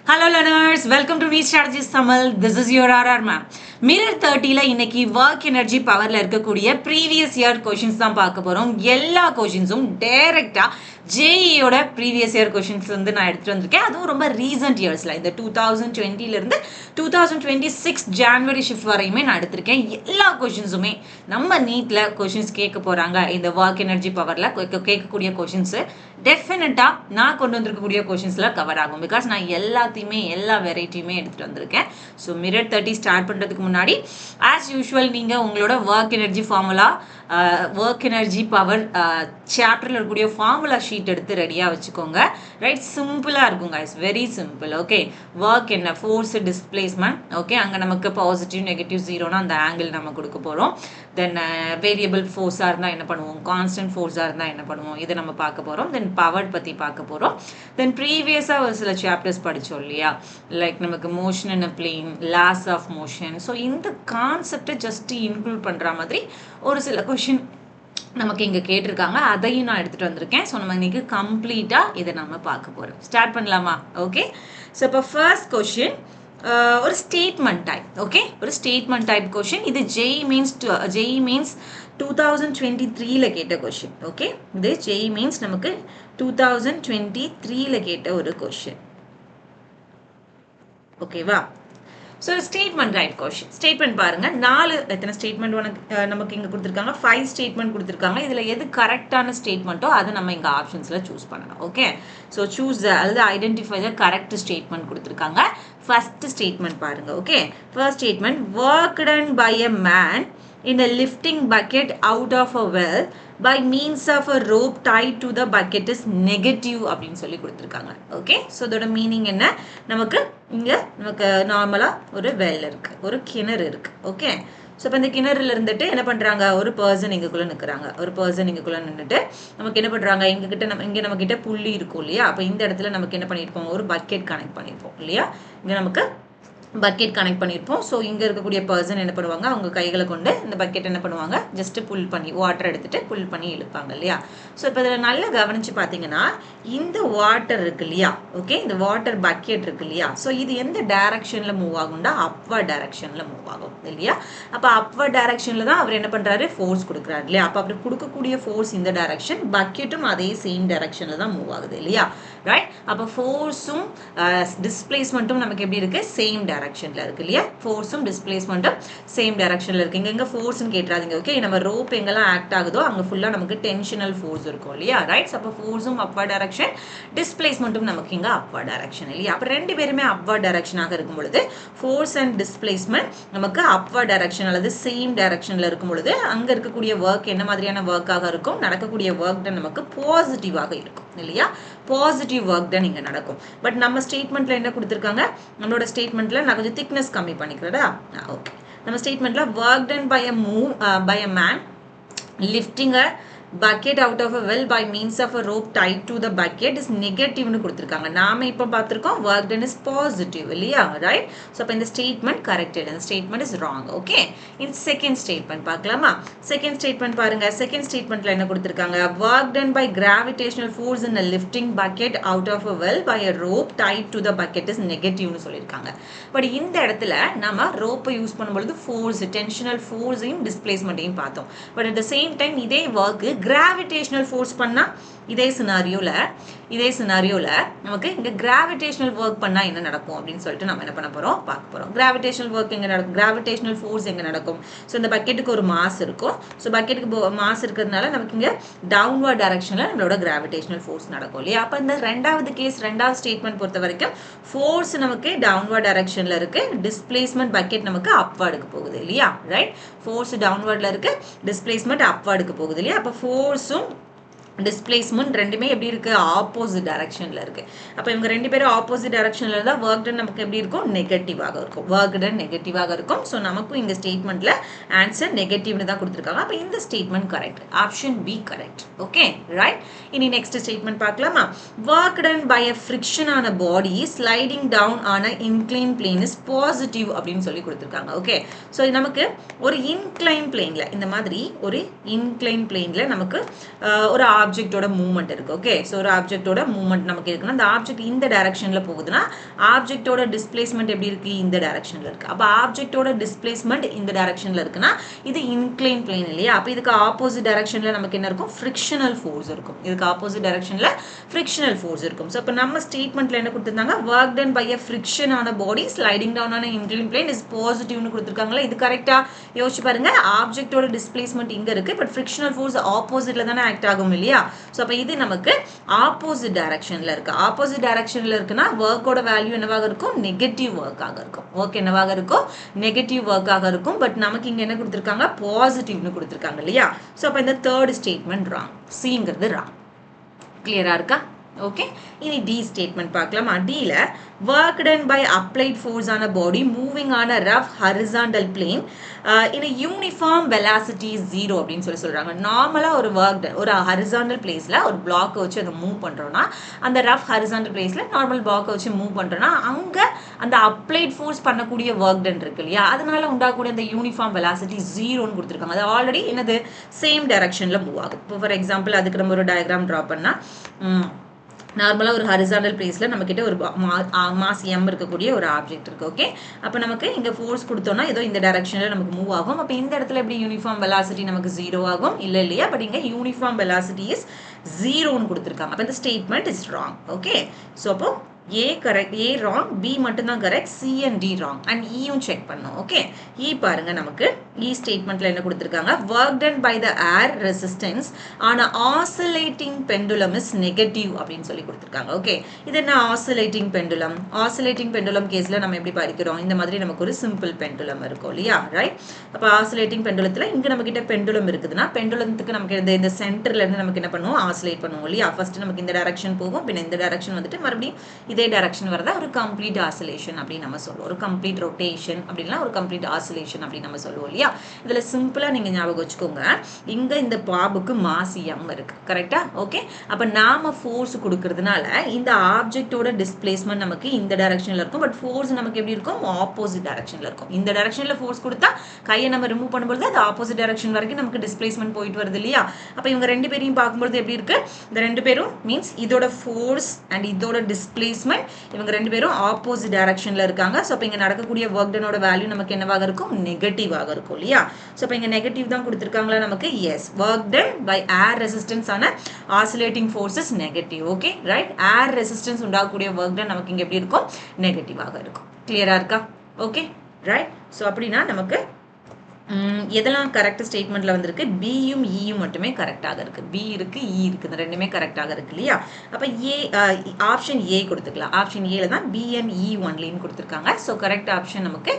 Hello learners, welcome to Reach Strategies Tamil. This is your RR ma'am. Mirror 30ல இன்னைக்கு work energy powerல இருக்கக்கூடிய previous year questions தான் பார்க்க போறோம். எல்லா கொஷின்ஸும் டைரக்டா ஜேஇயோட ப்ரீவியஸ் இயர் கொஷின்ஸ் வந்து நான் எடுத்துட்டு வந்திருக்கேன். அதுவும் ரொம்ப ரீசன்ட் இயர்ஸ்ல இந்த 2020ல இருந்து 2026 ஜான்வரி ஷிஃப்ட் வரையுமே நான் எடுத்திருக்கேன். எல்லா கொஷின்ஸுமே நம்ம நீட்ல கொஷின்ஸ் கேட்க போறாங்க. இந்த ஒர்க் எனர்ஜி பவர்ல கேட்கக்கூடிய கொஷின்ஸ் டெஃபினட்டா நான் கொண்டு வந்திருக்கக்கூடிய கொஷின்ஸ்ல கவர் ஆகும். பிகாஸ் நான் எல்லாத்தையுமே எல்லா வெரைட்டியுமே எடுத்துட்டு வந்திருக்கேன். ஸோ மிரர் 30 ஸ்டார்ட் பண்றதுக்கு முன்னாடி ஆஸ் யூஷுவல் நீங்க உங்களோட work energy formula work energy power சாப்டர்ல இருக்கக்கூடிய ஃபார்முலா ஷீட் எடுத்து ரெடியா வச்சுக்கோங்க. ரைட், சிம்பிளா இருக்கும் guys, very simple. Okay, work என்ன, ஃபோர்ஸ், டிஸ்பிளேஸ்மெண்ட். ஓகே, அங்க நமக்கு பாசிட்டிவ் நெகட்டிவ் ஜீரோனா அந்த ஆங்கிள் நம்ம கொடுக்க போறோம். தென் வேரியபிள் ஃபோர்ஸா இருந்தா என்ன பண்ணுவோம், கான்ஸ்டன்ட் ஃபோர்ஸா இருந்தா என்ன பண்ணுவோம், இதை நம்ம பார்க்க போறோம். தென் பவர் பத்தி பார்க்க போறோம். தென் ப்ரீவியஸா ஒரு சில சாப்டர்ஸ் படிச்சோம் இல்லையா, லைக் நமக்கு motion in a plane, laws of motion. So இந்த கான்செப்டை ஜஸ்ட் இன்க்ளூட் பண்ற மாதிரி ஒரு சில கொஷின் நமக்கு இங்க கேட்டிருக்காங்க, அதையும் நான் எடுத்துட்டு வந்திருக்கேன். ஸோ நம்ம இன்னைக்கு கம்ப்ளீட்டா இதை நம்ம பார்க்க போறோம். ஸ்டார்ட் பண்ணலாமா? ஓகே, ஸோ இப்போ ஃபர்ஸ்ட் கொஷின் ஒரு ஸ்டேட்மெண்ட் டைப். ஓகே, ஒரு ஸ்டேட்மெண்ட் டைப் கொஷின். இது ஜெஇ மீன்ஸ் 2023ல கேட்ட கொஷின். ஓகே, இது ஜெஇ மீன்ஸ் நமக்கு 2023ல கேட்ட ஒரு கொஷின். ஓகேவா? So statement right question. Statement பாருங்க, 4 எத்தனை ஸ்டேட்மெண்ட் நமக்கு இங்கே கொடுத்துருக்காங்க, 5 ஸ்டேட்மெண்ட் கொடுத்துருக்காங்க. இதில் எது கரெக்டான ஸ்டேட்மெண்ட்டோ அதை நம்ம இங்கே ஆப்ஷன்ஸில் சூஸ் பண்ணணும். ஓகே, ஸோ சூஸ் அதாவது ஐடென்டிஃபை த கரெக்ட் ஸ்டேட்மெண்ட் கொடுத்துருக்காங்க. ஃபர்ஸ்ட் ஸ்டேட்மெண்ட் பாருங்க. Okay, first statement, work done by a man in a lifting bucket out of a well by means of a rope tied to the bucket is negative அப்படின்னு சொல்லி கொடுத்துருக்காங்க. Okay, so இதோட meaning என்ன, நமக்கு இங்கே நமக்கு நார்மலாக ஒரு வெல் இருக்கு, ஒரு கிணறு இருக்கு. ஓகே, ஸோ இப்போ இந்த கிணறுல இருந்துட்டு என்ன பண்ணுறாங்க, ஒரு பர்சன் இங்கக்குள்ளே நிற்கிறாங்க. ஒரு பர்சன் இங்கக்குள்ளே நின்றுட்டு நமக்கு என்ன பண்ணுறாங்க, இங்கே நம்ம கிட்ட புள்ளி இருக்கும் இல்லையா, அப்போ இந்த இடத்துல நமக்கு என்ன பண்ணியிருப்போம், ஒரு பக்கெட் கனெக்ட் பண்ணியிருப்போம் இல்லையா, இங்கே நமக்கு பக்கெட் கனெக்ட் பண்ணியிருப்போம். ஸோ இங்கே இருக்கக்கூடிய பர்சன் என்ன பண்ணுவாங்க, அவங்க கைகளை கொண்டு இந்த பக்கெட் என்ன பண்ணுவாங்க, ஜஸ்ட் புல் பண்ணி வாட்டர் எடுத்துட்டு புல் பண்ணி இழுப்பாங்க இல்லையா. ஸோ இப்போ இதில் நல்லா கவனிச்சு பார்த்தீங்கன்னா இந்த வாட்டர் இருக்கு இல்லையா, ஓகே, இந்த வாட்டர் பக்கெட் இருக்கு இல்லையா, ஸோ இது எந்த டைரக்ஷனில் மூவ் ஆகும்னா அப்வர்ட் டைரக்ஷனில் மூவ் ஆகும் இல்லையா. அப்போ அப்வர்ட் டைரக்ஷனில் தான் அவர் என்ன பண்ணுறாரு, ஃபோர்ஸ் கொடுக்குறாரு இல்லையா. அப்போ அப்படி கொடுக்கக்கூடிய ஃபோர்ஸ் இந்த டைரக்ஷன், பக்கெட்டும் அதே சேம் டைரக்ஷனில் தான் மூவ் ஆகுது இல்லையா. ரைட், அப்போ ஃபோர்ஸும் டிஸ்பிளேஸ்மெண்ட்டும் நமக்கு எப்படி இருக்கு, சேம் டைரக்ஷன்ல இருக்கு இல்லையா. ஃபோர்ஸும் டிஸ்பிளேஸ்மெண்ட்டும் சேம் டைரக்ஷன்ல இருக்கு. இங்க ஃபோர்ஸ்னு கேட்றாதீங்க. ஓகே, நம்ம ரோப் எங்கெல்லாம் ஆக்ட் ஆகுதோ அங்க ஃபுல்லா நமக்கு டென்ஷனல் ஃபோர்ஸ் இருக்கும் இல்லையா. ரைட், அப்போ ஃபோர்ஸும் அப்வர்ட் டைரக்ஷன், டிஸ்பிளேஸ்மெண்ட்டும் நமக்கு இங்க அப்வர்ட் டைரக்ஷன் இல்லையா. அப்போ ரெண்டு பேருமே அப்வர்ட் டைரக்ஷனாக இருக்கும் பொழுது ஃபோர்ஸ் அண்ட் டிஸ்பிளேஸ்மெண்ட் நமக்கு அப்வர்ட் டைரக்ஷன் அல்லது சேம் டைரக்ஷன்ல இருக்கும் பொழுது அங்க இருக்கக்கூடிய ஒர்க் என்ன மாதிரியான ஒர்க்காக இருக்கும், நடக்கக்கூடிய ஒர்க் டன் நமக்கு பாசிட்டிவாக இருக்கும் இல்லையா. பாசிட்டிவ் ஒர்க் தான் இங்க நடக்கும். பட் நம்ம ஸ்டேட்மெண்ட்ல என்ன கொடுத்துருக்காங்க, நம்மளோட ஸ்டேட்மெண்ட்ல நான் கொஞ்சம் திக்னஸ் கம்மி பண்ணிக்கிறதா. ஓகே, நம்ம ஸ்டேட்மெண்ட்ல work done by a man lifting a bucket out of a well by means of a rope tied to the bucket is negative னு கொடுத்திருக்காங்க. நாம இப்ப பார்த்திருக்கோம் work done is positive இல்லையா. ரைட், சோ அப்ப இந்த ஸ்டேட்மெண்ட் கரெக்டட், இந்த statement is wrong. Okay, இந்த செகண்ட் ஸ்டேட்மெண்ட் பார்க்கலாமா. செகண்ட் ஸ்டேட்மெண்ட் பாருங்க. செகண்ட் ஸ்டேட்மெண்ட்ல என்ன கொடுத்திருக்காங்க, work done by gravitational force in a lifting bucket out of a well by a rope tied to the bucket is negative னு சொல்லிருக்காங்க. But இந்த இடத்துல நம்ம ரோப்பை யூஸ் பண்ணும்போது ஃபோர்ஸ், டென்ஷனல் ஃபோர்ஸையும் டிஸ்பிளேஸ்மெண்ட்டையும் பார்த்தோம். But at the same time இதே ஒர்க் கிராவிடேஷனல் ஃபோர்ஸ் பண்ணா இதே சினாரியோல நமக்கு இங்க கிராவிடேஷனல் ஒர்க் பண்ணா என்ன நடக்கும் அப்படின்னு சொல்லிட்டு நம்ம என்ன பண்ண போறோம், பார்க்க போறோம். கிராவிடேஷனல் ஒர்க் எங்க நடக்கும், கிராவிடேஷனல் ஃபோர்ஸ் எங்க நடக்கும். ஸோ இந்த பக்கெட்டுக்கு ஒரு மாஸ் இருக்கும். ஸோ பக்கெட்டுக்கு மாஸ் இருக்கிறதுனால நமக்கு இங்க டவுன்வர்ட் டைரக்ஷன்ல நம்மளோட கிராவிடேஷனல் ஃபோர்ஸ் நடக்கும் இல்லையா. அப்ப இந்த ரெண்டாவது ஸ்டேட்மெண்ட் பொறுத்த வரைக்கும் ஃபோர்ஸ் நமக்கு டவுன்வர்ட் டைரக்ஷன்ல இருக்கு, டிஸ்பிளேஸ்மெண்ட் பக்கெட் நமக்கு அப்வர்டுக்கு போகுது இல்லையா. ரைட், ஃபோர்ஸ் டவுன்வர்ட்ல இருக்கு, டிஸ்பிளேஸ்மெண்ட் அப்வர்டுக்கு போகுது இல்லையா. அப்ப ஃபோர்ஸும் டிஸ்பிளேஸ்மெண்ட் ரெண்டுமே எப்படி இருக்கு, ஆப்போசிட் டைரக்ஷன்ல இருக்கு. அப்ப இவங்க ரெண்டு பேரும் ஆப்போசிட் டைரக்ஷன்ல இருந்தா ஒர்க் டன் நமக்கு எப்படி இருக்கும், நெகட்டிவாக இருக்கும். ஒர்க் டன் நெகட்டிவாக இருக்கும். ஸோ நமக்கும் இங்க ஸ்டேட்மெண்ட்ல ஆன்சர் நெகட்டிவ்னு தான் கொடுத்துருக்காங்க. அப்ப இந்த statement correct, option B correct. Okay, right. இனி நெக்ஸ்ட் ஸ்டேட்மெண்ட் பார்க்கலாமா. Work done by a friction ஆன பாடி ஸ்லைடிங் டவுன் ஆன இன்க்ளைன் பிளேன் இஸ் பாசிட்டிவ் அப்படின்னு சொல்லி கொடுத்துருக்காங்க. ஓகே, ஸோ நமக்கு ஒரு இன்க்ளைன் பிளேன்ல, இந்த மாதிரி ஒரு இன்க்ளைன் பிளேன்ல நமக்கு ஒரு ஆப்ஜெக்டோட மூவ்மெண்ட் இருக்கு. ஓகே, ஸோ ஒரு ஆப்ஜெக்டோட மூவ்மெண்ட் நமக்கு இருக்குன்னா அந்த ஆப்ஜெக்ட் இந்த டைரக்ஷன்ல போகுதுன்னா ஆப்ஜெக்டோட டிஸ்பிளேஸ்மெண்ட் எப்படி இருக்கு, இந்த டைரக்ஷன்ல இருக்கு. அப்போ ஆப்ஜெக்டோட டிஸ்பிளேஸ்மெண்ட் இந்த டைரக்ஷன்ல இருக்குன்னா இது இன்க்ளைன் பிளேன் இல்லையா. அப்போ இதுக்கு ஆப்போசிட் டைரக்ஷன்ல நமக்கு என்ன இருக்கும், ஃப்ரிக்ஷனல் ஃபோர்ஸ் இருக்கும். இதுக்கு ஆப்போசிட் டைரக்ஷன்ல ஃப்ரிக்ஷனல் ஃபோர்ஸ் இருக்கும். ஸோ இப்போ நம்ம ஸ்டேட்மெண்ட்ல என்ன கொடுத்திருந்தாங்க, work done by a friction ஆன பாடி ஸ்லைடிங் டவுன் ஆன இன்க்ளைன் பிளேன் இஸ் பாசிட்டிவ்னு கொடுத்துருக்காங்களா. இது கரெக்டா யோசிச்சு பாருங்க. ஆப்ஜெக்டோட டிஸ்பிளேஸ்மெண்ட் இங்க இருக்கு, பட் ஃப்ரிக்ஷனல் ஃபோர்ஸ் ஆப்போசிட்ல தானே ஆக்ட் ஆகும் இல்லையா. ஸோ அப்போ இது நமக்கு ஆப்போசிட் டைரக்ஷன்ல இருக்கு. ஆப்போசிட் டைரக்ஷன்ல இருக்குன்னா ஒர்க்கோட வேல்யூ என்னவாக இருக்கும், நெகட்டிவ் ஒர்க்காக இருக்கும். ஒர்க் என்னவாக இருக்கும், நெகட்டிவ் ஒர்க்காக இருக்கும். பட் நமக்கு இங்க என்ன கொடுத்துருக்காங்க, பாசிட்டிவ்னு கொடுத்துருக்காங்க இல்லையா. ஸோ அப்போ இந்த தேர்ட் ஸ்டேட்மெண்ட் ராங், சிங்கிறது ராங். கிளியரா இருக்கா? ஓகே, இனி டி ஸ்டேட்மெண்ட் பார்க்கலாமா. டில work done by applied force on a body moving on a rough horizontal plane in a uniform velocity is 0 அப்படின்னு சொல்றாங்க. நார்மலா ஒரு ஒர்க் ஒரு ஹரிசாண்டல் பிளேஸ்ல ஒரு பிளாக் வச்சு அதை மூவ் பண்றோம்னா, அந்த ரஃப் ஹரிசாண்டல் பிளேஸ்ல நார்மல் பிளாக் வச்சு மூவ் பண்றோம்னா அங்க அந்த அப்ளைட் ஃபோர்ஸ் பண்ணக்கூடிய ஒர்க் டன் இருக்கு இல்லையா, அதனால உண்டாகக்கூடிய அந்த யூனிஃபார்ம் வெலாசிட்டி 0ன்னு கொடுத்துருக்காங்க. அது ஆல்ரெடி என்னது சேம் டைரக்ஷன்ல மூவ் ஆகும். இப்போ ஃபார் எக்ஸாம்பிள் அதுக்கு நம்ம ஒரு டயக்ராம் ட்ரா பண்ணா, நார்மலாக ஒரு ஹரிசாண்டல் பிளேஸில் நம்மக்கிட்ட ஒரு மாஸ் எம் இருக்கக்கூடிய ஒரு ஆப்ஜெக்ட் இருக்குது. ஓகே, அப்போ நமக்கு இங்கே ஃபோர்ஸ் கொடுத்தோம்னா ஏதோ இந்த டைரக்ஷனில் நமக்கு மூவ் ஆகும். அப்போ இந்த இடத்துல எப்படி யூனிஃபார்ம் வெலாசிட்டி நமக்கு 0 ஆகும், இல்லை இல்லையா. பட் இங்கே யூனிஃபார்ம் வெலாசிட்டி இஸ் 0ன்னு கொடுத்துருக்காங்க. அப்போ இந்த statement is wrong. Okay, so அப்போ A correct, A wrong, B மட்டும்தான் correct, C and D wrong, and Eயும் check பண்ணோம். ஓகே, E பாருங்க நமக்கு E ஸ்டேட்மெண்ட்ல என்ன கொடுத்திருக்காங்க, work done by the air resistance on a oscillating pendulum is negative அப்படின்னு சொல்லி கொடுத்திருக்காங்க. ஓகே, இது என்ன oscillating pendulum? oscillating pendulum கேஸ்ல நம்ம எப்படி படிக்கிறோம், இந்த மாதிரி நமக்கு ஒரு சிம்பிள் பெண்டுலம் இருக்கும் இல்லையா, ரைட். அப்போ oscillating pendulumத்துல இங்க நம்ம கிட்ட பெண்டுலம் இருக்குதுன்னா பெண்டுலத்துக்கு நமக்கு இந்த சென்டர்ல இருந்து நமக்கு என்ன பண்ணுவோம், ஆசிலேட் பண்ணுவோம் இல்லையா. ஃபர்ஸ்ட் நமக்கு இந்த டைரக்ஷன் போகும், பின்ன இந்த டைரக்ஷன் வந்துட்டு மறுபடியும் இதே டைரக்ஷன் வரதா ஒரு கம்ப்ளீட் ஆசிலேஷன் அப்படின்னு நம்ம சொல்லுவோம். ஒரு கம்ப்ளீட் ரொட்டேஷன் அப்படின்னா ஒரு கம்ப்ளீட் ஆசிலேஷன் அப்படின்னு நம்ம சொல்லுவோம் இல்லையா. இதுல சிம்பிளா நீங்க ஞாபகம் வச்சுக்கோங்க, இங்க இந்த பாபுக்கு மாஸ் எம் இருக்கு, கரெக்டா. ஓகே, அப்ப நாம ஃபோர்ஸ் கொடுக்கறதுனால இந்த ஆப்ஜெக்டோட டிஸ்பிளேஸ்மெண்ட் நமக்கு இந்த டைரக்ஷன்ல இருக்கும், பட் ஃபோர்ஸ் நமக்கு எப்படி இருக்கும், ஆப்போசிட் டைரக்ஷன்ல இருக்கும். இந்த டைரக்ஷன்ல ஃபோர்ஸ் கொடுத்தா கையை நம்ம ரிமூவ் பண்ணும்போது அது ஆப்போசிட் டைரக்ஷன் வரைக்கும் நமக்கு டிஸ்பிளேஸ்மெண்ட் போயிட்டு வருது இல்லையா. அப்ப இவங்க ரெண்டு பேரையும் பார்க்கும்போது எப்படி இருக்கு, இந்த ரெண்டு பேரும் மீன்ஸ் இதோட ஃபோர்ஸ் அண்ட் இதோட டிஸ்பிளேஸ்மெண்ட் இவங்க ரெண்டு பேரும் ஆப்போசிட் டைரக்ஷன்ல இருக்காங்க. சோ அப்ப இங்க நடக்கக்கூடிய வொர்க் டனோட வேல்யூ நமக்கு என்னவாக இருக்கும், நெகட்டிவாக இருக்கும் இல்லையா. சோ அப்ப இங்க நெகட்டிவ் தான் கொடுத்திருக்காங்களா நமக்கு. Yes, work done by air resistance ஆன oscillating forces negative. Okay, right. Air resistance உண்டாகக்கூடிய வொர்க் டன் நமக்கு இங்க எப்படி இருக்கும், நெகட்டிவாக இருக்கும். கிளியரா இருக்கா? Okay, right. சோ அப்படின்னா நமக்கு எதெல்லாம் கரெக்ட் ஸ்டேட்மெண்ட்ல வந்திருக்கு, பியும் ஈயும் மட்டுமே கரெக்டாக இருக்கு. பி இருக்கு, இ இருக்கு, இந்த ரெண்டுமே கரெக்டாக இருக்கு இல்லையா. அப்ப ஏ ஆப்ஷன் ஏ கொடுத்துக்கலாம். ஆப்ஷன் ஏல தான் பி அண்ட் இ ஒன்லின்னு கொடுத்துருக்காங்க. ஸோ கரெக்ட் ஆப்ஷன் நமக்கு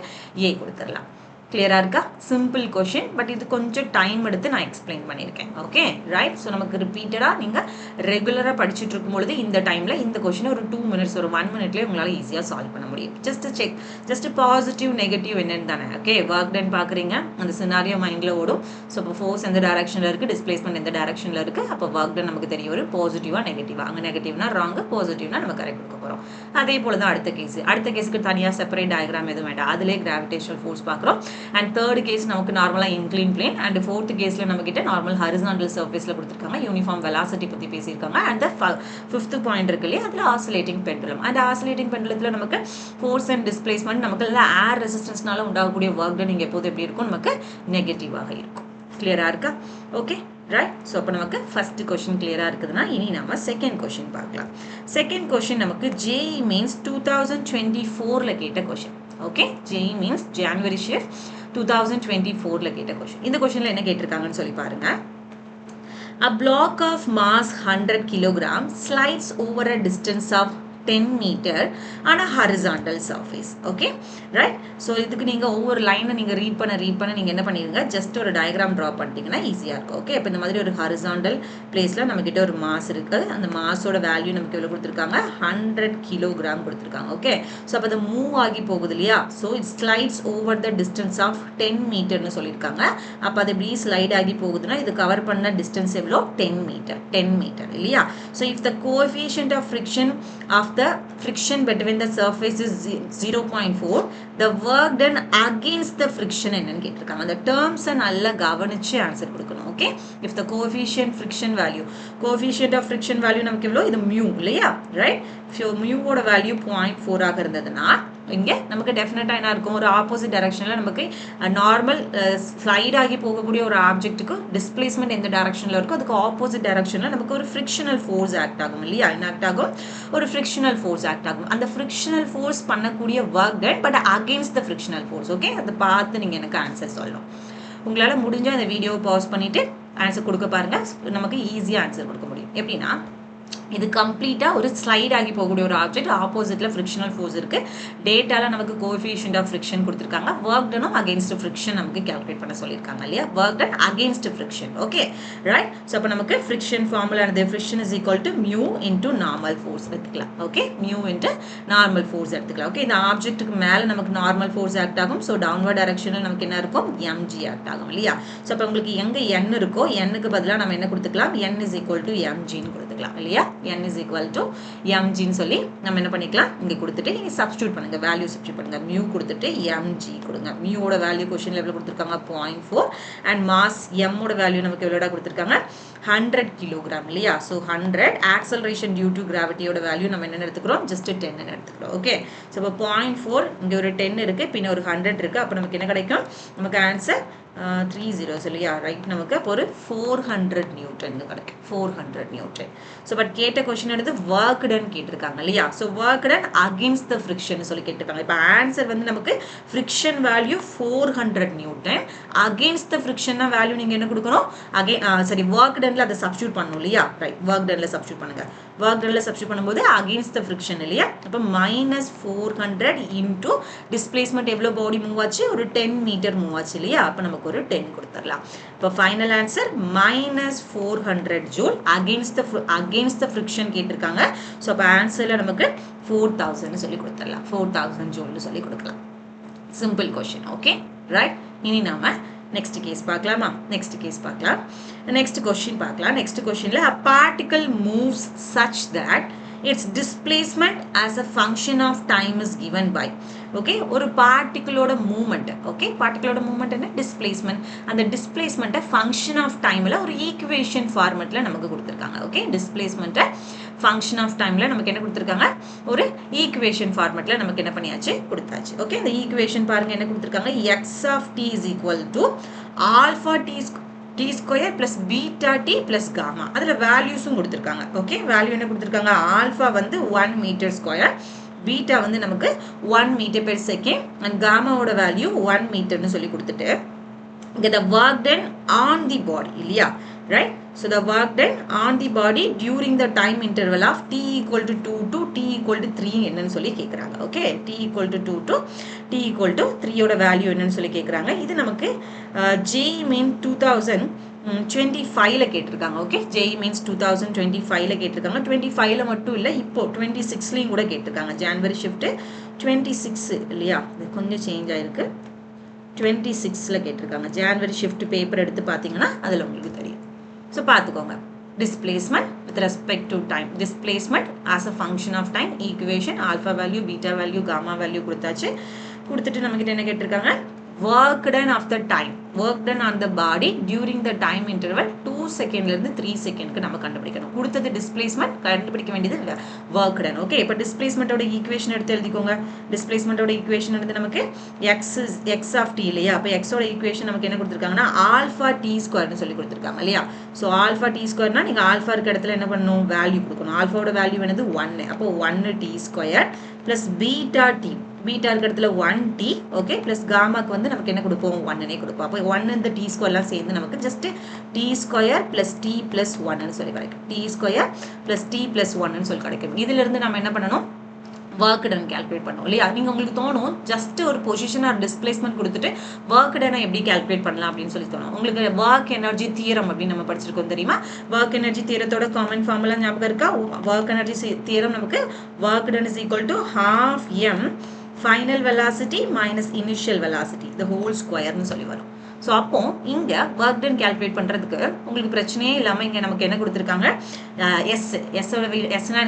ஏ கொடுத்துடலாம். கிளியரா இருக்கா? சிம்பிள் கொஷின், பட் இது கொஞ்சம் டைம் எடுத்து நான் எக்ஸ்பிளைன் பண்ணியிருக்கேன். Okay, right. ஸோ நமக்கு ரிப்பீட்டடா நீங்க ரெகுலரா படிச்சுட்டு இருக்கும் பொழுது இந்த டைம்ல இந்த கொஷினை ஒரு 2 minutes ஒரு 1 minute உங்களால ஈஸியா சால்வ் பண்ண முடியும். Just check, just positive negative என்னன்னு தானே. ஓகே, ஒர்க் டன் பாக்குறீங்க, அந்த சினாரியோ மைண்ட்ல ஓடும். ஸோ இப்போ ஃபோர்ஸ் எந்த டைரக்ஷன்ல இருக்கு, டிஸ்பிளேஸ்மெண்ட் எந்த டைரக்ஷன்ல இருக்கு, அப்போ ஒர்க் டன் நமக்கு தெரியும் ஒரு பாசிட்டிவா நெகட்டிவா. அங்க நெகட்டிவ்னா ராங், பாசிட்டிவ்னா நம்ம கரெக்ட் கொடுக்க போறோம். அதே போல தான் அடுத்த கேஸ். அடுத்த கேஸுக்கு தனியா செப்பரேட் டயக்ராம் எதுவும் வேண்டாம், அதிலே கிராவிடேஷனல் ஃபோர்ஸ் பார்க்குறோம். அண்ட் தேர்ட் கேஸ் நமக்கு நார்மலா இன்க்ளைன் பிளேன், அண்ட் ஃபோர்த் கேஸ்ல நம்ம கிட்ட நார்மல் ஹரிசாண்டல் சர்ஃபேஸ்ல கொடுத்திருக்காங்க, யூனிஃபார்ம் வெலாசிட்டி பத்தி பேசியிருக்காங்க. அண்ட் ஃபிஃப்த் பாயிண்ட் இருக்கு இல்லையா, அதுல ஆசிலேட்டிங் பெண்டுலம். அந்த ஆசிலேட்டிங் பெண்டுலத்துல நமக்கு ஃபோர்ஸ் அண்ட் டிஸ்பிளேஸ்மெண்ட் நமக்கு ஏர் ரெசிஸ்டன்ஸ்னால உண்டாகக்கூடிய ஒர்க் டன் இங்க எப்போது எப்படி இருக்கும், நமக்கு நெகட்டிவாக இருக்கும். கிளியரா இருக்கா? Okay, right. ஸோ அப்போ நமக்கு ஃபர்ஸ்ட் கொஸ்டின் கிளியரா இருக்குதுன்னா இனி நம்ம செகண்ட் கொஸ்டின் பார்க்கலாம். செகண்ட் கொஸ்டின் நமக்கு JEE Mains 2024ல கேட்ட question. Okay, JEE Mains January shift 2024ல கேட்ட கொஸ்டின். இந்த கொஸ்டின்ல என்ன கேட்டிருக்காங்கன்னு சொல்லி பாருங்க. A block of mass 100 kg slides over a distance of 10 meter on a horizontal surface. Okay, right. So இதுக்கு நீங்க ஒவ்வொரு லைனை நீங்க ரீட் பண்ண நீங்க என்ன பண்ணிருங்க, ஜஸ்ட் ஒரு டயக்ராம் டிரா பண்ணிட்டீங்கன்னா ஈஸியா இருக்கும். ஓகே, இப்போ இந்த மாதிரி ஒரு ஹாரிசாண்டல் பிளேஸ்ல நம்ம கிட்ட ஒரு மாஸ் இருக்கு. அந்த மாஸோட வேல்யூ நமக்கு எவ்வளவு கொடுத்திருக்காங்க, 100 கிலோகிராம் கொடுத்திருக்காங்க. ஓகே, சோ அப்ப அது மூவ் ஆகி போகுது இல்லையா. So it slides over the distance of 10 மீட்டர்னு சொல்லியிருக்காங்க. அப்ப அது எப்படி ஸ்லைட் ஆகி போகுதுன்னா இது கவர் பண்ண டிஸ்டன்ஸ் எவ்வளோ, 10 மீட்டர் இல்லையா. So if the coefficient of friction of the friction between the surface is 0.4, the work done against the friction என்னன்னு கேட்டிருக்காங்க. அந்த terms நல்லா கவனிச்சு ஆன்சர் கொடுக்கணும். Okay, if the coefficient friction value, coefficient of friction value நமக்கு எவ்வளோ, இது mu இல்லையா, ரைட்? ஸோ மியூவோட வேல்யூ 0.4 ஆக இருந்ததுன்னா இங்கே நமக்கு டெஃபினட்டாக என்ன இருக்கும், ஒரு ஆப்போசிட் டைரக்ஷனில் நமக்கு நார்மல் ஸ்லைட் ஆகி போகக்கூடிய ஒரு ஆப்ஜெக்ட்டுக்கு டிஸ்பிளேஸ்மெண்ட் எந்த டைரக்ஷனில் இருக்கோ அதுக்கு ஆப்போசிட் டைரக்ஷனில் நமக்கு ஒரு ஃப்ரிக்ஷனல் ஃபோர்ஸ் ஆக்ட் ஆகும் இல்லையா, என்ன ஆக்ட் ஆகும், ஒரு ஃப்ரிக்ஷனல் ஃபோர்ஸ் ஆக்ட் ஆகும். அந்த ஃப்ரிக்ஷனல் ஃபோர்ஸ் பண்ணக்கூடிய work done but against the frictional force. Okay, அதை பார்த்து நீங்கள் எனக்கு ஆன்சர் சொல்லணும். உங்களால் முடிஞ்சால் அந்த வீடியோவை பாஸ் பண்ணிவிட்டு ஆன்சர் கொடுக்க பாருங்கள், நமக்கு ஈஸியாக ஆன்சர் கொடுக்க முடியும். எப்படின்னா, இது கம்ப்ளீட்டாக ஒரு ஸ்லைட் ஆகி போகக்கூடிய ஒரு ஆப்ஜெக்ட், ஆப்போசிட்டில் ஃப்ரிக்ஷனல் ஃபோர்ஸ் இருக்குது, டேட்டாவில் நமக்கு கோஎஃபிஷியன்ட் ஆஃப் ஃப்ரிக்ஷன் கொடுத்துருக்காங்க, ஒர்க் டனும் அகெயின்ஸ்ட் ஃப்ரிக்ஷன் நமக்கு கால்குலேட் பண்ண சொல்லியிருக்காங்க இல்லையா, work done against friction. Okay, right? So அப்போ நமக்கு ஃப்ரிக்ஷன் ஃபார்முலானது friction is equal to mu into normal force எடுத்துக்கலாம். Okay, mu into normal force எடுத்துக்கலாம். ஓகே, இந்த ஆப்ஜெக்ட்டுக்கு மேலே நமக்கு நார்மல் ஃபோர்ஸ் ஆக்ட் ஆகும், ஸோ டவுன்வர்ட் டைரக்ஷனில் நமக்கு என்ன இருக்கும், எம்ஜி ஆக்ட் ஆகும் இல்லையா. ஸோ அப்போ உங்களுக்கு எங்கே என் இருக்கோ எண்ணுக்கு பதிலாக நம்ம என்ன கொடுத்துக்கலாம், என் இஸ் ஈக்குவல் டு எம்ஜின்னு கொடுத்துக்கலாம் இல்லையா, n is equal to mg ன்னு சொல்லி நம்ம என்ன பண்ணிக்கலாம், இங்கே கொடுத்துட்டு நீங்க சப்ஸ்டியூட் பண்ணுங்க, வேல்யூ சப்ஸ்டியூட் பண்ணுங்க, மியூ கொடுத்துட்டு mg கொடுங்க. மியூவோட வேல்யூ क्वेश्चन லெவல்ல கொடுத்திருக்காங்க 0.4 and மாஸ் m ஓட வேல்யூ நமக்கு எவ்வளோடா கொடுத்திருக்காங்க 100 கிலோகிராம் இல்லையா. ஸோ 100 ஆக்சலரேஷன் டியூ டு கிராவிட்டியோட வேல்யூ நம்ம என்ன எடுத்துக்கிறோம், ஜஸ்ட் 10 எடுத்துக்கிறோம். ஓகே, ஸோ இப்போ 0.4 இங்கே ஒரு 10 இருக்கு, பின்ன ஒரு 100 இருக்கு, அப்போ நமக்கு என்ன கிடைக்கும், நமக்கு ஆன்சர் 3 zeros இல்லையா, ரைட்? நமக்கு அப்போ ஒரு 400 நியூட்டன் கிடைக்கும், 400 நியூட்டன். ஸோ பட் கேட்ட கொஸ்டின் எடுத்து ஒர்க் டன் கேட்டிருக்காங்க இல்லையா. So work done against the friction சொல்லி கேட்டிருக்காங்க. இப்போ ஆன்சர் வந்து நமக்கு friction value 400 newton, against the ஃப்ரிக்ஷன்னா வேல்யூ நீங்கள் என்ன கொடுக்கணும், சரி ஒர்க் டன்ல அதை சப்ஸ்டியூட் பண்ணணும் இல்லையா, ரைட்? ஒர்க் டன்ல சப்ஸ்டியூட் பண்ணுங்க, ஒர்க் டன்ல சப்ஸ்டியூட் பண்ணும்போது அகெயின்ஸ்ட் த ஃப்ரிக்ஷன் இல்லையா, அப்போ -400 இன்டூ டிஸ்பிளேஸ்மெண்ட் எவ்வளோ பாடி மூவ் ஆச்சு, ஒரு 10 மீட்டர் மூவ் ஆச்சு இல்லையா, அப்போ நமக்கு ஒரு 10 கொடுத்துடலாம். இப்போ final answer -400 joule against the friction கேட்டிருக்காங்க. ஸோ அப்போ ஆன்சர்ல நமக்கு 4000 சொல்லி கொடுத்துடலாம், 4000 ஜூல்னு சொல்லி கொடுக்கலாம். Simple question. Okay, right? இனி நாம நெக்ஸ்ட் கேஸ் பார்க்கலாமா, நெக்ஸ்ட் கேஸ் பார்க்கலாம், நெக்ஸ்ட் கொஸ்டின் பார்க்கலாம். நெக்ஸ்ட் கொஸ்டின்ல a particle moves such that its displacement as a function of time is given by. Okay, ஒரு பார்ட்டிகளோட மூவ்மெண்ட், ஓகே, பார்ட்டிகளோட மூவ்மெண்ட் என்ன, டிஸ்பிளேஸ்மெண்ட். அந்த டிஸ்பிளேஸ்மெண்ட்டை function of டைமில் ஒரு ஈக்குவேஷன் ஃபார்மெட்டில் நமக்கு கொடுத்துருக்காங்க. ஓகே, டிஸ்பிளேஸ்மெண்ட்டை ஃபங்க்ஷன் ஆஃப் டைமில் நமக்கு என்ன கொடுத்துருக்காங்க, ஒரு ஈக்குவேஷன் ஃபார்மெட்டில் நமக்கு என்ன பண்ணியாச்சு, கொடுத்தாச்சு. ஓகே, இந்த ஈக்குவேஷன் பாருங்க என்ன கொடுத்துருக்காங்க, x of t is equal to alpha t square plus beta t plus gamma. அதில் வேல்யூஸும் கொடுத்துருக்காங்க. ஓகே, வேல்யூ என்ன கொடுத்துருக்காங்க, ஆல்ஃபா வந்து 1 மீட்டர் ஸ்கொயர், பீட்டா வந்து நமக்கு 1 மீட்டர் பெர் செகண்ட் அண்ட் காமாவோட வேல்யூ 1 மீட்டர்னு சொல்லி கொடுத்துட்டு இங்கே the work done on the body இல்லையா, right? So the work done on the body during the time interval of t equal to 2 to t equal to 3 என்னன்னு சொல்லி கேட்குறாங்க. Okay, t equal to 2 to t equal to 3 ஓட value என்னன்னு சொல்லி கேட்குறாங்க. இது நமக்கு JEE Main 2025ல கேட்டிருக்காங்க. ஓகே, JEE Mains 2025ல கேட்டிருக்காங்க. 25ல மட்டும் இல்லை, இப்போ 26லையும் கூட கேட்டிருக்காங்க. ஜான்வரி ஷிஃப்ட் 26 இல்லையா, இது கொஞ்சம் சேஞ்ச் ஆயிருக்கு, 26ல கேட்டிருக்காங்க. ஜான்வரி ஷிஃப்ட் பேப்பர் எடுத்து பார்த்தீங்கன்னா அதில் உங்களுக்கு தெரியும். ஸோ பார்த்துக்கோங்க, displacement with respect to time, displacement as a function of time, equation alpha value, beta value, gamma value கொடுத்தாச்சு. கொடுத்துட்டு நம்மகிட்ட என்ன கேட்டிருக்காங்க, work done of the time, work done on the body during the time interval 2 செகண்ட்லேருந்து 3 செகண்ட்க்கு நம்ம கண்டுபிடிக்கணும். கொடுத்தது displacement, கண்டுபிடிக்க வேண்டியது work done. ஓகே, இப்போ டிஸ்பிளேஸ்மெண்ட்டோட ஈக்குவேஷன் எடுத்து எழுதிக்கோங்க. டிஸ்பிளேஸ்மெண்ட்டோட ஈக்குவேஷன் எடுத்து நமக்கு எக்ஸ் ஆஃப் டி இல்லையா, அப்போ எக்ஸோட ஈக்குவேஷன் நமக்கு என்ன கொடுத்துருக்காங்கன்னா ஆல்ஃபா டி ஸ்கொயர்னு சொல்லி கொடுத்துருக்காங்க இல்லையா. ஸோ ஆல்ஃபா டி ஸ்கொயர்னா நீங்கள் ஆல்ஃபா இருக்க இடத்துல என்ன பண்ணணும், வேல்யூ கொடுக்கணும். ஆல்ஃபாவோட வேல்யூ என்னது 1, அப்போ 1 t square plus beta t, beta இருக்க இடத்துல 1t, ஓகே, ப்ளஸ் காமாக்கு வந்து நமக்கு என்ன கொடுப்போம், 1னே கொடுப்போம். அப்போ 1 இந்த டி ஸ்கொயர்லாம் சேர்ந்து நமக்கு just t square plus t plus 1னு சொல்லி கிடைக்கும். T square plus t plus 1னு சொல்லி கிடைக்கும். இதிலிருந்து நம்ம என்ன பண்ணணும், ஒர்க் டன் கால்குலேட் பண்ணுவோம் இல்லையா. நீங்கள் உங்களுக்கு தோணும் ஜஸ்ட் ஒரு பொசிஷன் ஆர் டிஸ்பிளேஸ்மெண்ட் கொடுத்துட்டு ஒர்க் டனை எப்படி கால்குலேட் பண்ணலாம் அப்படின்னு சொல்லி தோணும். உங்களுக்கு ஒர்க் எனர்ஜி தியரம் அப்படின்னு நம்ம படிச்சிருக்கோம் தெரியுமா. ஒர்க் எனர்ஜி தியரத்தோட காமன் ஃபார்முலா ஞாபகம் இருக்கா. ஒர்க் எனர்ஜி தியரம் நமக்கு work done is equal to ½ m final velocity minus initial velocity the whole square னு சொல்லி வரும். ஸோ அப்போ இங்கே ஒர்க் டன் கால்குலேட் பண்ணுறதுக்கு உங்களுக்கு பிரச்சனையே இல்லாமல் இங்கே நமக்கு என்ன கொடுத்துருக்காங்க, எஸ்னா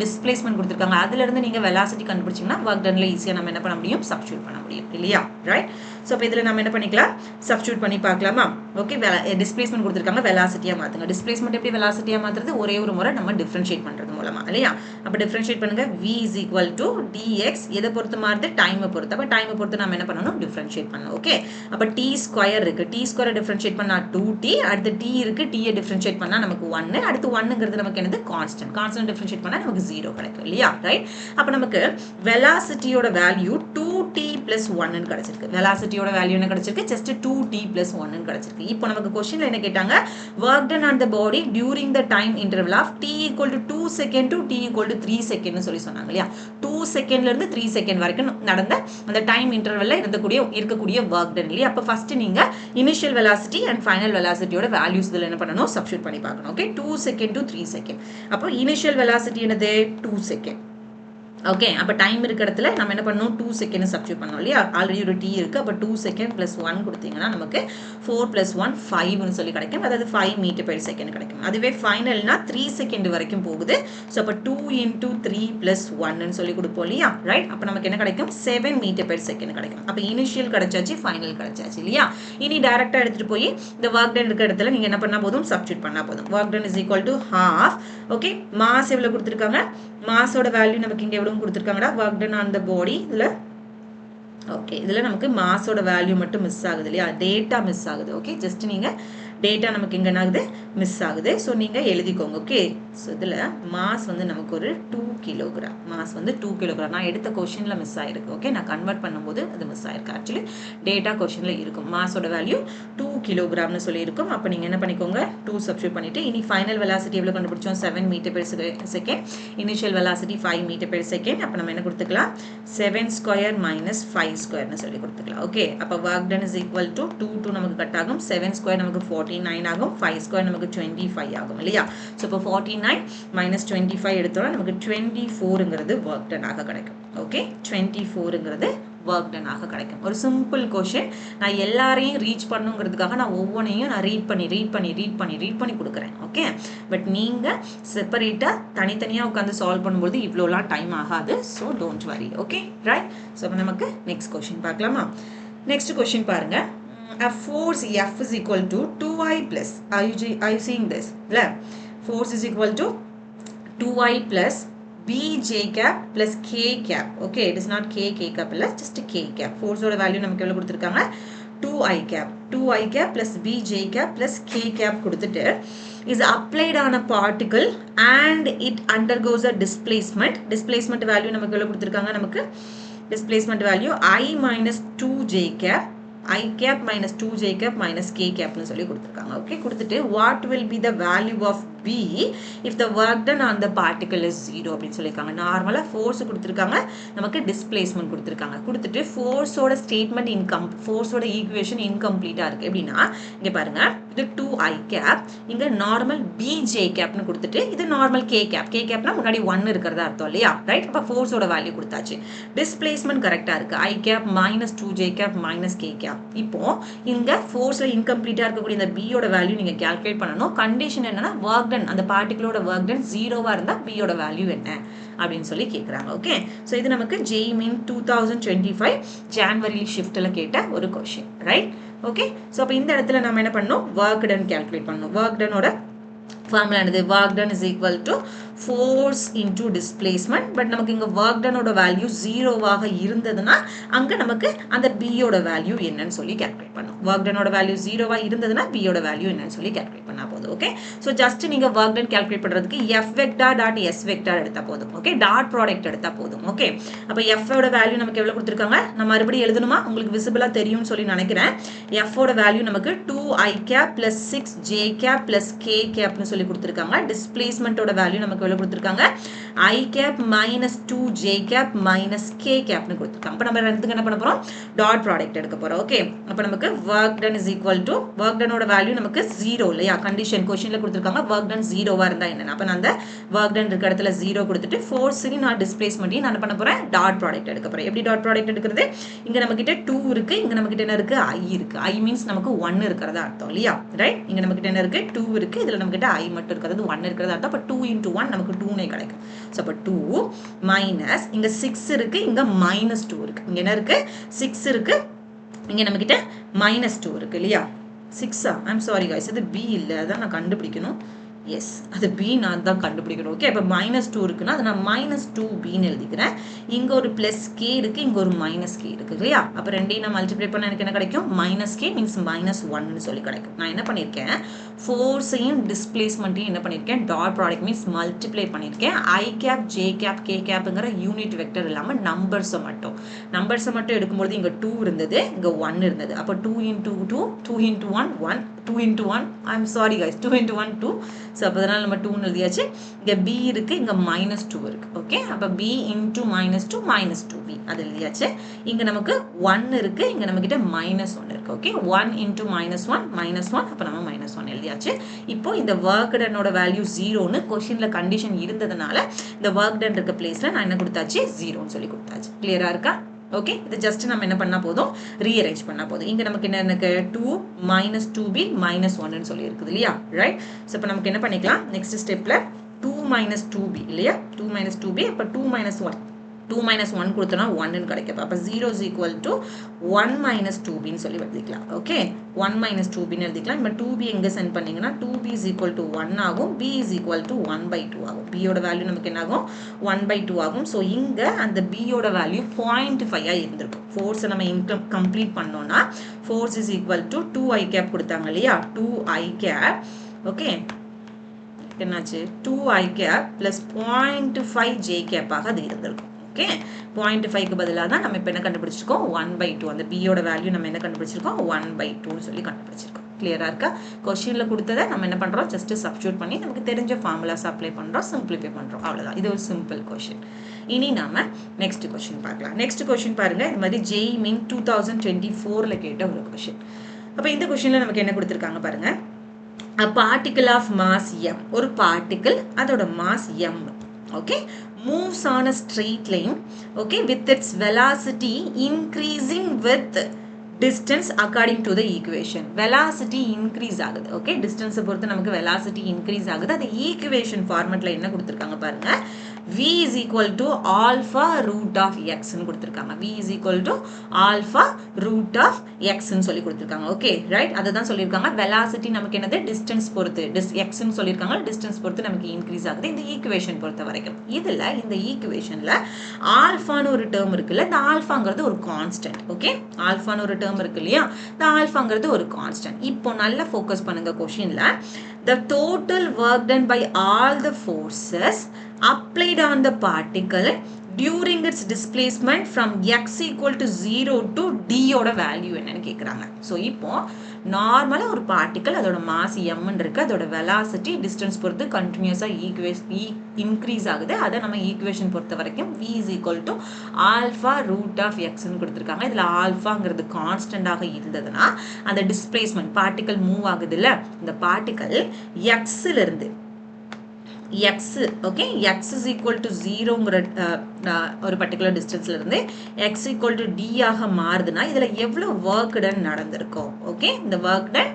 டிஸ்பிளேஸ்மெண்ட் கொடுத்துருக்காங்க. அதுலேருந்து நீங்கள் வெலாசிட்டி கண்டுபிடிச்சிங்கன்னா ஒர்க் டன்ல ஈஸியாக நம்ம என்ன பண்ண முடியும், சப்ஸ்டியூட் பண்ண முடியும் இல்லையா, ரைட்? ஸோ இப்போ இதில் நம்ம என்ன பண்ணிக்கலாம், சப்ஸ்டியூட் பண்ணி பார்க்கலாமா? ஓகே, டிஸ்பிளேஸ்மெண்ட் கொடுத்துருக்காங்க, வெலாசிட்டியாக மாற்றுங்க. டிஸ்பிளேஸ்மெண்ட் எப்படி வெலாசிட்டியாக மாற்றுறது, ஒரே ஒரு முறை நம்ம டிஃப்ரென்ஷியேட் பண்ணுறது மூலமா இல்லையா? அப்போ டிஃப்ரென்ஷியேட் பண்ணுங்க, v is equal to dx, எதை பொறுத்து மாறுது, டைமை பொறுத்து. அப்போ டைமை பொறுத்து நம்ம என்ன பண்ணணும், டிஃப்ரென்ஷியேட் பண்ணணும். ஓகே, அப்போ t ஸ்கொயர் இருக்கு, t ஸ்கொயரை டிஃப்ரென்ஷியேட் பண்ணால் 2t, அடுத்து t இருக்கு, t-யை டிஃப்ரென்ஷியேட் பண்ணால் நமக்கு 1, அடுத்து 1ங்கிறது நமக்கு என்னது, கான்ஸ்டன்ட். கான்ஸ்டன்ட் டிஃப்ரென்ஷியேட் பண்ணால் நமக்கு 0 கிடைக்கும் இல்லையா, ரைட்? அப்போ நமக்கு வெலாசிட்டியோட வேல்யூ 2t plus 1 கிடைச்சிருக்கு. வெலாசிட்டியோட வேல்யூ என்ன கிடைச்சிருக்கு, ஜஸ்ட் 2t plus 1 கிடைச்சிருக்கு. இப்போ நமக்கு क्वेश्चनல என்ன கேட்டாங்க, work done on the body during the time interval of t equal to 2 second to t equal to 3 second னு சொல்லி சொன்னாங்க இல்லையா? 2 செகண்ட்ல இருந்து 3 செகண்ட் வரைக்கும் நடந்த அந்த டைம் இன்டர்வல்ல இருக்கக்கூடிய work done இல்லையா? அப்ப ஃபர்ஸ்ட் நீங்க இனிஷியல் வெலாசிட்டி அண்ட் ஃபைனல் வெலாசிட்டியோட வேல்யூஸ் இதல என்ன பண்ணனும், சப்ஸ்டிட்யூட் பண்ணி பார்க்கணும். Okay, 2 second to 3 second. அப்போ இனிஷியல் வெலாசிட்டி என்னது, 2 செகண்ட். ஓகே, அப்போ டைம் இருக்க இடத்துல நம்ம என்ன பண்ணணும், 2 செகண்ட் சப்ஸ்டிட்யூட் பண்ணோம் இல்லையா? ஆல்ரெடி ஒரு t இருக்கு. அப்போ 2 செகண்ட் plus 1 கொடுத்தீங்கன்னா நமக்கு 4 plus 1 5 னு சொல்லி கிடைக்கும். அதாவது 5 மீட்டர் per செகண்ட் கிடைக்கும். அதுவே ஃபைனல்னா 3 செகண்ட் வரைக்கும் போகுது. ஸோ அப்போ 2 into 3 plus 1 னு சொல்லி கொடுப்போம் இல்லையா, ரைட்? அப்போ நமக்கு என்ன கிடைக்கும், 7 மீட்டர் per செகண்ட் கிடைக்கும். அப்போ இனிஷியல் கிடைச்சாச்சு, ஃபைனல் கிடைச்சாச்சு இல்லையா? இனி டைரக்டா எடுத்துட்டு போய் இந்த work done இருக்க இடத்துல நீங்க என்ன பண்ணா போதும், சப்ஸ்டிட்யூட் பண்ணா போதும். work done is equal to half. Okay, mass எவ்வளவு கொடுத்திருக்காங்க, மாஸோட வேல்யூ நமக்கு இங்க எவ்வளவு கொடுத்திருக்காங்கடா, work done on the body. இதுல ஓகே, இதுல நமக்கு மாஸோட வேல்யூ மட்டும் மிஸ் ஆகுது இல்லையா, டேட்டா மிஸ் ஆகுது. ஓகே, ஜஸ்ட் நீங்க டேட்டா நமக்கு எங்க என்ன ஆகுது, மிஸ் ஆகுது. ஸோ நீங்க எழுதிக்கோங்க. ஓகே, ஸோ இதுல மாஸ் வந்து நமக்கு ஒரு 2 கிலோகிராம், மாஸ் வந்து 2 கிலோகிராம். நான் எடுத்த கொஸ்டின்ல மிஸ் ஆயிருக்கு. ஓகே, நான் கன்வெர்ட் பண்ணும்போது அது மிஸ் ஆயிருக்கு. ஆக்சுவலி டேட்டா கொஸ்டின்ல இருக்கும், மாஸோட வேல்யூ 2 கிலோகிராம்னு சொல்லி இருக்கும். அப்போ நீங்க என்ன பண்ணிக்கோங்க, 2 சப்ஸ்டிட்யூட் பண்ணிட்டு இனி ஃபைனல் வெலாசிட்டி எவ்வளவு கண்டுபிடிச்சோம், 7 metre per second. Initial velocity 5 metre per second. அப்போ நம்ம என்ன கொடுத்துக்கலாம், 7 ஸ்கொயர் minus 5 ஸ்கொயர்னு சொல்லி கொடுத்துக்கலாம். ஓகே, அப்போ work done is equal to 2 நமக்கு கட் ஆகும், 7 ஸ்கொயர் நமக்கு 49 ஆகும், 5 ஸ்கொயர் நமக்கு 25 ஆகும் இல்லையா? ஸோ இப்போ 49 minus 25 எடுத்தோம்னா நமக்கு 24ங்கிறது work done ஆக கிடைக்கும். ஓகே, 24ங்கிறது work done ஆக கிடைக்கும். ஒரு சிம்பிள் क्वेश्चन. நான் எல்லாரையும் ரீச் பண்ணுங்கிறதுக்காக நான் ஒவ்வொன்றையும் நான் ரீட் பண்ணி கொடுக்குறேன். ஓகே, பட் நீங்க செப்பரேட்டா தனித்தனியா உட்காந்து சால்வ் பண்ணும்போது இவ்வளோலாம் டைம் ஆகாது. So don't worry. Okay, right? So இப்போ நமக்கு நெக்ஸ்ட் கொஸ்டின் பார்க்கலாமா? நெக்ஸ்ட் கொஸ்டின் பாருங்க. A force F is equal to 2i plus, are you seeing this? Force is equal to 2i plus bj cap plus k cap. Okay, it is not k cap இல்ல, just k cap. Force ஓட value நமக்கு எவ்வளவு கொடுத்திருக்காங்க, 2i cap plus bj cap plus k cap கொடுத்துட்டு is applied on a particle and it undergoes a displacement value நமக்கு எவ்வளவு கொடுத்திருக்காங்க, நமக்கு displacement value I minus 2j cap, I cap minus 2j cap minus k cap னு சொல்லி கொடுத்திருக்காங்க. Okay, கொடுத்துட்டு what will be the value of b if the work done on the particle is 0 அப்படின்னு சொல்லிருக்காங்க. நார்மலா ஃபோர்ஸ் கொடுத்திருக்காங்க, நமக்கு displacement கொடுத்திருக்காங்க. கொடுத்துட்டு ஃபோர்ஸோட ஸ்டேட்மென்ட் ஃபோர்ஸோட ஈக்குவேஷன் இன்கம்ப்ளீட்டா இருக்கு. எப்படின்னா இங்க பாருங்க, இது 2i cap, இங்க நார்மல் bj cap னு கொடுத்துட்டு இது நார்மல் k cap. k capனா முன்னாடி 1 இருக்கிறதா அர்த்தம் இல்லையா, ரைட்? அப்ப ஃபோர்ஸோட வேல்யூ கொடுத்தாச்சு. டிஸ்பிளேஸ்மென்ட் கரெக்ட்டா இருக்கு, i cap minus 2j cap minus k cap. இப்போ இங்க ஃபோர்ஸ்ல இன்கம்ப்ளீட்டா இருக்கக்கூடிய இந்த b யோட வேல்யூ நீங்க கால்குலேட் பண்ணனும். கண்டிஷன் என்னன்னா work done, அந்த பார்ட்டிகிளோட work done 0வா இருந்தா b யோட வேல்யூ என்ன அப்படின்னு சொல்லி கேக்குறாங்க. ஓகே, சோ இது நமக்கு JEE Main 2025 ஜனவரி ஷிஃப்ட்ல கேட்ட ஒரு क्वेश्चन, ரைட்? ஓகே, சோ அப்ப இந்த இடத்துல நாம என்ன பண்ணனும், work done கால்குலேட் பண்ணனும். work done ஓட ஃபார்முலா என்னது, work done is equal to force into displacement. But நமக்கு இங்க work done ஓட வேல்யூ 0வாக இருந்ததுன்னா அங்க நமக்கு அந்த b யோட வேல்யூ என்னன்னு சொல்லி கால்குலேட் பண்ணனும். work done ஓட வேல்யூ 0வா இருந்ததுன்னா b யோட வேல்யூ என்னன்னு சொல்லி கால்குலேட் பண்ணா போதும். ஓகே, சோ ஜஸ்ட் நீங்க work done கால்குலேட் பண்றதுக்கு f vector dot s vector எடுத்தா போதும். ஓகே, டாட் ப்ராடக்ட் எடுத்தா போதும். ஓகே, அப்ப f ஓட வேல்யூ நமக்கு எவ்வளவு கொடுத்திருக்காங்க, நம்ம மறுபடியும் எழுதணுமா, உங்களுக்கு விசிபிளா தெரியும்னு சொல்லி நினைக்கிறேன். f ஓட வேல்யூ நமக்கு 2i cap plus 6j cap plus k cap னு சொல்லி கொடுத்திருக்காங்க. டிஸ்பிளேஸ்மென்ட் ஓட வேல்யூ நமக்கு எவ்வளவு கொடுத்திருக்காங்க, i cap minus 2j cap minus k cap னு கொடுத்திருக்காங்க. அப்ப நம்ம ரெண்டுத்துக்கு என்ன பண்ண போறோம், டாட் ப்ராடக்ட் எடுக்க போறோம். ஓகே, அப்ப நமக்கு work done is equal to, work done ஓட வேல்யூ நமக்கு 0 இல்லையா, கண்டிஷன் கொஸ்டின்ல கொடுத்துருக்காங்க ஒர்க் டன் 0வா இருந்தா என்ன. அப்ப நான் அந்த ஒர்க் டன் இருக்க இடத்துல 0 கொடுத்துட்டு ஃபோர்ஸையும் நான் டிஸ்பிளேஸ்மெண்ட்டையும் நான் என்ன பண்ண போறேன், டாட் ப்ராடக்ட் எடுக்க போறேன். எப்படி டாட் ப்ராடக்ட் எடுக்கிறது, இங்க நம்ம கிட்ட 2 இருக்கு, இங்க நம்ம கிட்ட என்ன இருக்கு, i இருக்கு. i மீன்ஸ் நமக்கு 1 இருக்கிறதா அர்த்தம் இல்லையா, ரைட். இங்க நம்ம கிட்ட என்ன இருக்கு, 2 இருக்கு, இதுல நம்ம கிட்ட i மட்டும் இருக்கிறது 1 இருக்கிறதா அர்த்தம். அப்ப 2 into 1 நமக்கு 2 நே கிடைக்கும். சோ அப்ப 2 மைனஸ் இங்க 6 இருக்கு, இங்க -2 இருக்கு. இங்க என்ன இருக்கு, 6 இருக்கு, இங்க நம்ம கிட்ட -2 இருக்கு இல்லையா. 6 ஐம் சாரி கைஸ், இது b இல்ல, அதான் நான் கண்டுபிடிக்கணும். எஸ், அது b நான் தான் கண்டுபிடிக்கணும். ஓகே, அப்ப -2 இருக்குன்னா அதை நான் -2bன்னு எழுதிக்கிறேன். இங்க ஒரு +k இருக்கு, இங்க ஒரு -k இருக்கு இல்லையா. அப்ப ரெண்டையும் நான் மல்டிப்ளை பண்ண எனக்கு என்ன கிடைக்கும், -k மீன்ஸ் -1ன்னு சொல்லி கிடைக்கும். நான் என்ன பண்ணிருக்கேன், ஃபோர்ஸையும் டிஸ்பிளேஸ்மெண்ட்டையும் என்ன பண்ணிருக்கேன், டாட் ப்ராடக்ட் மீன்ஸ் மல்டிப்ளை பண்ணிருக்கேன். i cap j cap k கேப்ங்கிற யூனிட் வெக்டர் இல்லாம நம்பர்ஸை மட்டும் எடுக்கும்போது இங்க 2 இருந்தது, இங்க 1 இருந்தது. அப்ப 2 into 2 2 into 1 1 2 into 1 I'm sorry guys 2 into 1 2. So அப்போ அதனால நம்ம 2ன்னு எழுதியாச்சு. இங்கே b இருக்கு, இங்கே -2 இருக்கு. ஓகே, அப்போ b into -2 -2b அது எழுதியாச்சு. இங்கே நமக்கு 1 இருக்கு, இங்கே நம்ம கிட்ட -1 இருக்கு. ஓகே, 1 into -1 -1, அப்போ நம்ம -1 எழுதியாச்சு. இப்போ இந்த ஒர்க் டனோட வேல்யூ 0ன்னு கொஸ்டின்ல கண்டிஷன் இருந்ததுனால இந்த ஒர்க் டன் இருக்க பிளேஸ்ல நான் என்ன கொடுத்தாச்சு, 0ன்னு சொல்லி கொடுத்தாச்சு. கிளியரா இருக்கா? ஓகே, இது ஜஸ்ட் நம்ம என்ன பண்ணா போதும், ரீஅரேஞ்ச் பண்ணா போதும். இங்க நமக்கு என்ன இருக்கு, 2 -2b -1ன்னு சொல்லி இருக்குது இல்லையா, ரைட். ஸோ இப்போ நமக்கு என்ன பண்ணிக்கலாம், நெக்ஸ்ட் ஸ்டெப்ல 2 -2b இல்லையா, 2 -2b, அப்போ 2 -1 கொடுத்தோம்னா 1ன்னு கிடைக்கும். அப்போ 0 is equal to 1 -2bன்னு சொல்லி எழுதிக்கலாம். ஓகே, 1 -2bன்னு எழுதிக்கலாம். இப்போ 2b எங்க சென்ட் பண்ணீங்கன்னா 2b is equal to 1 ஆகும், b is equal to 1/2 ஆகும். b யோட வேல்யூ நமக்கு என்ன ஆகும், 1/2 ஆகும். ஸோ இங்க அந்த b யோட வேல்யூ 0.5 இருந்திருக்கும். ஃபோர்ஸை நம்ம கம்ப்ளீட் பண்ணோம்னா force is equal to 2i cap கொடுத்தாங்க இல்லையா, 2i கேப். ஓகே, என்னாச்சு, 2i கேப் பிளஸ் 0.5 j கேப்பாக அது இருந்திருக்கும். ஓகே, 0.5க்கு பதிலாக தான் நம்ம இப்போ என்ன கண்டுபிடிச்சிருக்கோம், 1/2. அந்த b யோட வேல்யூ நம்ம என்ன கண்டுபிடிச்சிருக்கோம், 1/2ன்னு சொல்லி கண்டுபிடிச்சிருக்கோம். கிளியரா இருக்கா? கொஸ்டின்ல கொடுத்ததை நம்ம என்ன பண்றோம், ஜஸ்ட் சப்ஸ்டிட்யூட் பண்ணி நமக்கு தெரிஞ்ச ஃபார்முலாஸ் அப்ளை பண்றோம், சிம்பிளிஃபை பண்றோம், அவ்வளவுதான். இது ஒரு சிம்பிள் கொஸ்டின். இனி நாம நெக்ஸ்ட் கொஸ்டின் பார்க்கலாம். நெக்ஸ்ட் கொஸ்டின் பாருங்க, இந்த மாதிரி JEE Main 2024ல கேட்ட ஒரு கொஸ்டின். அப்ப இந்த கொஸ்டின்ல நமக்கு என்ன கொடுத்திருக்காங்க பாருங்க, a particle of mass m, ஒரு பார்ட்டிகிள் அதோட mass m, okay, moves on a straight line, okay, with its velocity increasing with distance according to the equation. Velocity increase ஆகுது. Okay, distance பொறுத்து நமக்கு velocity increase ஆகுது. அது equation formatல என்ன கொடுத்திருக்காங்க பாருங்க, v is equal to alpha root of x ன்னு கொடுத்திருக்காங்க. v is equal to alpha root of x ன்னு சொல்லி கொடுத்திருக்காங்க. Okay, right. அதுதான் சொல்லியிருக்காங்க. velocity நமக்கு என்னது, distance பொறுத்து, x ன்னு சொல்லியிருக்காங்க, distance பொறுத்து நமக்கு increase ஆகுது இந்த ஈக்குவேஷன் பொறுத்த வரைக்கும். இதுல இந்த ஈக்குவேஷன்ல ஆல்ஃபான்னு ஒரு டேர்ம் இருக்குல்ல, இந்த ஆல்ஃபாங்கிறது ஒரு கான்ஸ்டன்ட். ஓகே, ஆல்ஃபான்னு ஒரு டேர்ம் இருக்கு இல்லையா, இந்த ஆல்ஃபாங்கிறது ஒரு கான்ஸ்டன்ட். இப்போ நல்லா ஃபோக்கஸ் பண்ணுங்க கொஸ்டின்ல, the total work done by all the forces applied on the particle during its displacement from x equal to 0 to d ஓட வேல்யூ என்னன்னு கேக்குறாங்க. ஸோ இப்போ நார்மலா ஒரு பார்ட்டிக்கல் அதோட மாஸ் m இருக்கு, அதோட வெலாசிட்டி டிஸ்டன்ஸ் பொறுத்து கண்டினியூஸா இன்க்ரீஸ் ஆகுது. அதை நம்ம ஈக்குவேஷன் பொறுத்த வரைக்கும் v is equal to alpha root of x ன்னு கொடுத்துருக்காங்க. இதுல ஆல்ஃபாங்கிறது கான்ஸ்டன்டாக இருந்ததுன்னா அந்த டிஸ்பிளேஸ்மெண்ட் பார்ட்டிக்கல் மூவ் ஆகுது இல்ல, இந்த பார்ட்டிக்கல் xல இருந்து x, okay, x is equal to 0ங்கிற ஒரு பர்டிகுலர் டிஸ்டன்ஸ்ல இருந்து x equal to d ஆக மாறுதுன்னா இதுல எவ்வளவு work done நடந்திருக்கும். ஓகே, இந்த work done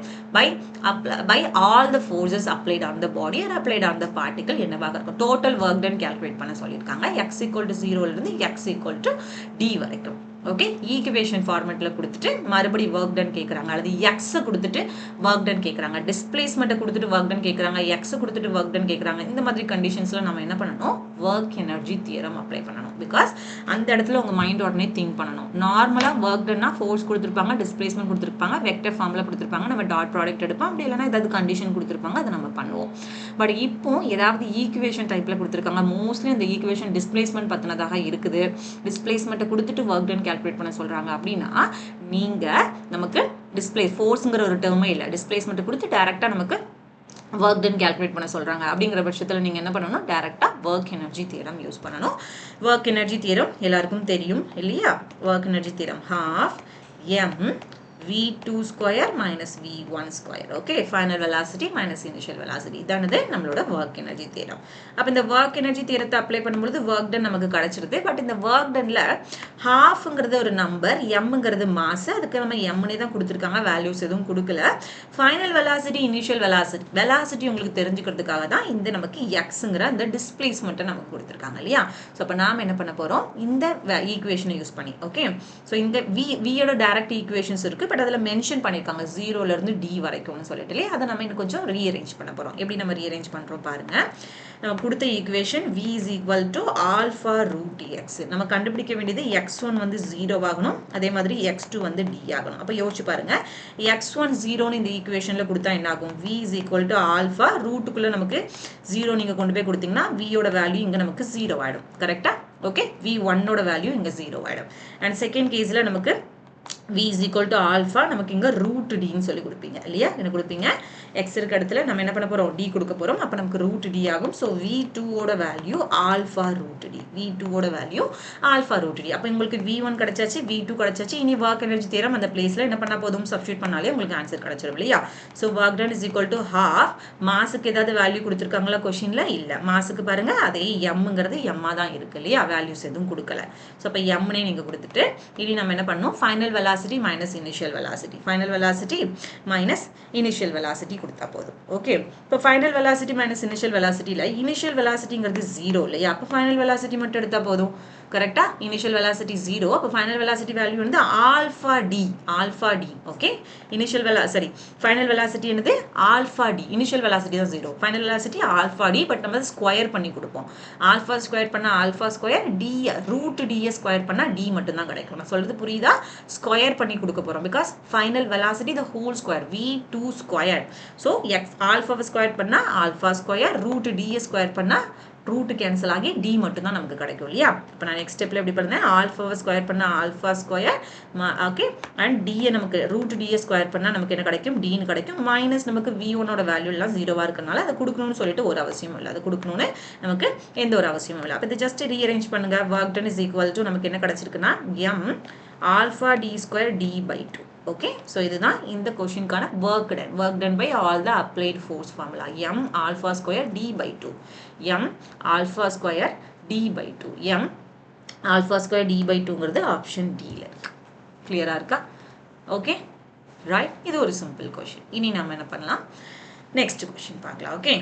by all the forces applied on the body or applied on the particle என்னவாக இருக்கும், total work done calculate பண்ண சொல்லியிருக்காங்க. x equal to 0ல இருந்து x equal to d வரைக்கும். ஓகே, ஈக்குவேஷன் ஃபார்மேட்ல கொடுத்துட்டு மறுபடி ஒர்க் டன் கேட்குறாங்க, அல்லது எக்ஸை கொடுத்துட்டு ஒர்க் டன் கேட்குறாங்க, டிஸ்பிளேஸ்மெண்ட்டை கொடுத்துட்டு ஒர்க் டன் கேட்குறாங்க, எக்ஸை கொடுத்துட்டு ஒர்க் டன் கேட்குறாங்க. இந்த மாதிரி கண்டிஷன்ஸ்ல நம்ம என்ன பண்ணணும், ஒர்க் எனர்ஜி தியரம் அப்ளை பண்ணணும். பிகாஸ் அந்த இடத்துல உங்க மைண்ட் உடனே திங்க் பண்ணணும். நார்மலா ஒர்க் டன்னா ஃபோர்ஸ் கொடுத்துருப்பாங்க, டிஸ்பிளேஸ்மெண்ட் கொடுத்துருப்பாங்க, வெக்டர் ஃபார்ம்ல கொடுத்துருப்பாங்க, நம்ம டாட் ப்ராடக்ட் எடுப்போம். அப்படி இல்லைன்னா ஏதாவது கண்டிஷன் கொடுத்துருப்பாங்க, அதை நம்ம பண்ணுவோம். பட் இப்போ ஏதாவது ஈக்குவேஷன் டைப்ல கொடுத்துருக்காங்க, மோஸ்ட்லி அந்த ஈக்குவேஷன் டிஸ்பிளேஸ்மெண்ட் பத்தினதாக இருக்குது, டிஸ்பிளேஸ்மெண்ட்டை கொடுத்துட்டு ஒர்க் டன் கால்குலேட் பண்ண சொல்றாங்க. அப்படின்னா நீங்க நமக்கு டிஸ்பிளே ஃபோர்ஸ்ங்கிற ஒரு டேர்மே இல்லை, டிஸ்பிளேஸ்மெண்ட் கொடுத்து டைரக்டா நமக்கு ஒர்க் டன் கால்குலேட் பண்ண சொல்றாங்க. அப்படிங்கிற பட்சத்தில் நீங்க என்ன பண்ணணும், டைரக்டா ஒர்க் எனர்ஜி தியரம் யூஸ் பண்ணணும். ஒர்க் எனர்ஜி தியரம் எல்லாருக்கும் தெரியும் இல்லையா, work energy theorem half m v2 square minus v1 square. Okay, final velocity minus initial velocity. இதானது நம்மளோட work energy theorem. அப்ப இந்த work energy theorத்தை அப்ளை பண்ணும்போது work done நமக்கு கிடைச்சிருது. பட் இந்த work doneல halfங்கிறது ஒரு நம்பர், mங்கிறது மாஸ், அதுக்கு நம்ம mனே தான் கொடுத்துருக்காங்க, வேல்யூஸ் எதுவும் கொடுக்கல. ஃபைனல் வெலாசிட்டி, இனிஷியல் வெலாசிட்டி உங்களுக்கு தெரிஞ்சுக்கிறதுக்காக தான் இந்த நமக்கு எக்ஸ்ங்கிற அந்த டிஸ்பிளேஸ்மெண்ட்டை நமக்கு கொடுத்துருக்காங்க இல்லையா? ஸோ அப்போ நாம் என்ன பண்ண போகிறோம், இந்த ஈக்குவேஷனை யூஸ் பண்ணி, ஓகே. ஸோ இந்த வியோட டைரக்ட் ஈக்குவேஷன்ஸ் இருக்குது, பட் அதில் மென்ஷன் பண்ணியிருக்காங்க 0லேருந்து டி வரைக்கும்னு சொல்லிட்டு இல்லையா? அதை நம்ம இன்னும் கொஞ்சம் ரீஅரேஞ்ச் பண்ண போகிறோம். எப்படி நம்ம ரீஅரேஞ்ச் பண்ணுறோம் பாருங்கள். நம்ம கொடுத்த equation v is equal to alpha root x. நம்ம கண்டுபிடிக்க வேண்டியது x1 வந்து 0 ஆகணும், அதே மாதிரி x2 வந்து d ஆகணும். அப்போ யோசிச்சு பாருங்க, x1 0ன்னு இந்த ஈக்குவேஷனில் கொடுத்தா என்ன ஆகும்? v is equal to alpha ரூட்டுக்குள்ளே நமக்கு 0 நீங்கள் கொண்டு போய் கொடுத்தீங்கன்னா vயோட வேல்யூ இங்கே நமக்கு 0 ஆகிடும். கரெக்டாக? ஓகே, v1ஓட வேல்யூ இங்கே 0 ஆகிடும். அண்ட் செகண்ட் கேஸில் நமக்கு v is equal to alpha நமக்கு இங்கே root d ன்னு சொல்லி கொடுப்பீங்க இல்லையா? என்ன கொடுப்பீங்க? x இருக்க இடத்துல நம்ம என்ன பண்ண போகிறோம்? d கொடுக்க போகிறோம். அப்போ நமக்கு root d ஆகும். ஸோ v2ஓட வேல்யூ alpha root d. v2ஓட வேல்யூ alpha root d. அப்போ உங்களுக்கு v1 கிடைச்சாச்சு, v2 கிடைச்சாச்சு. இனி work energy theorem அந்த பிளேஸில் என்ன பண்ணால் போதும்? சப்ஸ்டியூட் பண்ணாலே உங்களுக்கு ஆன்சர் கிடைச்சிடும் இல்லையா? So work done is equal to half. மாஸுக்கு ஏதாவது வேல்யூ கொடுத்துருக்காங்களா கொஷினில்? இல்லை. மாஸுக்கு பாருங்கள், அதே mங்கிறது m தான் இருக்குது இல்லையா? வேல்யூஸ் எதுவும் கொடுக்கல. ஸோ அப்போ mனே நீங்கள் கொடுத்துட்டு இனி நம்ம என்ன பண்ணணும்? Final velocity minus initial velocity. Final velocity minus initial velocity கொடுத்தா போதும். ஓகே, இப்போ final velocity minus initial velocityல initial velocityங்கிறது 0 இல்லையா? அப்போ ஃபைனல் velocity மட்டும் எடுத்தா போதும். கரெக்டா? இனிஷியல் வெலாசிட்டி 0, அப்போ ஃபைனல் வெலாசிட்டி வேல்யூ வந்து alpha t. Okay, final velocity என்னது? Alpha t. இனிஷியல் வெலாசிட்டி தான் 0, final velocity alpha t. But நம்ம ஸ்கொயர் பண்ணி கொடுப்போம். ஆல்ஃபா ஸ்கொயர் பண்ணால் ஆல்ஃபா ஸ்கொயர், டி ரூட் டியை ஸ்கொயர் பண்ணால் டி மட்டும் தான் கிடைக்கும். நான் சொல்றது புரியுதா? ஸ்கொயர் பண்ணி கொடுக்க போகிறோம். Because final velocity the whole square v2 square. So x ஆல்ஃபாவை ஸ்கொயர் பண்ணால் ஆல்ஃபா ஸ்கொயர், ரூட் டியை ஸ்கொயர் பண்ணால் ரூட் கேன்சல் ஆகி டி மட்டும் தான் நமக்கு கிடைக்கும் இல்லையா? இப்போ நான் நெக்ஸ்ட் ஸ்டெப்பில் எப்படி பண்ணேன்? ஆல்ஃபாவை ஸ்கொயர் பண்ணால் ஆல்ஃபா ஸ்கொயர், ஓகே, அண்ட் டியை நமக்கு ரூட் டியை ஸ்கொயர் பண்ணால் நமக்கு என்ன கிடைக்கும்? டின்னு கிடைக்கும். மைனஸ் நமக்கு v1ஓட வேல்யூ எல்லாம் 0வாக இருக்கனால அதை கொடுக்கணும்னு சொல்லிட்டு ஒரு அவசியம் இல்லை, அதை கொடுக்கணும்னு நமக்கு எந்த ஒரு அவசியமும் இல்லை. அப்போ இதை ஜஸ்ட் ரீஅரேஞ்ச் பண்ணுங்க. Work done is equal to நமக்கு என்ன கிடைச்சிருக்குன்னா m alpha t square t by 2. Okay, so இதுதான் இந்த கொஷினுக்கான work done by all the applied force formula. m alpha square t by 2, m alpha square t by 2, m alpha square t by 2ங்கிறது option டியில் இருக்கு. கிளியராக இருக்கா? Okay, right. இது ஒரு சிம்பிள் கொஷின். இனி நம்ம என்ன பண்ணலாம்? நெக்ஸ்ட் கொஷின் பார்க்கலாம். ஓகே,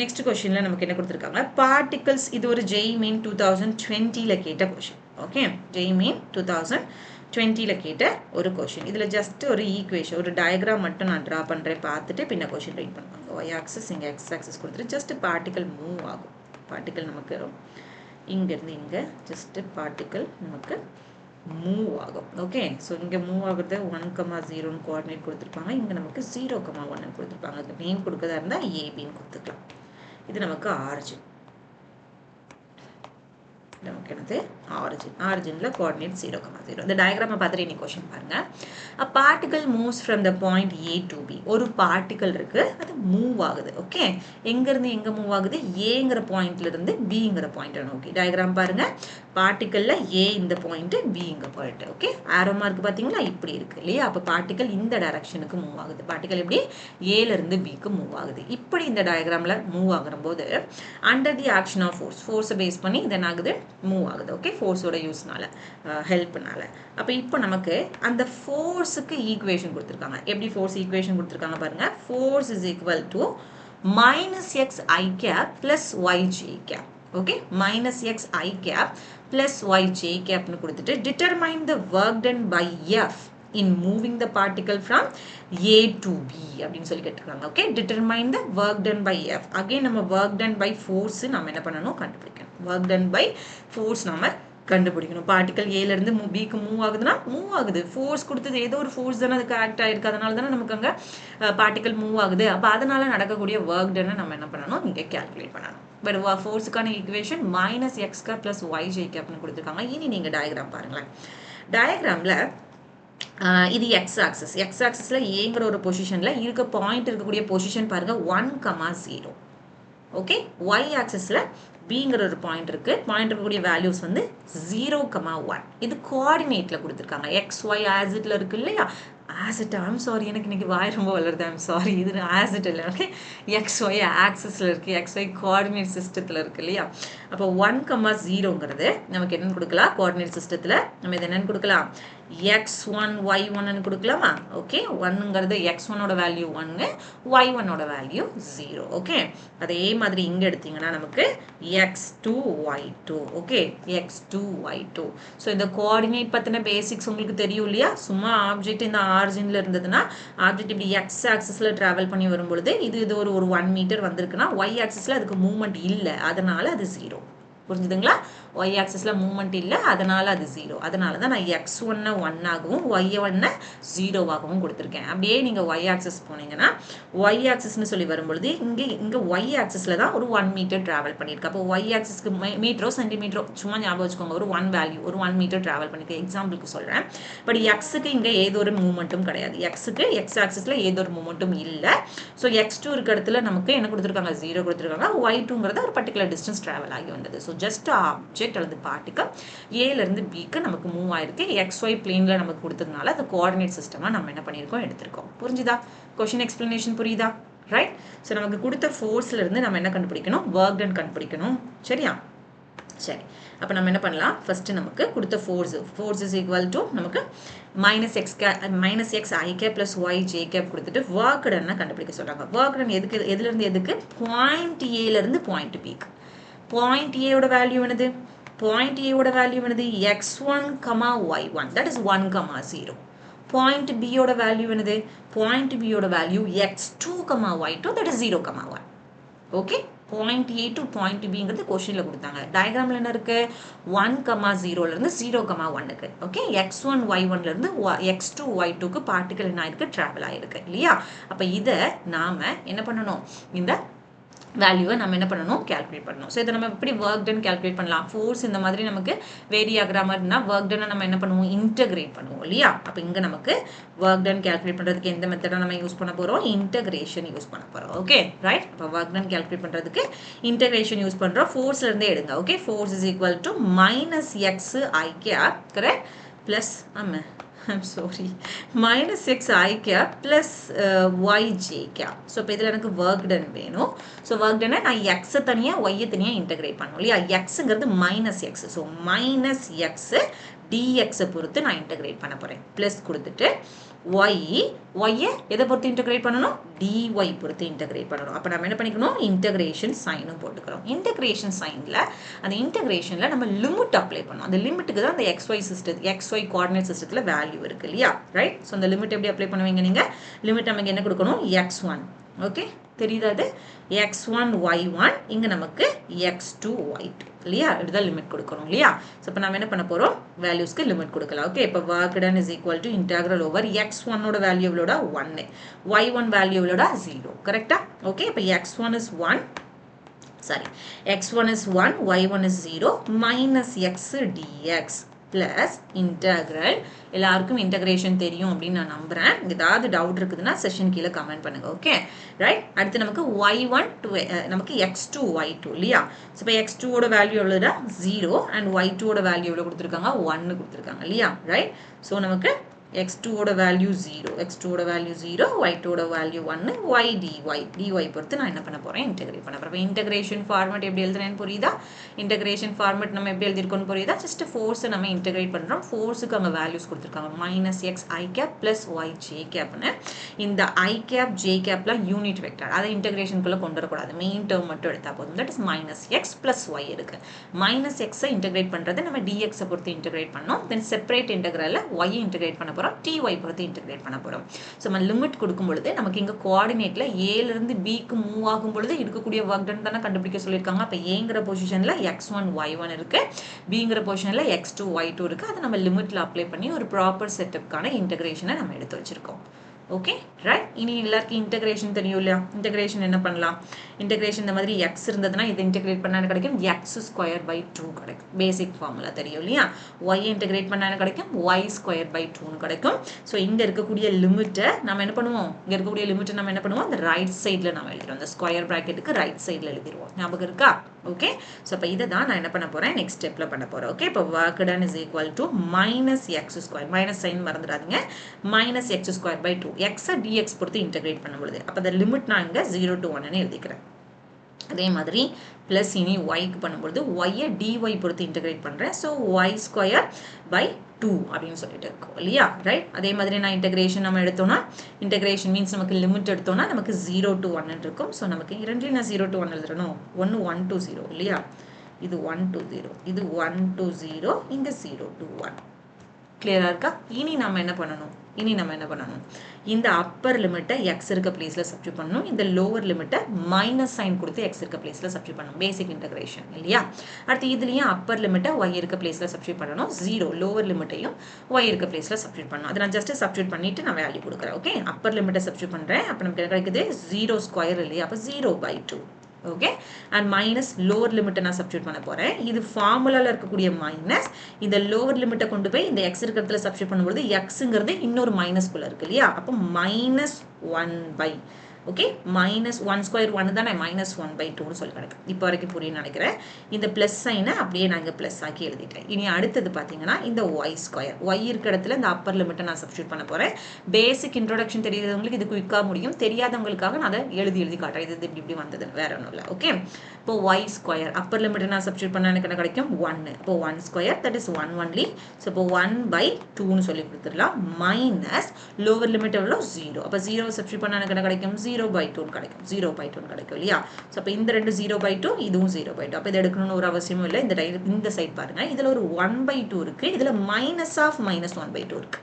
நெக்ஸ்ட் கொஷினில் நமக்கு என்ன கொடுத்துருக்காங்க? பார்ட்டிகல்ஸ். இது ஒரு JEE Main 2020 கேட்ட கொஷின். ஓகே, JEE Main 2020 கேட்ட ஒரு கொஷின். இதில் ஜஸ்ட் ஒரு ஈக்குவேஷன், ஒரு டயக்ராம் மட்டும் நான் ட்ரா பண்ணுறேன், பார்த்துட்டு பின்ன கொஷின் ரீட் பண்ணுவாங்க. ஒய் ஆக்சஸ் இங்கே எக்ஸ் ஆக்சஸ் கொடுத்துட்டு ஜஸ்ட் பார்ட்டிக்கல் மூவ் ஆகும். பார்ட்டிக்கல் நமக்கு இங்கேருந்து இங்கே ஜஸ்ட் பார்ட்டிக்கல் நமக்கு மூவ் ஆகும். ஓகே, ஸோ இங்கே மூவ் ஆகுறது 1,0ன்னு கோஆர்டினேட் கொடுத்துருப்பாங்க, இங்கே நமக்கு 0,1ன்னு கொடுத்துருப்பாங்க. அதுக்கு நேம் கொடுக்கறதா இருந்தால் ஏபின்னு கொடுத்துக்கலாம். இது நமக்கு ஆரிஜின். நமக்கு என்னது? ஆரிஜினில் கோஆர்டினேட் 0,0. இந்த டயக்ராமை பார்த்துட்டு இன்னைக்கு கொஷின் பாருங்க. A particle moves from the point A to B. ஒரு பார்ட்டிக்கல் இருக்கு, அது மூவ் ஆகுது. ஓகே, எங்கேருந்து எங்கே மூவ் ஆகுது? ஏங்கிற பாயிண்ட்லேருந்து பிங்கிற பாயிண்ட்டை நோக்கி. டயக்ராம் பாருங்க. பார்ட்டிக்கலில் ஏ இந்த பாயிண்ட்டு, பி இங்கே பாயிண்ட்டு. ஓகே, ஆரோ மார்க் பார்த்தீங்களா? இப்படி இருக்கு இல்லையா? அப்போ பார்ட்டிக்கல் இந்த டைரக்ஷனுக்கு மூவ் ஆகுது. பார்ட்டிக்கல் எப்படி? ஏலேருந்து பிக்கு மூவ் ஆகுது. இப்படி இந்த டயக்ராமில் மூவ் ஆகிற போது அண்டர் தி ஆக்ஷன் ஆஃப் ஃபோர்ஸை பேஸ் பண்ணி இதன் ஆகுது மூவ் ஆகுது. ஓகே, ஃபோர்ஸோட யூஸ்னால, ஹெல்ப்னால. அப்போ இப்போ நமக்கு அந்த ஃபோர்ஸுக்கு ஈக்குவேஷன் கொடுத்துருக்காங்க. எப்படி ஃபோர்ஸ் ஈக்குவேஷன் கொடுத்துருக்காங்க பாருங்க. Force is equal to -xi cap plus yj cap. Okay, -xi cap plus yj கேப்னு கொடுத்துட்டு determine the work done by F in moving the particle from A to B அப்படின்னு சொல்லி கேட்டிருக்காங்க. Okay, determine the work done by F. again நம்ம work done by force நம்ம என்ன பண்ணணும்? கண்டுபிடிக்கணும். work done by force நம்ம கண்டுபிடிக்கணும். பார்ட்டிக்கல் ஏலேருந்து பிக்கு மூவ் ஆகுதுன்னா மூவ் ஆகுது. ஃபோர்ஸ் கொடுத்தது ஏதோ ஒரு ஃபோர்ஸ் தானே அதுக்கு ஆக்ட் ஆகிருக்கு, அதனால தானே நமக்கு அங்கே பார்ட்டிக்கல் மூவ் ஆகுது. அப்போ அதனால நடக்கக்கூடிய ஒர்க் டன்னை நம்ம என்ன பண்ணணும்? இங்கே கேல்குலேட் பண்ணணும். பட் ஃபோர்ஸுக்கான equation -x cap plus yj கேப்னு கொடுத்துருக்காங்க. இனி நீங்கள் டயக்ராம் பாருங்களேன். டயக்ராமில் இது எக்ஸ் ஆக்சஸில் ஏங்கிற ஒரு பொசிஷனில் இருக்க பாயிண்ட் இருக்கக்கூடிய பொசிஷன் பாருங்கள் 1,0. ஓகே y ஆக்சிஸ்ல bங்கிற ஒரு பாயிண்ட் இருக்கு. பாயிண்ட் இருக்கக்கூடிய வேல்யூஸ் வந்து 0,1. இது கோஆர்டினேட்ல கொடுத்துருக்காங்க. xy as itல இருக்கு இல்லையா? as it, I'm sorry, எனக்கு இன்னைக்கு வாய் ரொம்ப வளருது. I'm sorry, இது as it இல்லை. ஓகே xy ஆக்சிஸ்ல இருக்கு, xy கோஆர்டினேட் சிஸ்டத்துல இருக்கு இல்லையா? அப்போ 1,0ங்கிறது நமக்கு என்னன்னு கொடுக்கலாம்? கோஆர்டினேட் சிஸ்டத்துல நம்ம இது என்னன்னு கொடுக்கலாம்? x1 y1 கொடுக்கலாமா? ஓகே 1ங்கிறது x1ஓட வேல்யூ 1, y1ஓட வேல்யூ 0. ஓகே அதே மாதிரி இங்க எடுத்தீங்கன்னா நமக்கு x2 y2. Okay x2 y2. So இந்த கோஆர்டினேட் பத்தின பேசிக்ஸ் உங்களுக்கு தெரியும் இல்லையா? சும்மா ஆப்ஜெக்ட் இந்த ஆரிஜின்ல இருந்ததுன்னா ஆப்ஜெக்ட் இப்படி x ஆக்சிஸ்ல டிராவல் பண்ணி வரும்பொழுது இது ஒரு 1 மீட்டர் வந்திருக்குன்னா y ஆக்சிஸ்ல அதுக்கு மூவ்மெண்ட் இல்லை, அதனால அது 0. புரிஞ்சுதுங்களா? y ஆக்சிஸ்ல மூவ்மெண்ட் இல்லை, அதனால அது 0. அதனால தான் நான் x1 1 ஆகவும் y1 0 ஆகவும் கொடுத்துருக்கேன். அப்படியே நீங்க y ஆக்சிஸ் போனீங்கன்னா y ஆக்சிஸ்னு சொல்லி வரும்பொழுது இங்க y ஆக்சிஸ்ல தான் ஒரு 1 மீட்டர் டிராவல் பண்ணிருக்கு. அப்போ y ஆக்சிஸ்க்கு மீட்டரோ சென்டிமீட்டரோ சும்மா ஞாபகம் வச்சுக்கோங்க, ஒரு 1 வேல்யூ, ஒரு 1 மீட்டர் டிராவல் பண்ணிருக்கு. எக்ஸாம்பிளுக்கு சொல்றேன். பட் x-க்கு இங்க ஏதோ ஒரு மூவ்மெண்ட்டும் கிடையாது. x-க்கு x ஆக்சிஸ்ல ஏதோ ஒரு மூவ்மெண்ட்டும் இல்லை. ஸோ x2 இருக்க இடத்துல நமக்கு என்ன கொடுத்துருக்காங்க? 0 கொடுத்துருக்காங்க. y2ங்கிறது ஒரு பர்டிகுலர் டிஸ்டன்ஸ் டிராவல் ஆகி வந்தது. ஸோ ஜஸ்ட் ஆப்ஜெக்ட் அல்லது பார்ட்டிகல் ஏல இருந்து பிக்கு நமக்கு மூவ் ஆயிருக்கு. xy பிளேன்ல நமக்கு கொடுத்ததுனால அது கோஆர்டினேட் சிஸ்டமா நம்ம என்ன பண்ணியிருக்கோம்? எடுத்திருக்கோம். புரிஞ்சுதா? கொஸ்டின் எக்ஸ்பிளனேஷன் புரியுதா? ரைட். ஸோ நமக்கு கொடுத்த ஃபோர்ஸ்ல இருந்து நம்ம என்ன கண்டுபிடிக்கணும்? ஒர்க் டன் கண்டுபிடிக்கணும். சரியா? சரி, அப்போ நம்ம என்ன பண்ணலாம்? ஃபர்ஸ்ட் நமக்கு கொடுத்த ஃபோர்ஸ் இஸ் ஈக்குவல் டு நமக்கு -x i cap plus y j cap கொடுத்துட்டு ஒர்க் டன் கண்டுபிடிக்க சொல்றாங்க. ஒர்க் டன் எதுல இருந்து எதுக்கு? பாயிண்ட் ஏல இருந்து பாயிண்ட் பிக்கு. பாயிண்ட் A ஓட வேல்யூ என்னது? பாயிண்ட் A ஓட வேல்யூ என்னது? x1, y1, that is 1,0. Point B ஓட வேல்யூ என்னது? பாயிண்ட் B ஓட value x2, y2, that is 0,1. Okay point A to point Bங்கிறது கொஸ்டின்ல கொடுத்தாங்க. டயக்ராம்ல என்ன இருக்கு? 1,0ல இருந்து 0,1க்கு. ஓகே x1 y1ல இருந்து x2 y2க்கு பார்ட்டிகல் என்ன ஆயிருக்கு? டிராவல் ஆயிருக்கு இல்லையா? அப்ப இத நாம என்ன பண்ணணும்? இந்த வேல்யூவை நம்ம என்ன பண்ணணும்? கால்குலேட் பண்ணணும். ஸோ இதை நம்ம எப்படி ஒர்க் டன் கால்குலேட் பண்ணலாம்? ஃபோர்ஸ் இந்த மாதிரி நமக்கு வேரி ஆகிற மாதிரினா ஒர்க் டனை நம்ம என்ன பண்ணுவோம்? இன்டகிரேட் பண்ணுவோம் இல்லையா? அப்போ இங்கே நமக்கு ஒர்க் டன் கால்குலேட் பண்ணுறதுக்கு எந்த மெத்தடை நம்ம யூஸ் பண்ண போகிறோம்? இன்டகிரேஷன் யூஸ் பண்ண போகிறோம். Okay right. அப்போ ஒர்க் டன் கால்குலேட் பண்ணுறதுக்கு இன்டகிரேஷன் யூஸ் பண்ணுறோம். ஃபோர்ஸ்ல இருந்தே எடுங்க. Okay force is equal to -x i cap, correct, plus I'm sorry, -x i cap plus y j cap. So இப்போ இதில் எனக்கு ஒர்க் டன் வேணும். ஸோ ஒர்க் டனை நான் x தனியாக y தனியாக இன்டகிரேட் பண்ணணும் இல்லையா? xங்கிறது -x. ஸோ -x dx பொறுத்து நான் இன்டகிரேட் பண்ண போகிறேன். ப்ளஸ் கொடுத்துட்டு y எதை பொறுத்து இன்டகிரேட் பண்ணணும்? dy பொறுத்து இன்டகிரேட் பண்ணணும். அப்போ நம்ம என்ன பண்ணிக்கணும்? இன்டகிரேஷன் சைனும் போட்டுக்கிறோம். இன்டகிரேஷன் சைனில் அந்த இன்டகிரேஷனில் நம்ம லிமிட் அப்ளை பண்ணணும். அந்த லிமிட்டுக்கு தான் அந்த xy கோஆர்டினேட் சிஸ்டத்தில் வேல்யூ இருக்கு இல்லையா? ரைட். ஸோ அந்த லிமிட் எப்படி அப்ளை பண்ணுவீங்க நீங்கள்? லிமிட் நமக்கு என்ன கொடுக்கணும்? x1. ஓகே தெரியுதா? அது x1 y1, இங்கே நமக்கு x2 y2 இல்லையா? இப்படிதான் லிமிட் கொடுக்கணும் இல்லையா? ஸோ இப்போ நம்ம என்ன பண்ண போகிறோம்? வேல்யூஸ்க்கு லிமிட் கொடுக்கலாம். ஓகே இப்போ work done is equal to integral over x1ஓட வேல்யூ எவ்வளோட? 1, y1 வேல்யூ எவ்வளோட? 0. கரெக்டா? ஓகே இப்போ x1 is 1, sorry, x1 is 1, y1 is 0, minus x dx plus integral. எல்லாருக்கும் இன்டகிரேஷன் தெரியும் அப்படின்னு நான் நம்புறேன். ஏதாவது டவுட் இருக்குதுன்னா செஷன் கீழே கமெண்ட் பண்ணுங்க. Okay right. அடுத்து நமக்கு y1 நமக்கு x2 y2 இல்லையா? ஸோ இப்போ x2 ஓட வேல்யூ எவ்வளோடா? 0 அண்ட் y2 ஓட வேல்யூ எவ்வளோ கொடுத்துருக்காங்க? 1 கொடுத்துருக்காங்க இல்லையா? ரைட். ஸோ நமக்கு x2 ஓட வேல்யூ 0, x2 ஓட வேல்யூ 0, y2 ஓட வேல்யூ 1, y dy பொறுத்து நான் என்ன பண்ண போறேன்? இன்டகிரேட் பண்ண போறேன். இன்டகிரேஷன் ஃபார்மட் எப்படி எழுதுறேன்னு புரியுதா? இன்டகிரேஷன் ஃபார்மட் நம்ம எப்படி எழுதிருக்கோம்னு புரியுதா? ஜஸ்ட் ஃபோர்ஸை நம்ம இன்டகிரேட் பண்றோம். ஃபோர்ஸுக்கு அங்கே வேல்யூஸ் கொடுத்துருக்காங்க -x i cap plus y j capனு. இந்த i cap j capலாம் யூனிட் வெக்டர், அதை இன்டகிரேஷனுக்குள்ள கொண்டு வரக்கூடாது. மெயின் டேர்ம் மட்டும் எடுத்தா போதும். That is -x plus y இருக்கு. -x இன்டகிரேட் பண்றது நம்ம dx பொறுத்து இன்டகிரேட் பண்ணோம். தென் செப்பரேட் இன்டகிரல்ல y இன்டகிரேட் பண்ண ty பொறுத்து இன்டகிரேட் பண்ண போறோம். ஸோ நம்ம லிமிட் கொடுக்கும் பொழுது நமக்கு இங்க கோஆர்டினேட்ல ஏல இருந்து பிக்கு மூவ் ஆகும் பொழுது இருக்கக்கூடிய ஒர்க் டன் தானே கண்டுபிடிக்க சொல்லியிருக்காங்க. அப்போ ஏங்கிற பொசிஷன்ல x1 y1 இருக்கு, பிங்கிற பொசிஷன்ல x2 y2 இருக்கு. அதை நம்ம லிமிட்ல அப்ளை பண்ணி ஒரு ப்ராப்பர் செட்டப்கான இன்டகிரேஷனை நம்ம எடுத்து வச்சிருக்கோம். Okay right. இனி எல்லாருக்கும் இன்டகிரேஷன் தெரியும் இல்லையா? இன்டகிரேஷன் என்ன பண்ணலாம்? இன்டகிரேஷன் இந்த மாதிரி எக்ஸ் இருந்ததுன்னா இதை இன்டகிரேட் பண்ணா கிடைக்கும் எக்ஸ் ஸ்கொயர் பை 2 கிடைக்கும். பேசிக் ஃபார்முலா தெரியும் இல்லையா? ஒய் இன்டகிரேட் பண்ணா கிடைக்கும் ஒய் ஸ்கொயர் பை 2 கிடைக்கும். ஸோ இங்க இருக்கக்கூடிய லிமிட்டை நம்ம என்ன பண்ணுவோம்? இங்க இருக்கக்கூடிய லிமிட்டை நம்ம என்ன பண்ணுவோம்? அந்த ரைட் சைடில் நம்ம எழுதிடுவோம். அந்த ஸ்கொயர் ப்ராக்கெட்டுக்கு ரைட் சைடில் எழுதிடுவோம். ஞாபகம் இருக்கா? ஓகே. ஸோ இப்போ இதை தான் நான் என்ன பண்ண போறேன்? நெக்ஸ்ட் ஸ்டெப்ல பண்ண போறேன். ஓகே. இப்போ work done is equal to minus x square, minus sign மறந்துடாதீங்க, மைனஸ் எக்ஸ் ஸ்கொயர் பை 2, எக்ஸை டிஎக்ஸ் பொறுத்து இன்டகிரேட் பண்ணும்பொழுது அப்போ அந்த லிமிட் நான் இங்கே 0 to 1 எழுதிக்கிறேன். அதே மாதிரி பிளஸ் இனி ஒய்க்கு பண்ணும்பொழுது ஒய்யை டிஒய் பொறுத்து இன்டகிரேட் பண்ணுறேன். ஸோ ஒய் ஸ்கொயர் பை 2 அப்படின்னு சொல்லிட்டு இருக்கோம் இல்லையா? ரைட். அதே மாதிரி நான் இன்டகிரேஷன் நம்ம எடுத்தோம்னா, இன்டகிரேஷன் மீன்ஸ் நமக்கு லிமிட் எடுத்தோம்னா நமக்கு 0 to 1 இருக்கும். ஸோ நமக்கு இரண்டுலையும் நான் 0 to 1 எழுதுறணும். 1 to 0 இல்லையா? இது 1 to 0, இது 1 to 0, இங்கே 0 to 1. கிளியரா இருக்கா? இனி நம்ம என்ன பண்ணணும்? இந்த அப்பர் லிமிட்டை எக்ஸ் இருக்க பிளேஸ்ல சப்ஸ்டிட்யூட் பண்ணணும். இந்த லோவர் லிமிட்டை மைனஸ் சைன் கொடுத்து எக்ஸ் இருக்க பிளேஸ்ல சப்ஸ்டிட்யூட் பண்ணணும். பேசிக் இன்டகிரேஷன் இல்லையா? அடுத்து இதுலயும் அப்பர் லிமிட்டை ஒய் இருக்க பிளேஸ்ல சப்ஸ்டிட்யூட் பண்ணணும். 0 லோவர் லிமிட்டையும் ஒய் இருக்க பிளேஸ்ல சப்ஸ்டிட்யூட் பண்ணணும். அதை நான் ஜஸ்ட் சப்ஸ்டிட்யூட் பண்ணிட்டு நான் வேல்யூ கொடுக்குறேன். ஓகே. அப்பர் லிமிட்டை சப்ஸ்டிட்யூட் பண்றேன். அப்போ நமக்கு என்ன கிடைக்குது? 0 ஸ்கொயர் இல்லையா? அப்போ 0 by 2. Okay. And minus lower லிமிட்டை நான் சப்ஸ்டிட்யூட் பண்ண போறேன். இது ஃபார்முலால இருக்கக்கூடிய மைனஸ், இந்த லோவர் லிமிட்டை கொண்டு போய் இந்த எக்ஸ் இருக்கிறதுல சப்ஸ்டிட்யூட் பண்ணும்போது எக்ஸுங்கிறது இன்னொரு மைனஸ் குள்ள இருக்கு இல்லையா? அப்போ minus 1 by, okay, minus 1 square 1 தானே, மைனஸ் 1 by 2னு சொல்லி கிடைக்கும். இப்போ வரைக்கும் புரியும் நினைக்கிறேன். இந்த பிளஸ் சைனை அப்படியே நான் இங்கே பிளஸ் ஆக்கி எழுதிட்டேன். இனி அடுத்தது பார்த்தீங்கன்னா இந்த ஒய் ஸ்கொயர், ஒய் இருக்க இடத்துல இந்த அப்பர் லிமிட்டை நான் சப்ஸ்டிட்யூட் பண்ண போறேன். பேசிக் இன்ட்ரோடக்ஷன் தெரியாதவங்களுக்கு இது குயிக்காக முடியும், தெரியாதவங்களுக்காக நான் அதை எழுதி காட்டுறேன். இது இப்படி வந்தது, வேற ஒன்றும் இல்லை. ஓகே. இப்போ ஒய் ஸ்கொயர் அப்பர் லிமிட்டை நான் சப்ஸ்டிட்யூட் பண்ண எனக்கு என்ன கிடைக்கும்? 1. இப்போ 1 square that is 1 only. So இப்போ 1 by 2னு சொல்லி கொடுத்துடலாம். மைனஸ் லோவர் லிமிட் எவ்வளோ? 0. அப்போ 0 சப்ஸ்டிட்யூட் பண்ண எனக்கு என்ன கிடைக்கும்? 0 by 2 கிடைக்கும். 0 by 2 கிடைக்கும் இல்லையா? ஸோ அப்போ இந்த ரெண்டு 0 by 2, இதுவும் 0 by 2. அப்போ இதை எடுக்கணும்னு ஒரு அவசியமும் இல்லை. இந்த சைட் பாருங்க, இதுல ஒரு 1 by 2 இருக்கு, இதுல மைனஸ் ஆஃப் மைனஸ் 1 by 2 இருக்கு.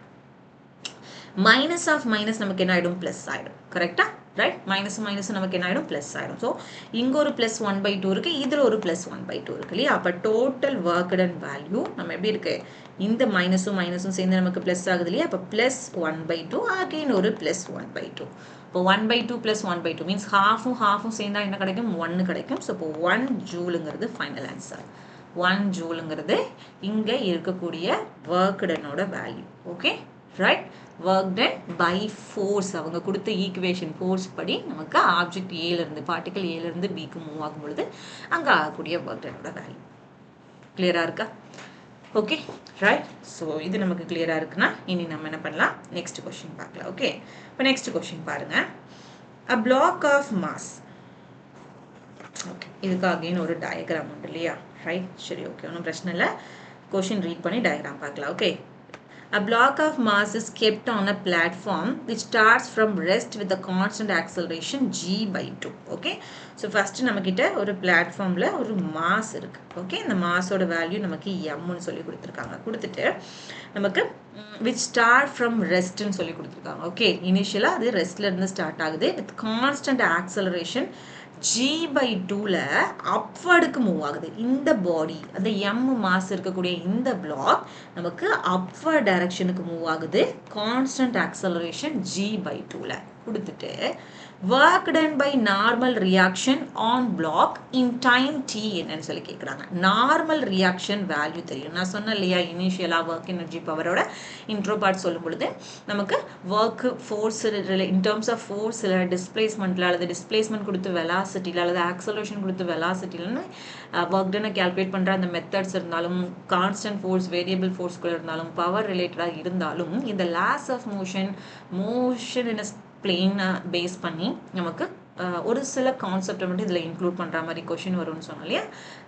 மைனஸ் ஆஃப் மைனஸ் நமக்கு என்ன ஆயிடும்? பிளஸ் ஆயிடும். கரெக்டா? ரைட். மைனஸ் மைனஸ் நமக்கு என்ன ஆயிடும்? பிளஸ் ஆயிடும். ஸோ இங்க ஒரு பிளஸ் 1 by 2 இருக்கு, இதுல ஒரு பிளஸ் 1 by 2 இருக்கு இல்லையா? அப்போ டோட்டல் ஒர்க் டன் வேல்யூ நம்ம எப்படி இருக்கு? இந்த மைனஸும் சேர்ந்து நமக்கு பிளஸ் ஆகுது இல்லையா? அப்போ பிளஸ் 1 by 2, அகைன் ஒரு பிளஸ் 1 by 2. இப்போ 1 by 2 plus 1 by 2 மீன்ஸ் ஹாஃபும் சேர்ந்தா என்ன கிடைக்கும்? 1 கிடைக்கும். ஸோ இப்போ 1 ஜூலுங்கிறது ஃபைனல் ஆன்சர். 1 ஜூலுங்கிறது இங்கே இருக்கக்கூடிய ஒர்க் டனோட வேல்யூ. Okay right. Work done by force, அவங்க கொடுத்த ஈக்குவேஷன் ஃபோர்ஸ் படி நமக்கு ஆப்ஜெக்ட் ஏலேருந்து, பார்ட்டிகல் ஏலேருந்து பிக்கு மூவ் ஆகும் பொழுது அங்கே ஆகக்கூடிய ஒர்க் டனோட வேல்யூ. கிளியரா இருக்கா? Okay right. ஸோ இது நமக்கு கிளியராக இருக்குன்னா இனி நம்ம என்ன பண்ணலாம்? நெக்ஸ்ட் கொஸ்டின் பார்க்கலாம். ஓகே. இப்போ நெக்ஸ்ட் கொஸ்டின் பாருங்க. அ பிளாக் ஆஃப் மாஸ். ஓகே. இதுக்கு அகைன் ஒரு டயக்ராம் உண்டு இல்லையா? ரைட். சரி, ஓகே, ஒன்றும் பிரச்சனை இல்லை. கொஸ்டின் ரீட் பண்ணி டயக்ராம் பார்க்கலாம். Okay. A block of mass is kept on a platform which starts from rest with a constant acceleration g by 2. Okay. So first நம்மக்கிட்ட ஒரு பிளாட்ஃபார்மில் ஒரு மாஸ் இருக்கு. ஓகே. இந்த மாஸோட வேல்யூ நமக்கு எம்னு சொல்லி கொடுத்துருக்காங்க. கொடுத்துட்டு நமக்கு which start from restன்னு சொல்லி கொடுத்துருக்காங்க. ஓகே. இனிஷியலாக அது ரெஸ்ட்ல இருந்து ஸ்டார்ட் ஆகுது with constant acceleration g by 2ல அப்வர்டுக்கு மூவ் ஆகுது. இந்த பாடி, அந்த எம் மாஸ் இருக்கக்கூடிய இந்த பிளாக் நமக்கு அப்வர்ட் டைரக்ஷனுக்கு மூவ் ஆகுது. கான்ஸ்டன்ட் ஆக்சலரேஷன் g by 2ல கொடுத்துட்டு work done by normal reaction on block in time t என்னன்னு சொல்லி கேட்குறாங்க. நார்மல் ரியாக்ஷன் வேல்யூ தெரியும். நான் சொன்னேன் இல்லையா, இனிஷியலாக ஒர்க் எனர்ஜி பவரோட இன்ட்ரோ பார்ட் சொல்லும் பொழுது நமக்கு work force in terms of force இல்லை டிஸ்பிளேஸ்மெண்ட்டில் அல்லது டிஸ்பிளேஸ்மெண்ட் கொடுத்து வெலாசிட்டியில் அல்லது ஆக்சலரேஷன் கொடுத்து வெலாசிட்டிலன்னு ஒர்க் டனை கால்குலேட் பண்ணுற அந்த மெத்தட்ஸ் இருந்தாலும், கான்ஸ்டன்ட் ஃபோர்ஸ் வேரியபிள் ஃபோர்ஸ்குள்ளே இருந்தாலும், பவர் ரிலேட்டடாக இருந்தாலும், இந்த லாஸ் ஆஃப் மோஷன் இன் பிளேனை பேஸ் பண்ணி நமக்கு ஒரு சில கான்செப்டை மட்டும் இதில் இன்க்ளூட் பண்ணுற மாதிரி கொஷின் வரும்னு சொன்னோம் இல்லையா?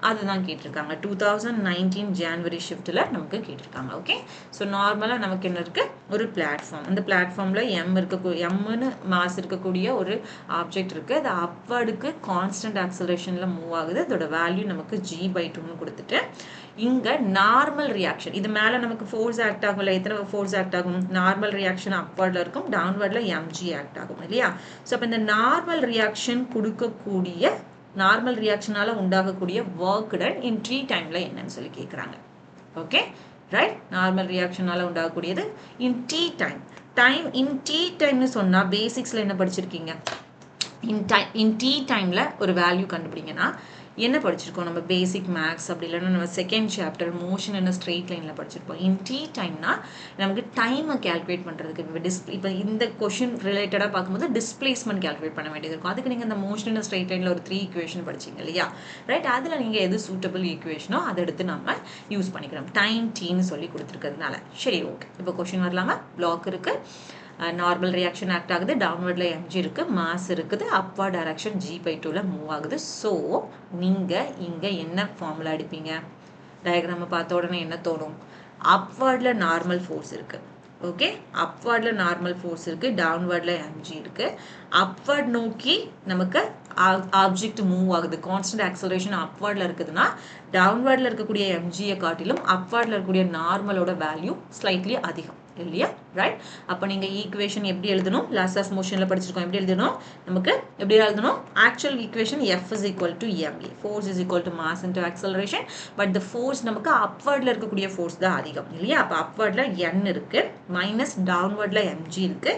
அதுதான் கேட்டிருக்காங்க. 2019 ஜான்வரி ஷிஃப்ட்டில் நமக்கு கேட்டிருக்காங்க. ஓகே. ஸோ நார்மலாக நமக்கு என்ன இருக்குது? ஒரு பிளாட்ஃபார்ம். அந்த பிளாட்ஃபார்மில் எம்னு மாஸ் இருக்கக்கூடிய ஒரு ஆப்ஜெக்ட் இருக்குது. அது அப்வர்டுக்கு கான்ஸ்டன்ட் ஆக்சலரேஷனில் மூவ் ஆகுது. அதோட வேல்யூ நமக்கு g by 2ன்னு கொடுத்துட்டு இங்கே நார்மல் ரியாக்ஷன், இது மேலே நமக்கு ஃபோர்ஸ் ஆக்ட் ஆகும் இல்லை? எத்தனை ஃபோர்ஸ் ஆக்ட் ஆகும்? நார்மல் ரியாக்ஷன் அப்வர்டில் இருக்கும், டவுன்வர்டில் mg ஆக்ட் ஆகும் இல்லையா? ஸோ அப்போ இந்த நார்மல் ரியாக்ஷன் கொடுக்கக்கூடிய, நார்மல் ரியாக்ஷனால் உண்டாகக்கூடிய ஒர்க் டன் இன் 3 டைமில் என்னன்னு சொல்லி கேட்குறாங்க. Okay right? நார்மல் ரியாக்ஷனால உண்டாகக்கூடியது. In t time in t டைம்னு சொன்னா பேசிக்ஸ்ல என்ன படிச்சிருக்கீங்க? இன் டி டைம்ல ஒரு வேல்யூ கண்டுபிடிங்கன்னா என்ன படிச்சிருக்கோம்? நம்ம பேசிக் மேக்ஸ் அப்படி இல்லைன்னா நம்ம செகண்ட் சாப்டர் மோஷன் என்ன ஸ்ட்ரெயிட் லைனில் படிச்சிருப்போம். இன் டி டைம்னா நமக்கு டைமை கேல்குலேட் பண்ணுறதுக்கு இப்போ இந்த கொஷின் ரிலேட்டடாக பார்க்கும்போது டிஸ்பிளேஸ்மெண்ட் கேல்குலேட் பண்ண வேண்டியது இருக்கும். அதுக்கு நீங்கள் இந்த மோஷன் என்ன ஸ்ட்ரெயிட் லைனில் ஒரு 3 ஈக்குவேஷன் படிச்சிங்க இல்லையா? ரைட்? அதில் நீங்கள் எது சூட்டபிள் ஈக்குவேஷனோ அதை எடுத்து நம்ம யூஸ் பண்ணிக்கிறோம் டைம் டீன்னு சொல்லி கொடுத்துருக்கிறதுனால. சரி, ஓகே. இப்போ கொஷின் வரலாமா? பிளாக் இருக்குது, நார்மல் ரியாக்ஷன் ஆக்ட் ஆகுது, டவுன்வர்டில் mg இருக்குது, மாஸ் இருக்குது, அப்வர்ட் டைரக்ஷன் g/2ல மூவ் ஆகுது. ஸோ நீங்கள் இங்கே என்ன ஃபார்முலா அடிப்பீங்க? டயக்ராமை பார்த்த உடனே என்ன தோணும்? அப்வர்டில் நார்மல் ஃபோர்ஸ் இருக்குது. ஓகே, அப்வர்டில் நார்மல் ஃபோர்ஸ் இருக்குது, டவுன்வர்டில் mg இருக்குது. அப்வர்ட் நோக்கி நமக்கு ஆப்ஜெக்ட் மூவ் ஆகுது. கான்ஸ்டன்ட் ஆக்சலரேஷன் அப்வர்டில் இருக்குதுன்னா டவுன்வர்டில் இருக்கக்கூடிய mgயை காட்டிலும் அப்வர்டில் இருக்கக்கூடிய நார்மலோட வேல்யூ ஸ்லைட்லி அதிகம் இல்லையா? ரைட்? அப்போ நீங்கள் ஈக்குவேஷன் எப்படி எழுதணும்? லாஸ் ஆஃப் மோஷனில் படிச்சிருக்கோம். எப்படி எழுதணும்? நமக்கு எப்படி எழுதணும்? Actual equation F is equal to ma, force is equal to mass into acceleration, but the force நமக்கு அப்வர்டில் இருக்கக்கூடிய ஃபோர்ஸ் தான் அதிகம் இல்லையா? அப்போ அப்வர்டில் n இருக்கு, மைனஸ் டவுன்வர்டில் mg இருக்கு.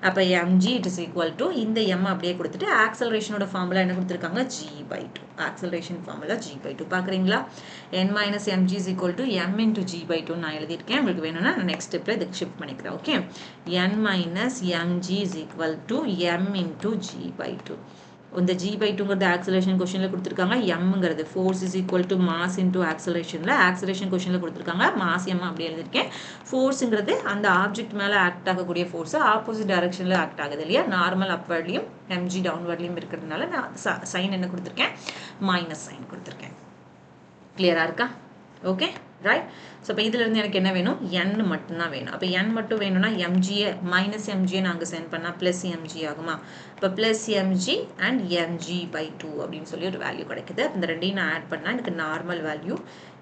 அப்போ mg it is equal to இந்த m அப்படியே கொடுத்துட்டு ஆக்சலரேஷனோட ஃபார்முலா என்ன கொடுத்துருக்காங்க? g/2. ஆக்சலரேஷன் ஃபார்முலா g/2 பார்க்குறீங்களா? n minus mg is equal to m into g/2 நான் எழுதியிருக்கேன். உங்களுக்கு வேணும்னா நான் நெக்ஸ்ட் ஸ்டெப்பில் இதுக்கு ஷிஃப்ட் பண்ணிக்கிறேன். Okay, n minus mg is equal to m into g/2. இந்த g/2ங்கிறது ஆக்சலரேஷன் கொஸ்டினில் கொடுத்துருக்காங்க. mங்கிறது force is equal to mass into ஆக்சலரேஷனில் ஆக்சலரேஷன் கொஸ்டினில் கொடுத்துருக்காங்க. மாஸ் m அப்படி எழுதியிருக்கேன். ஃபோர்ஸுங்கிறது அந்த ஆப்ஜெக்ட் மேலே ஆக்ட் ஆகக்கூடிய ஃபோர்ஸ் ஆப்போசிட் டைரக்ஷனில் ஆக்ட் ஆகுது இல்லையா? நார்மல் அப்வர்ட்லையும் mg டவுன்வர்ட்லையும் இருக்கிறதுனால நான் சைன் என்ன கொடுத்துருக்கேன்? மைனஸ் சைன் கொடுத்துருக்கேன். கிளியராக இருக்கா? Okay, right? ஸோ இப்போ இதிலிருந்து எனக்கு என்ன வேணும்? n மட்டும்தான் வேணும். அப்போ n மட்டும் வேணும்னா mgயை மைனஸ் mgயை நாங்கள் சென்ட் பண்ணால் ப்ளஸ் mg ஆகுமா? இப்போ ப்ளஸ் mg அண்ட் mg/2 அப்படின்னு சொல்லி ஒரு வேல்யூ கிடைக்குது. அப்போ இந்த ரெண்டையும் நான் ஆட் பண்ணால் எனக்கு நார்மல் வேல்யூ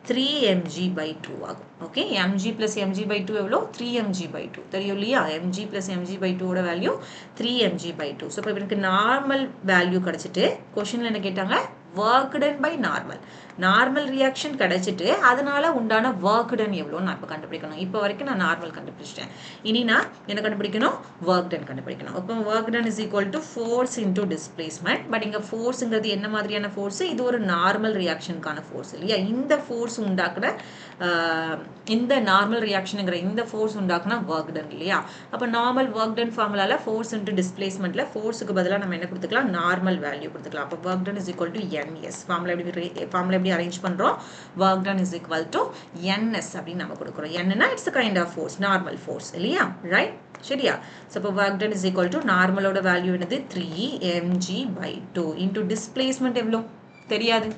3mg/2 ஆகும். ஓகே, mg ப்ளஸ் mg/2 எவ்வளோ? 3mg/2 தெரியும் இல்லையா? mg ப்ளஸ் mg/2ஓட வேல்யூ 3mg/2. ஸோ இப்போ எனக்கு நார்மல் வேல்யூ கிடச்சிட்டு கொஷினில் என்ன கேட்டாங்க? Work done by normal. Normal reaction கிடைச்சிட்டு அதனால உண்டான ஒர்க் டன் எவ்வளோன்னு நான் இப்போ கண்டுபிடிக்கணும். இப்போ வரைக்கும் நான் நார்மல் கண்டுபிடிச்சிட்டேன். இனி நான் என்ன கண்டுபிடிக்கணும்? ஒர்க் டன் கண்டுபிடிக்கணும். இப்போ work done is equal to force into displacement. But இங்கே ஃபோர்ஸுங்கிறது என்ன மாதிரியான ஃபோர்ஸ்? இது ஒரு நார்மல் ரியாக்ஷனுக்கான ஃபோர்ஸ் இல்லையா? இந்த ஃபோர்ஸ் உண்டாக்குற இந்த நார்மல் ரியாக்ஷனுங்கிற இந்த ஃபோர்ஸ் உண்டாக்குனா ஒர்க் டன் இல்லையா? அப்போ நார்மல் ஒர்க் டன் ஃபார்முலாவில் ஃபோர்ஸ் இன்டூ டிஸ்பிளேஸ்மெண்ட்டில் ஃபோர்ஸுக்கு பதிலாக நம்ம என்ன கொடுத்துக்கலாம்? நார்மல் வேல்யூ கொடுத்துக்கலாம். அப்போ work done is equal to ns. Formula எப்படி அரேஞ்ச் பண்ணுறோம்? Work done is equal to ns அப்படின்னு நம்ம கொடுக்குறோம். என்னன்னா it's a kind of force, normal force இல்லையா? ரைட்? சரியா? ஸோ இப்போ work done is equal to நார்மலோட வேல்யூ என்னது? 3mg/2 இன்டூ டிஸ்பிளேஸ்மெண்ட் எவ்வளோ தெரியாது.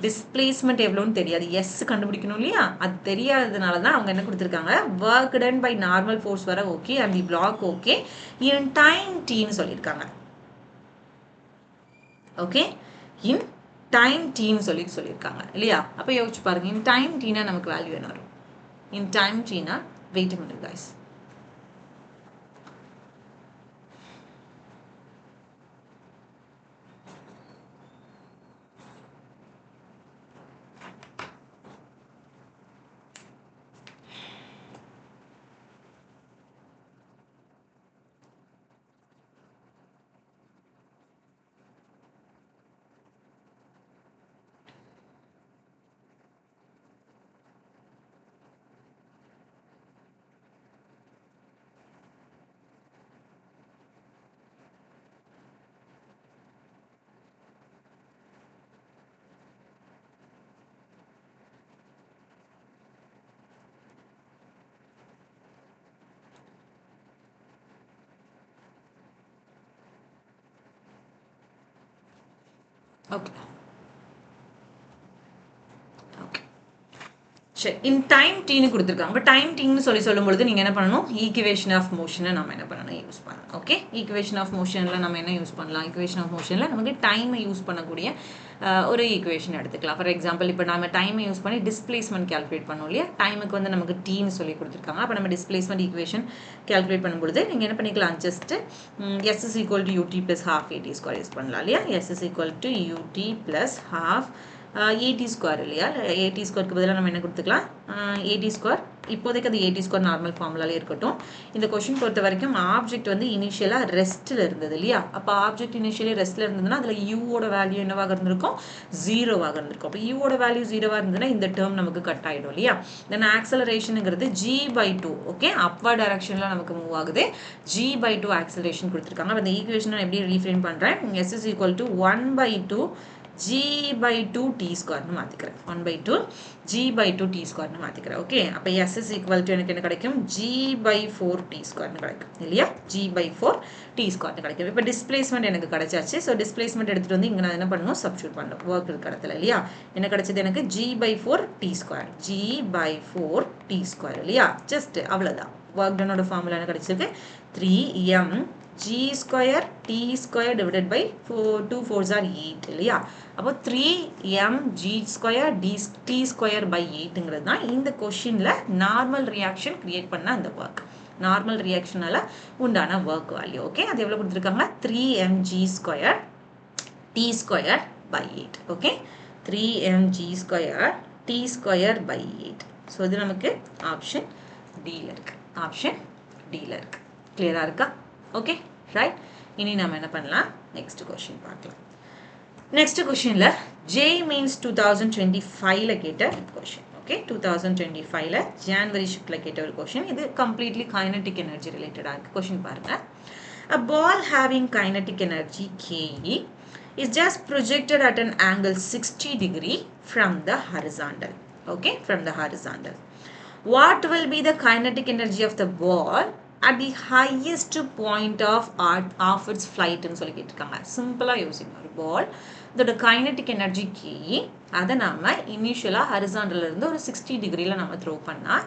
டிஸ்பிளேஸ்மெண்ட் எவ்வளோன்னு தெரியாது. எஸ் கண்டுபிடிக்கணும் இல்லையா? அது தெரியாததுனால தான் அவங்க என்ன கொடுத்துருக்காங்க? Work done by normal force வர okay and the block okay in time டீன்னு சொல்லியிருக்காங்க. ஓகே, இன் டைம் டீன்னு சொல்லியிருக்காங்க இல்லையா? அப்போ யோசிச்சு பாருங்க, இன் டைம் டீனா நமக்கு வேல்யூ என்ன வரும்? இன் டைம் டீனா wait a minute guys. Okay, okay, சரி. இன் டைம் டீன்னு கொடுத்துருக்காங்க. இப்போ டைம் டீன்னு சொல்லும்பொழுது நீங்கள் என்ன பண்ணணும்? ஈக்குவேஷன் ஆஃப் மோஷனை நம்ம என்ன பண்ணணும்? யூஸ் பண்ணணும். ஓகே, ஈக்குவேஷன் ஆஃப் மோஷனில் நம்ம என்ன யூஸ் பண்ணலாம்? ஈக்குவேஷன் ஆஃப் மோஷனில் நமக்கு டைமை யூஸ் பண்ணக்கூடிய ஒரு ஈக்குவேஷன் எடுத்துக்கலாம். ஃபார் எக்ஸாம்பிள் இப்போ நம்ம டைமை யூஸ் பண்ணி டிஸ்பிளேஸ்மெண்ட் கேல்குலேட் பண்ணோம் இல்லையா? டைமுக்கு வந்து நமக்கு டீன்னு சொல்லி கொடுத்துருக்காங்க. அப்போ நம்ம டிஸ்பிளேஸ்மெண்ட் ஈக்குவேஷன் கேல்குலேட் பண்ணும்பொழுது நீங்கள் என்ன பண்ணிக்கலாம்? Just s is equal to u t plus half a t square use பண்ணலாம் இல்லையா? S is equal to u t plus half a t square இல்லையா? ஏடி ஸ்கொயருக்கு பதிலாக நம்ம என்ன கொடுத்துக்கலாம்? ஏடி ஸ்கொயர் இப்போதைக்கு அது AT ஸ்கொயர் நார்மல் ஃபார்முலாலே இருக்கட்டும். இந்த கொஸ்டின் பொறுத்த வரைக்கும் ஆப்ஜெக்ட் வந்து இனிஷியலாக ரெஸ்ட்டில் இருந்தது இல்லையா? அப்போ ஆப்ஜெக்ட் இனிஷியலி ரெஸ்ட்டில் இருந்ததுன்னா அதில் யூவோட வேல்யூ என்னவாக இருந்திருக்கும்? 0வாக இருந்திருக்கும். அப்போ யூவோட வேல்யூ 0வாக இருந்ததுன்னா இந்த டேர்ம் நமக்கு கட் ஆகிடும் இல்லையா? தென் ஆக்சலரேஷனுங்கிறது g/2. ஓகே, அப்வர்ட் டைரக்ஷனில் நமக்கு மூவ் ஆகுது. g/2 ஆக்சலரேஷன் கொடுத்துருக்காங்க. அந்த ஈக்குவேஷன் நான் எப்படி ரீஃப்ரேம் பண்ணுறேன்? s is equal to 1/2 g/2 t ஸ்கொயர்னு மாற்றிக்கிறேன். 1/2 g/2 t ஸ்கொயர்னு மாற்றிக்கிறேன். ஓகே, அப்போ s is equal to எனக்கு என்ன கிடைக்கும்? g/4 t ஸ்கொயர்னு கிடைக்கும் இல்லையா? g/4 t ஸ்கொயர்னு கிடைக்கும். இப்போ டிஸ்பிளேஸ்மெண்ட் எனக்கு கிடைச்சாச்சு. ஸோ டிஸ்பிளேஸ்மெண்ட் எடுத்துகிட்டு வந்து இங்கே நான் என்ன பண்ணணும்? சப்ஸ்டியூட் பண்ணணும் ஒர்க் இருக்க இடத்துல இல்லையா? என்ன கிடைச்சது எனக்கு? g/4 t square. g/4 t square இல்லையா? ஜஸ்ட் அவ்வளோதான். ஒர்க் டனோட ஃபார்முலா என்ன கிடைச்சிருக்கு? 3m g square t square divided by 2 4s are 8 இல்லையா? அப்போ 3m g square t square by 8ங்கிறது தான் இந்த கொஷினில் நார்மல் ரியாக்ஷன் கிரியேட் பண்ண அந்த ஒர்க். நார்மல் ரியாக்ஷனால உண்டான ஒர்க் வேல்யூ. ஓகே, அது எவ்வளோ கொடுத்துருக்காங்க? 3mg square t square by 8. Okay, 3mg square t square by 8. So இது நமக்கு ஆப்ஷன் டியில் இருக்கு. ஆப்ஷன் டியில் இருக்கு. கிளியராக இருக்கா? Okay, right. இனி நம்ம என்ன பண்ணலாம்? நெக்ஸ்ட் கொஸ்டின் பார்க்கலாம். நெக்ஸ்ட் கொஸ்டின்ல ஜே மீன்ஸ் 2025ல கேட்ட கொஸ்டின். ஓகே, 2025ல ஜான்வரி ஷிஃப்ட்ல கேட்ட ஒரு கொஸ்டின். இது கம்ப்ளீட்லி கைனடிக் எனர்ஜி ரிலேட்டடாக இருக்கு. கொஸ்டின் பாருங்க. A ball having kinetic energy KE is just projected at an angle 60 degree from the horizontal. Okay, from the horizontal. What will be the kinetic energy of the ball at the highest point of its flight ன்னு சொல்லி கேட்டிருக்காங்க. சிம்பிளாக யோசிங்க. ஒரு பால் இதோட kinetic energy K, அதை நம்ம இனிஷியலாக ஹரிசாண்டலில் இருந்து ஒரு 60 டிகிரியில் நம்ம த்ரோ பண்ணால்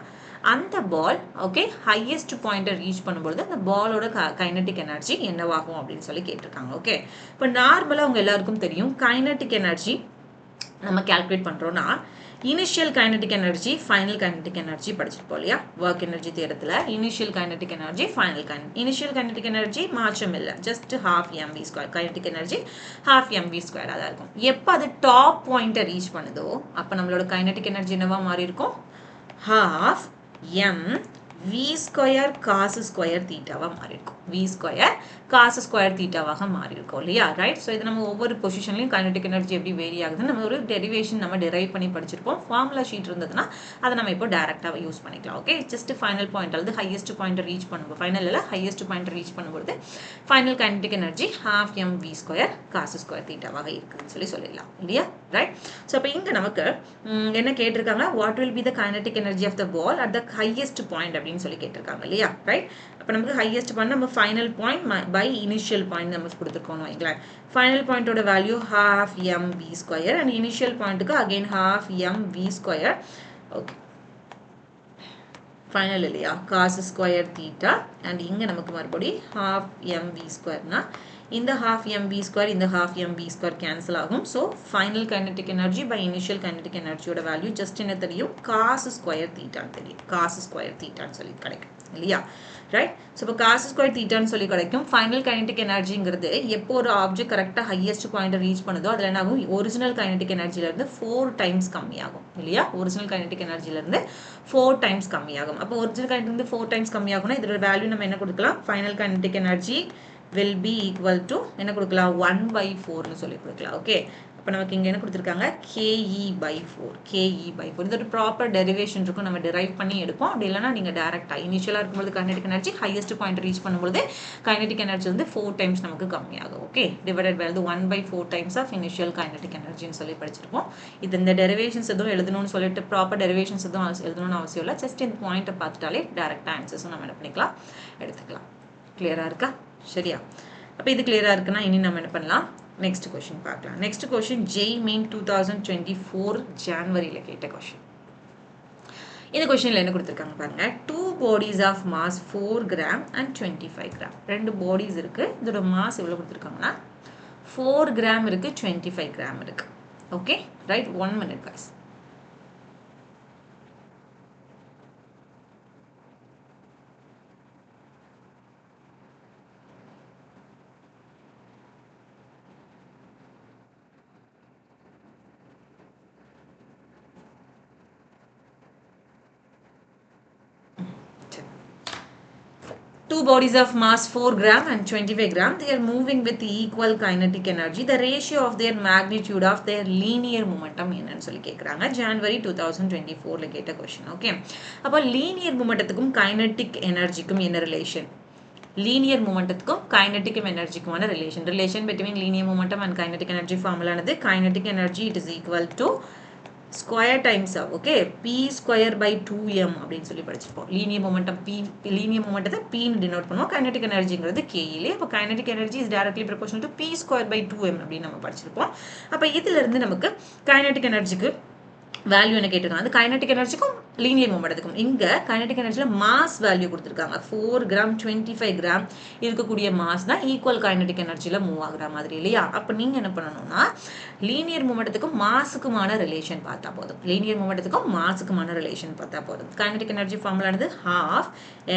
அந்த பால் ஓகே ஹையஸ்ட் பாயிண்ட்டை ரீச் பண்ணும்பொழுது அந்த பாலோட கைனட்டிக் எனர்ஜி என்னவாகும் அப்படின்னு சொல்லி கேட்டிருக்காங்க. ஓகே, இப்போ நார்மலாக அவங்க எல்லாருக்கும் தெரியும் கைனட்டிக் எனர்ஜி நம்ம கால்குலேட் பண்ணுறோன்னா initial kinetic energy, final kinetic energy படிச்சிருப்போம் இல்லையா? ஒர்க் எனர்ஜி தியரத்தில் initial kinetic energy, final initial kinetic energy மாற்றம் இல்லை, just ½ mv square. Kinetic energy ½ mv ஸ்கொயராக தான் இருக்கும். எப்போ அது டாப் பாயிண்ட்டை ரீச் பண்ணுதோ அப்போ நம்மளோட கைனடிக் எனர்ஜி என்னவா மாறி இருக்கும்? ½ mv ஸ்கொயர் காசு ஸ்கொயர் தீட்டாவாக மாறி இருக்கும். v ஸ்கொயர் காசு ஸ்கொயர் தீட்டாவாக மாறி இருக்கும் இல்லையா? ரைட். ஸோ இது நம்ம ஒவ்வொரு பொசிஷன்லையும் கைனடிக் எனர்ஜி எப்படி வேரி ஆகுதுன்னு நம்ம ஒரு டெரிவேஷன் நம்ம டெரைவ் பண்ணி படிச்சிருப்போம். ஃபார்முலா ஷீட் இருந்ததுன்னா அதை நம்ம இப்போ டேரெக்டாக யூஸ் பண்ணிக்கலாம். ஓகே, ஜஸ்ட் ஃபைனல் பாயிண்ட் அல்லது ஹையஸ்ட் பாயிண்ட் ரீச் பண்ணும்போது, ஃபைனலில் ஹையஸ்ட் பாயிண்ட் ரீச் பண்ணும்போது final kinetic energy ½ mv square காசு ஸ்கொயர் தீட்டாவாக இருக்குதுன்னு சொல்லிடலாம் இல்லையா? ரைட். ஸோ அப்போ இங்கே நமக்கு என்ன கேட்டிருக்காங்க? What will be the kinetic energy of the ball at the highest point அப்படின்னு சொல்லி கேட்டிருக்காங்க இல்லையா? ரைட். அப்போ நமக்கு ஹையஸ்ட் பாயிண்ட் நம்ம final point by initial point நம்ம கொடுத்துருக்கோம் வைங்களேன். ஃபைனல் பாயிண்டோட value ½ mv square and initial பாயிண்ட்டுக்கு again ½ mv square. Okay, final இல்லையா? காசு ஸ்கொயர் தீட்டா அண்ட் இங்கே நமக்கு மறுபடி ½ mv ஸ்கொயர்னா இந்த ½ mv ஸ்கொயர் இந்த ½ mv ஸ்கொயர் கேன்சல் ஆகும். So final kinetic energy by initial kinetic எனர்ஜியோட வேல்யூ ஜஸ்ட் என்ன தெரியும்? காசு ஸ்கொயர் தீட்டான்னு தெரியும். காசு ஸ்கொயர் தீட்டான்னு சொல்லி கிடைக்கும் இல்லையா? ரைட். ஸோ இப்போ காசு ஸ்கொயர் தீட்டான்னு சொல்லி கிடைக்கும். ஃபைனல் கைனடிக் எனர்ஜிங்கிறது எப்போ ஒரு ஆப்ஜெக்ட் கரெக்டாக ஹையஸ்ட் பாயிண்ட் ரீச் பண்ணுதோ அதில் என்ன ஆகும்? ஒரிஜினல் கைனடிக் எனர்ஜிலேருந்து 4 டைம்ஸ் கம்மியாகும் இல்லையா? ஒரிஜினல் கைனடிக் எனர்ஜிலேருந்து 4 டைம்ஸ் கம்மியாகும். அப்போ ஒரிஜினல் கைனடிக் 4 டைம்ஸ் கம்மியாகும்னா இதோட வேல்யூ நம்ம என்ன கொடுக்கலாம்? Final kinetic energy will be equal to என்ன கொடுக்கலாம்? 1/4ன்னு சொல்லி கொடுக்கலாம். ஓகே, அப்போ நமக்கு இங்கே என்ன கொடுத்துருக்காங்க? KE/4. KE/4 இது ஒரு ப்ராப்பர் டெரிவேஷன் இருக்கும், நம்ம டெரைவ் பண்ணி எடுப்போம். அப்படி இல்லைனா நீங்கள் டேரெக்டாக இனிஷியலாக இருக்கும்போது kinetic energy highest point reach பண்ணும்போது கைனடிக் எனர்ஜி வந்து 4 டைம்ஸ் நமக்கு கம்மியாகும். Okay, divided by 1/4 times of initial kinetic எனர்ஜின்னு சொல்லி படிச்சிருப்போம். இது இந்த டெரிவேஷன்ஸ் எதுவும் எழுதணும்னு சொல்லிட்டு ப்ராப்பர் டெரிவேஷன்ஸ் எதுவும் எழுதணும்னு அவசியம் இல்லை. ஜஸ்ட் இந்த பாயிண்ட்டை பார்த்துட்டாலே டேரெக்டாக ஆன்சர்ஸும் நம்ம என்ன பண்ணிக்கலாம்? எடுத்துக்கலாம். கிளியராக இருக்கா? சரியா? அப்போ இது கிளியராக இருக்குன்னா இனி நம்ம என்ன பண்ணலாம்? நெக்ஸ்ட் கொஸ்டின் பார்க்கலாம். நெக்ஸ்ட் கொஸ்டின் ஜெய் மெயின் 2024 ஜான்வரியில் கேட்ட கொஸ்டின். இந்த கொஸ்டினில் என்ன கொடுத்துருக்காங்க பாருங்க. 2 bodies of mass 4 gram and 25 gram. 2 bodies இருக்கு. இதோட மாஸ் எவ்வளோ கொடுத்துருக்காங்கன்னா 4 gram இருக்கு, 25 gram இருக்கு. Okay, right. 1 minute guys. two bodies of mass 4 gram and 25 gram, they are moving with equal kinetic energy. The ratio of their magnitude of their linear momentum என்னன்னு சொல்லி கேக்குறாங்க. January 2024ல கேட்ட question. Okay. அப்ப linear momentumக்கும் kinetic energyக்கும் என்ன relation? Linear momentumக்கும் kinetic energyக்குமான relation between linear momentum and kinetic energy formula ஆனது kinetic energy it is equal to square times of okay p square by 2m அப்படினு சொல்லி படிச்சிருப்போம். linear momentum p linear momentum p னு denote பண்ணுவோம். kinetic energyங்கிறது k இல்லையா? அப்ப kinetic energy is directly proportional to p square by 2m அப்படி நம்ம படிச்சிருப்போம். அப்ப இதில இருந்து நமக்கு kinetic energyக்கு வேல்யூ என்ன கேட்டிருக்காங்க. அது கைனடிக் எனர்ஜிக்கும் லீனியர் மொமெண்டத்துக்கும் இங்க கைனடிக் எனர்ஜில மாஸ் வேல்யூ கொடுத்திருக்காங்க. 4 கிராம் 25 கிராம் இருக்கக்கூடிய மாஸ் தான் ஈக்குவல் கைனடிக் எனர்ஜில மூவ் ஆகுற மாதிரி இல்லையா? அப்ப நீங்க என்ன பண்ணணும்னா லீனியர் மொமெண்டத்துக்கும் மாஸுக்குமான ரிலேஷன் பார்த்தா போதும். லீனியர் மொமெண்டத்துக்கும் மாஸுக்குமான ரிலேஷன் பார்த்தா போதும். கைனடிக் எனர்ஜி ஃபார்முலானது half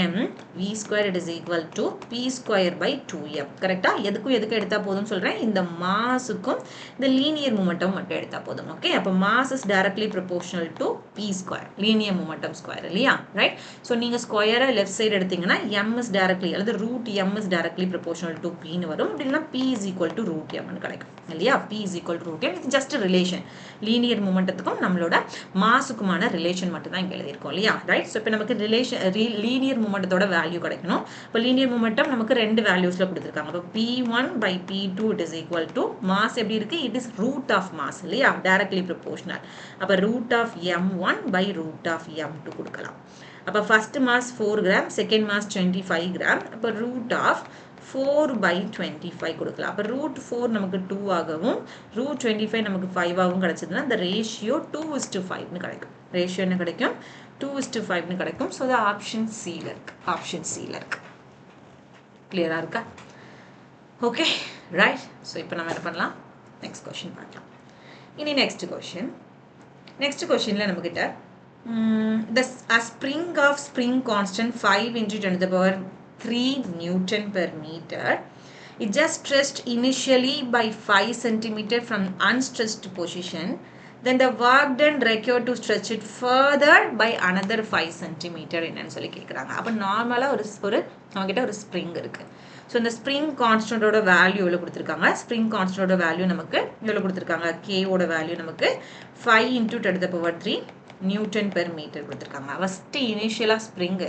m v square it is equal to p square by 2m. கரெக்ட்டா? எதுக்கு எடுத்தா போதும்னு சொல்றேன். இந்த மாஸுக்கும் இந்த லீனியர் மொமெண்டம் மட்டும் எடுத்தா போதும். ஓகே? அப்ப mass is directly proportional to p square linear momentum square இல்லையா right so நீங்க ஸ்கொயர் லெஃப்ட் சைடு எடுத்தீங்கன்னா m is directly அல்லது root m is directly proportional to p ன்னு வரும் அப்படினா p is equal to root m ன்னு கிடைக்கும் இல்லையா p is equal to root m இது just a relation linear momentumத்துக்கும் நம்மளோட மாஸுக்குமான ரிலேஷன் மட்டும் தான் இங்க எழுதி இருக்கோம் இல்லையா right so இப்போ நமக்கு ரிலேஷன் linear momentumத்தோட வேல்யூ கிடைக்கணும் இப்போ linear momentum நமக்கு ரெண்டு வேல்யூஸ்ல கொடுத்திருக்காங்க அப்ப p1 by p2 it is equal to mass எப்படி இருக்கு it is root of mass இல்லையா directly proportional அப்ப root of m1 by root of m2 கொடுக்கலாம் அப்ப first mass 4 gram second mass 25 gram அப்ப root of 4 by 25 கொடுக்கலாம் அப்ப root 4 நமக்கு 2 ஆகவும் root 25 நமக்கு 5 ஆகவும் கிடைச்சதுன்னா the ratio 2:5 ன்னு கிடைக்கும் ratio என்ன கிடைக்கும் 2:5 ன்னு கிடைக்கும் so the option C ல இருக்கு clear ஆ இருக்கா okay right so இப்போ நம்ம என்ன பண்ணலாம் next question பார்க்கலாம் இனி next question ல நம்ம கிட்ட a spring of spring constant 5 into 10 to the power 3 Newton per meter it just stretched initially by 5 centimeter from unstretched position then the work done required to stretch it further by another 5 centimeter என்னன்னு சொல்லி கேக்குறாங்க அப்ப நார்மலா ஒரு நம்ம கிட்ட ஒரு spring இருக்கு so இந்த spring constant ஓட வேல்யூ எவ்வளவு கொடுத்திருக்காங்க spring constant ஓட வேல்யூ நமக்கு எவ்வளவு கொடுத்திருக்காங்க k ஓட வேல்யூ நமக்கு 5 into 10 to the power 3 newton per metre கொடுத்திருக்காங்க ஃபர்ஸ்ட் இனிஷியலா ஸ்ப்ரிங்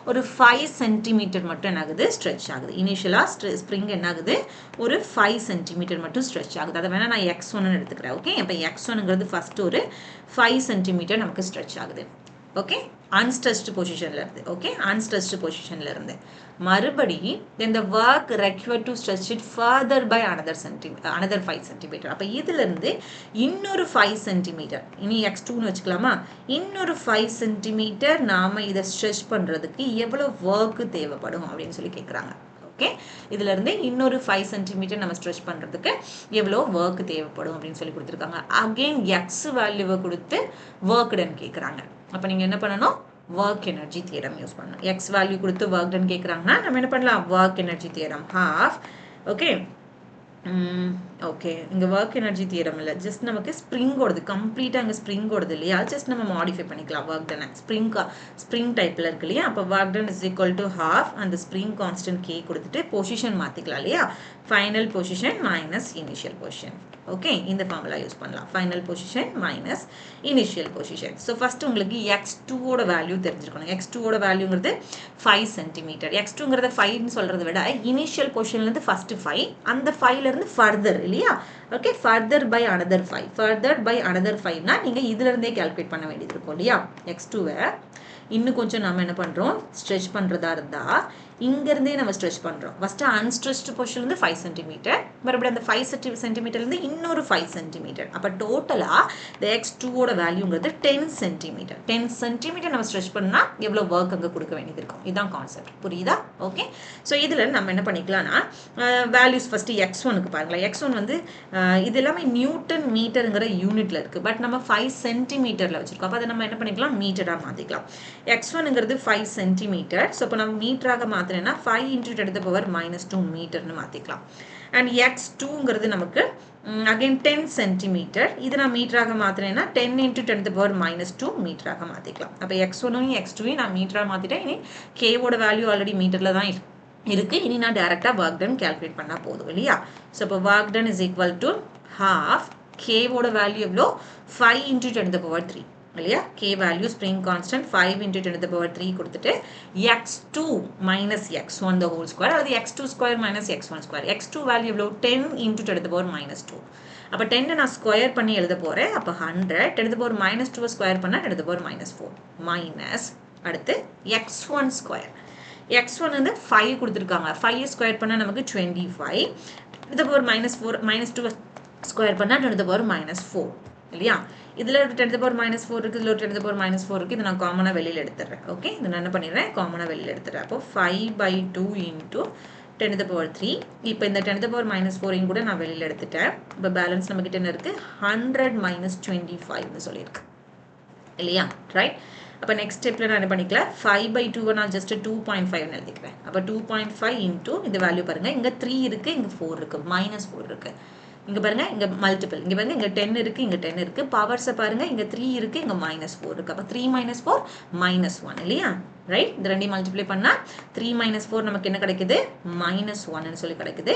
ஒரு 5 சென்டிமீட்டர் மட்டும் என்ன ஆகுது ஸ்ட்ரெச் ஆகுது இனிஷியலா ஸ்ப்ரிங் என்ன ஆகுது ஒரு 5 சென்டிமீட்டர் மட்டும் ஸ்ட்ரெச் ஆகுது அத வேணா நான் x1 ன்னு எடுத்துக்கறேன் ஓகே அப்ப x1ங்கிறது ஃபர்ஸ்ட் ஒரு 5 சென்டிமீட்டர் நமக்கு ஸ்ட்ரெச் ஆகுது ஓகே unstretched பொசிஷன்ல இருந்து ஓகே unstretched பொசிஷன்ல இருந்து மறுபடி then the work required to stretch it further by another 5 cm அப்ப இதில இருந்து இன்னொரு 5 cm இனி x2 ன்னு வெச்சுக்கலாமா இன்னொரு 5 cm நாம இத ஸ்ட்ரெச் பண்றதுக்கு எவ்வளவு வர்க் தேவைப்படும் அப்படினு சொல்லி கேக்குறாங்க ஓகே இதில இருந்து இன்னொரு 5 cm நம்ம ஸ்ட்ரெச் பண்றதுக்கு எவ்வளவு வர்க் தேவைப்படும் அப்படினு சொல்லி கொடுத்திருக்காங்க again x வேல்யூவை கொடுத்து வர்க் டன் கேக்குறாங்க அப்ப நீங்க என்ன பண்ணனும் work energy theorem யூஸ் பண்ணனும் x value கொடுத்து work done கேக்குறாங்கன்னா நம்ம என்ன பண்ணலாம் work energy theorem half okay okay இங்க work energy theorem இல்ல just நமக்கு spring ஓடுது கம்ப்ளீட்டா அங்க spring ஓடுது இல்லையா just நம்ம modify பண்ணிக்கலாம் work done spring டைப்ல இருக்கு இல்லையா அப்ப work done is equal to half and the spring constant k கொடுத்துட்டு பொசிஷன் மாத்திக்கலாம் இல்லையா final position minus initial position okay இந்த ஃபார்முலா யூஸ் பண்ணலாம் final position minus initial position so first உங்களுக்கு x2 ஓட வேல்யூ தெரிஞ்சிருக்கணும் x2 ஓட வேல்யூங்கிறது 5 cm x2ங்கறத 5 ன்னு சொல்றதை விட initial positionல இருந்து first 5 அந்த 5ல இருந்து further இல்லையா ஓகே further by another 5 னா நீங்க இதில இருந்தே கால்குலேட் பண்ண வேண்டியது இருக்கும் இல்லையா x2வை இன்னும் கொஞ்சம் நாம என்ன பண்றோம் ஸ்ட்ரெச் பண்றதா இருந்தா இங்க இருந்தே நம்ம ஸ்ட்ரெச் பண்றோம் ஃபர்ஸ்ட் unstretched பொசிஷன்ல இருந்து 5 cm மறுபடியும் அந்த 5 cm ல இருந்து இன்னொரு 5 cm அப்ப டோட்டலா the x2 ஓட வேல்யூங்கிறது 10 cm 10 cm நம்ம ஸ்ட்ரெச் பண்ணா எவ்வளவு வர்க் அங்க கொடுக்க வேண்டியது இருக்கும் இதான் கான்செப்ட் புரியுதா ஓகே சோ இதுல நம்ம என்ன பண்ணிக்கலாம்னா வேல்யூஸ் ஃபர்ஸ்ட் x1 க்கு பாருங்க x1 வந்து இது எல்லாமே நியூட்டன் மீட்டர்ங்கற யூனிட்ல இருக்கு பட் நம்ம 5 சென்டிமீட்டர்ல வச்சிருக்கோம் அப்ப அத நம்ம என்ன பண்ணிக்கலாம் மீட்டரா மாத்திக்கலாம் x1ங்கிறது 5 சென்டிமீட்டர் சோ அப்ப நம்ம மீட்டராக மாத்துறேன்னா 5 into 10 to the power -2 மீட்டர்னு மாத்திக்கலாம் and x2ங்கிறது நமக்கு again 10 centimeter இது நான் மீட்டராக மாத்துறேன்னா 10 into 10 to the power -2 மீட்டராக மாத்திக்கலாம் அப்ப x1 யும் x2 யும் நான் மீட்டரா மாத்திட்டேன் இனி k ஓட வேல்யூ ஆல்ரெடி மீட்டர்ல தான் இருக்கு. இனி நான் டைரக்டா work done calculate பண்ணா போதும் இல்லையா? ஸோ இப்போ work done is equal to half k ஓட வேல்யூ எவ்வளோ 5 into 10 to the power 3 இல்லையா? k value spring constant 5 into 10 to the power 3 கொடுத்துட்டு x2 minus x1 the whole square அல்லது x2 square minus x1 square. x2 value எவ்வளோ 10 into 10 to the power minus 2. அப்போ 10 நான் square பண்ணி எழுத போறேன். அப்போ 100 10 to the power minus 2 square பண்ணா 10 to the power minus 4 minus அடுத்து x1 square. x1 வந்து 5 கொடுத்திருக்காங்க. 5 ஸ்கொயர் பண்ணா நமக்கு 25. to the power minus 4 minus 2 square பண்ணா 10 to the power minus 4 இல்லையா? இதுல 10 to the power minus 4 இருக்கு, இதுல 10 to the power minus 4 இருக்கு. இதை நான் காமனா வெளியில எடுத்துறேன். ஓகே, இதை நான் என்ன பண்ணிடுறேன், காமனா வெளியில எடுத்துறேன். அப்போ 5/2 into 10 to the power 3. இப்போ இந்த 10 to the power minus 4 கூட நான் வெளியில எடுத்துட்டேன். இப்போ பேலன்ஸ் நம்ம கிட்ட என்ன இருக்கு, 100 minus 25 னு சொல்லிருக்கு இல்லையா? ரைட். அப்போ நெக்ஸ்ட் ஸ்டெப்ல நான் என்ன பண்ணிக்கலாம், 5/2 நான் ஜஸ்ட் 2.5 னு எழுதிக்கிறேன். அப்போ 2.5 into இந்த வேல்யூ பாருங்க, இங்க 3 இருக்கு, இங்க 4 இருக்கு, -4 இருக்கு. இங்க பாருங்க, இங்க மல்டிபிள், இங்க பாருங்க, இங்க 10 இருக்கு, இங்க 10 இருக்கு. பவர்ஸ் பாருங்க, இங்க 3 இருக்கு, இங்க -4 இருக்கு. அப்ப 3 - 4 -1 இல்லையா? ரைட். இந்த ரெண்டையும் மல்டிப்ளை பண்ணா 3 - 4 நமக்கு என்ன கிடைக்குது, -1 னு சொல்லி கிடைக்குது.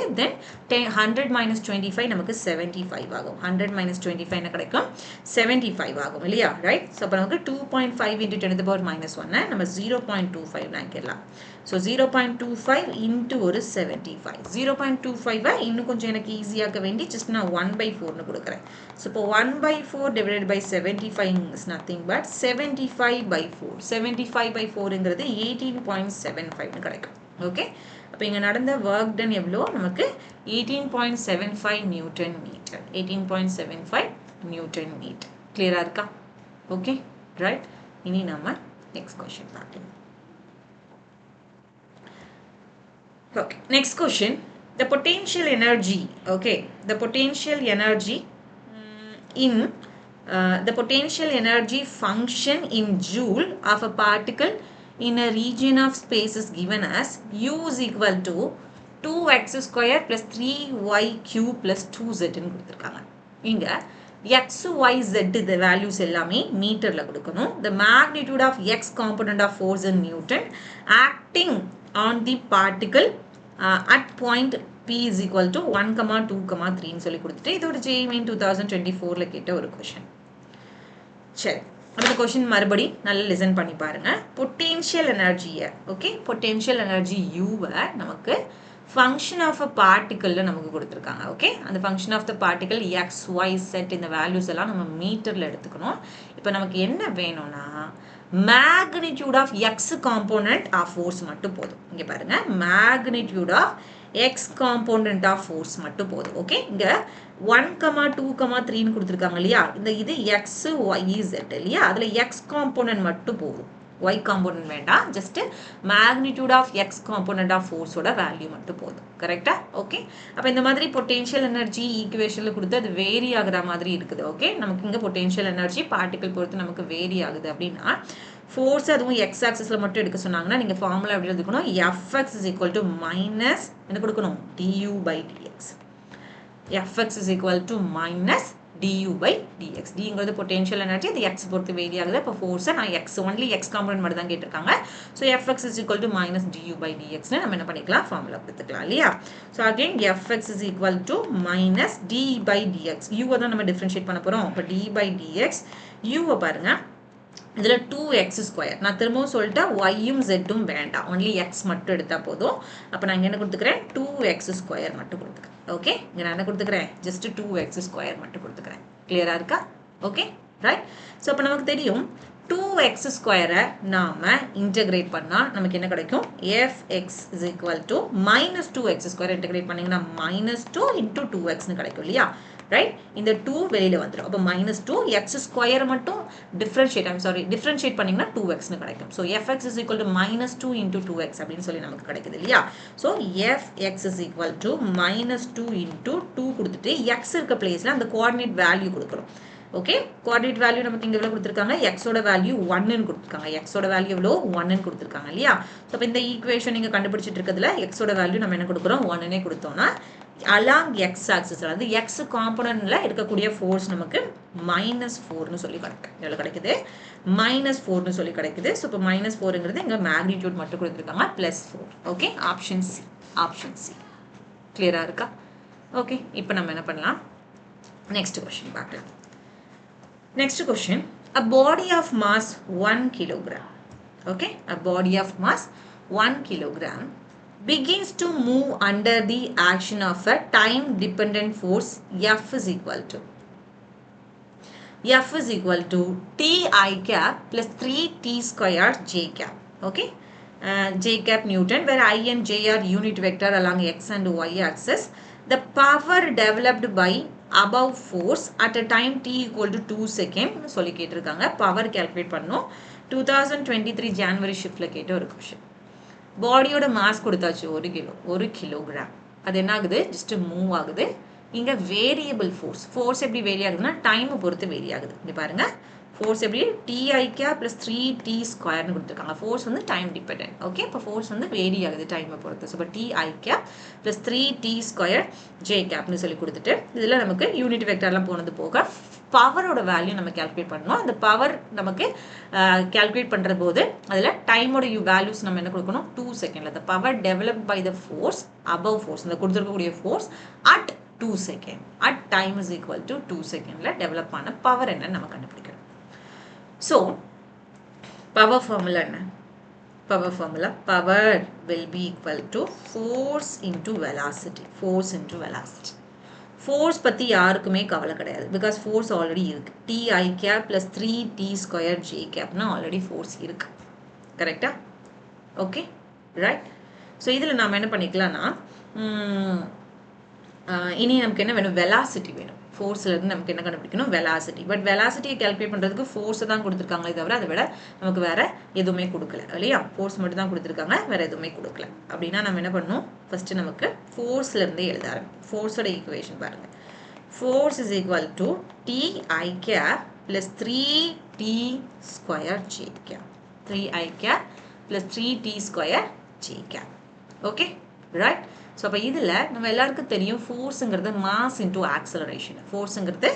தென் 100 - 25 நமக்கு 75 ஆகும். 100 - 25 என்ன கிடைக்கும், 75 ஆகும் இல்லையா? ரைட். சோ அப்ப நமக்கு 2.5 into 10 to the power -1 நம்ம 0.25 ஆக்கிடலாம். ஸோ 0.25 into ஒரு 75. 0.25 இன்னும் கொஞ்சம் எனக்கு ஈஸியாக்க வேண்டி ஜஸ்ட் நான் 1/4 கொடுக்குறேன். ஸோ இப்போ 1/4 divided by 75 is nothing but 75/4. 75/4ங்கிறது 18.75 கிடைக்கும். ஓகே, அப்போ இங்கே நடந்த ஒர்க் டன் எவ்வளோ, நமக்கு 18.75 நியூட்டன் மீட்டர். 18.75 Newton metre. கிளியரா இருக்கா? Okay, right. இனி நம்ம நெக்ஸ்ட் கொஸ்டின் பார்க்கலாம். Okay, next question. The potential energy, okay, the potential energy the potential energy function in joule of a particle in a region of space is given as U is equal to 2x square plus 3y cube plus 2z ன்னு கொடுத்திருக்காங்க. இங்க x, y, z the values எல்லாமே மீட்டர்ல கொடுக்கணும். The magnitude of x component of force in Newton acting on the particle at point p is equal to 1, 2, 3 ன்னு சொல்லி கொடுத்துட்டு இது ஒரு JEE Main 2024ல கேட்ட ஒரு क्वेश्चन. சரி, அந்த क्वेश्चन மறுபடி நல்லா லிசன் பண்ணி பாருங்க. பொட்டன்ஷியல் எனர்ஜியை, ஓகே, பொட்டன்ஷியல் எனர்ஜி யூவை நமக்கு ஃபங்க்ஷன் ஆஃப் அ பார்ட்டிக்கல்ல நமக்கு கொடுத்துருக்காங்க. ஓகே, அந்த function of the particle x, y, set இந்த வேல்யூஸ் எல்லாம் நம்ம மீட்டர்ல எடுத்துக்கணும். இப்போ நமக்கு என்ன வேணும்னா magnitude of x component of force மட்டும் போதும். இங்க பாருங்க, magnitude of x component of force மட்டும் போதும். ஓகே, இங்க 1, 2, 3 கொடுத்துருக்காங்க இல்லையா? இந்த இது எக்ஸ், ஒய், செட் இல்லையா? அதுல எக்ஸ் காம்போனன்ட் மட்டும் போதும், ஒய் காம்போனன்ட் வேண்டாம். Just magnitude of x component of ஃபோர்ஸோட வேல்யூ மட்டும் போதும். கரெக்டா? ஓகே, அப்போ இந்த மாதிரி பொட்டன்ஷியல் எனர்ஜி ஈக்குவேஷன்ல கொடுத்து அது வேரி ஆகுற மாதிரி இருக்குது. ஓகே, நமக்கு இங்க பொட்டன்ஷியல் எனர்ஜி பார்ட்டிகல் பொறுத்து நமக்கு வேரி ஆகுது அப்படின்னா ஃபோர்ஸ் அதுவும் எக்ஸ் ஆக்சிஸ்ல மட்டும் எடுக்க சொன்னாங்கன்னா நீங்க ஃபார்முலா எப்படி எடுக்கணும், Fx is equal to minus என்ன கொடுக்கணும், du/dx. Fx is equal to minus du/dx. dங்கிறது பொட்டன்ஷியல் எனர்ஜி, அது x பொறுத்து வேரி ஆகுது. அப்போ ஃபோர்ஸை நான் x ஒன்லி x காம்போனன்ட் மட்டும் தான் கேட்டிருக்காங்க. So Fx is equal to minus du/dx நம்ம என்ன பண்ணிக்கலாம், ஃபார்முலா கொடுத்துக்கலாம் இல்லையா? So again Fx is equal to minus d/dx. u தான் நம்ம டிஃபரன்ஷியேட் பண்ண போறோம். அப்போ d/dx u பாருங்க, இதுல 2x ஸ்கொயர். நான் திரும்பவும் சொல்லிட்டேன், yயும் zம் வேண்டாம், ஒன்லி x மட்டும் எடுத்தா போதும். அப்ப நான் இங்க என்ன கொடுத்துக்கிறேன், 2x ஸ்கொயர் மட்டும் கொடுத்துக்கிறேன். ஓகே, இங்க நான் என்ன கொடுத்துக்கிறேன், ஜஸ்ட் 2x ஸ்கொயர் மட்டும் கொடுத்துக்கிறேன். கிளியரா இருக்கா? Okay, right. ஸோ அப்போ நமக்கு தெரியும் 2x ஸ்கொயரை நாம இன்டகிரேட் பண்ணா நமக்கு என்ன கிடைக்கும், Fx is equal to minus 2x square integrate பண்ணீங்கன்னா -2 into 2x கிடைக்கும் இல்லையா? ரைட். இந்த 2 வெளியில வந்துடும். அப்போ -2 x ஸ்கொயர் மட்டும் டிஃபரன்ஷியேட் பண்ணீங்கன்னா 2x கிடைக்கும். So Fx is equal to -2 into 2x அப்படின்னு சொல்லி நமக்கு கிடைக்குது இல்லையா? So Fx is equal to -2 into 2 கொடுத்துட்டு x இருக்க பிளேஸ்ல அந்த கோஆர்டினேட் வேல்யூ கொடுக்கணும். ஓகே, கோஆர்டினேட் வேல்யூ நமக்கு இங்க எவ்வளவு கொடுத்திருக்காங்க, x ஓட வேல்யூ 1 ன்னு கொடுத்திருக்காங்க. x ஓட வேல்யூ எவ்வளோ 1 ன்னு கொடுத்திருக்காங்க இல்லையா? சோ அப்ப இந்த ஈக்குவேஷன் நீங்க கண்டுபிடிச்சிட்டு இருக்கிறதுல x ஓட வேல்யூ நம்ம என்ன கொடுக்கிறோம், 1 னே கொடுத்தோம்னா along x axis அதாவது x காம்போனன்ட்ல இருக்கக்கூடிய ஃபோர்ஸ் நமக்கு -4 னு சொல்லி கிடைக்குது. -4 னு சொல்லி கிடைக்குது. சோ இப்போ -4ங்கிறது இங்க மேக்னிட்யூட் மட்டும் கொடுத்திருக்காங்க +4. Okay, option C. Option C கிளியரா இருக்கா? ஓகே, இப்போ நம்ம என்ன பண்ணலாம், நெக்ஸ்ட் क्वेश्चन பார்க்கலாம். Next question, a body of mass 1 kilogram. Okay, a body of mass 1 kilogram begins to move under the action of a time dependent force F is equal to T I cap plus 3T square J cap. Okay, J cap Newton, where I and J are unit vector along x and y axis. The power developed by above force at a time t equal to 2 second சொல்லி கேட்டிருக்காங்க. Power calculate பண்ணோம். 2023 ஜனவரி ஷிஃப்ட்ல கேட்ட ஒரு question. பாடியோட mass கொடுத்தாச்சு 1 kilogram. அது என்ன ஆகுது, ஜஸ்ட் மூவ் ஆகுது. இங்க வேரியபிள் ஃபோர்ஸ் எப்படி வேரி ஆகுதுன்னா டைம் பொறுத்து வேரி ஆகுது. இங்க பாருங்க, ஃபோர்ஸ் எப்படி TI cap plus 3T square னு கொடுத்திருக்காங்க. ஃபோர்ஸ் வந்து டைம் டிபெண்டன்ட். ஓகே, இப்போ ஃபோர்ஸ் வந்து வேரி ஆகுது டைமை பொறுத்து. ஸோ இப்போ TI cap plus 3T square J cap னு சொல்லி கொடுத்துட்டு இதில் நமக்கு யூனிட் வெக்டர்லாம் போனது போக பவரோட வேல்யூ நம்ம கால்குலேட் பண்ணணும். அந்த பவர் நமக்கு கால்குலேட் பண்ணுற போது அதில் டைமோட வேல்யூஸ் நம்ம என்ன கொடுக்கணும், 2 செகண்ட்ல. the power developed by the force above force, இந்த கொடுத்துருக்கக்கூடிய force at 2 second at time is equal to 2 செகண்ட்ல டெவலப் ஆன பவர் என்னன்னு நம்ம கண்டுபிடிக்கணும். So, power formula என்ன? Power formula, power will be equal to force into velocity. Force into velocity. Force பத்தி யாருக்குமே கவலை கிடையாது. Because force already இருக்கு. TI cap plus 3T square J cap னா already force இருக்கு. கரெக்டா? Okay, right. ஸோ இதில் நாம் என்ன பண்ணிக்கலாம்னா, இனி நமக்கு என்ன வேணும், வெலாசிட்டி வேணும். ஃபோர்ஸ்லேருந்து நமக்கு என்ன கண்டுபிடிக்கணும், வெலாசிட்டி. பட் வெலாசிட்டியை கால்குலேட் பண்ணுறதுக்கு ஃபோர்ஸை தான் கொடுத்துருக்காங்களே தவிர அதை விட நமக்கு வேறு எதுவுமே கொடுக்கல இல்லையா? ஃபோர்ஸ் மட்டும் தான் கொடுத்துருக்காங்க, வேறு எதுவுமே கொடுக்கல. அப்படின்னா நம்ம என்ன பண்ணணும், ஃபஸ்ட்டு நமக்கு ஃபோர்ஸ்லேருந்தே எழுத ஆரம்பிக்கும். ஃபோர்ஸோட ஈக்குவேஷன் பாருங்கள். Force is equal to TI cap plus 3T square J cap. 3I cap plus 3T square J cap. Okay, right. So அப்போ இதில் நம்ம எல்லாருக்கும் தெரியும் ஃபோர்ஸுங்கிறது மாஸ் இன்டூ ஆக்சலரேஷன். ஃபோர்ஸுங்கிறது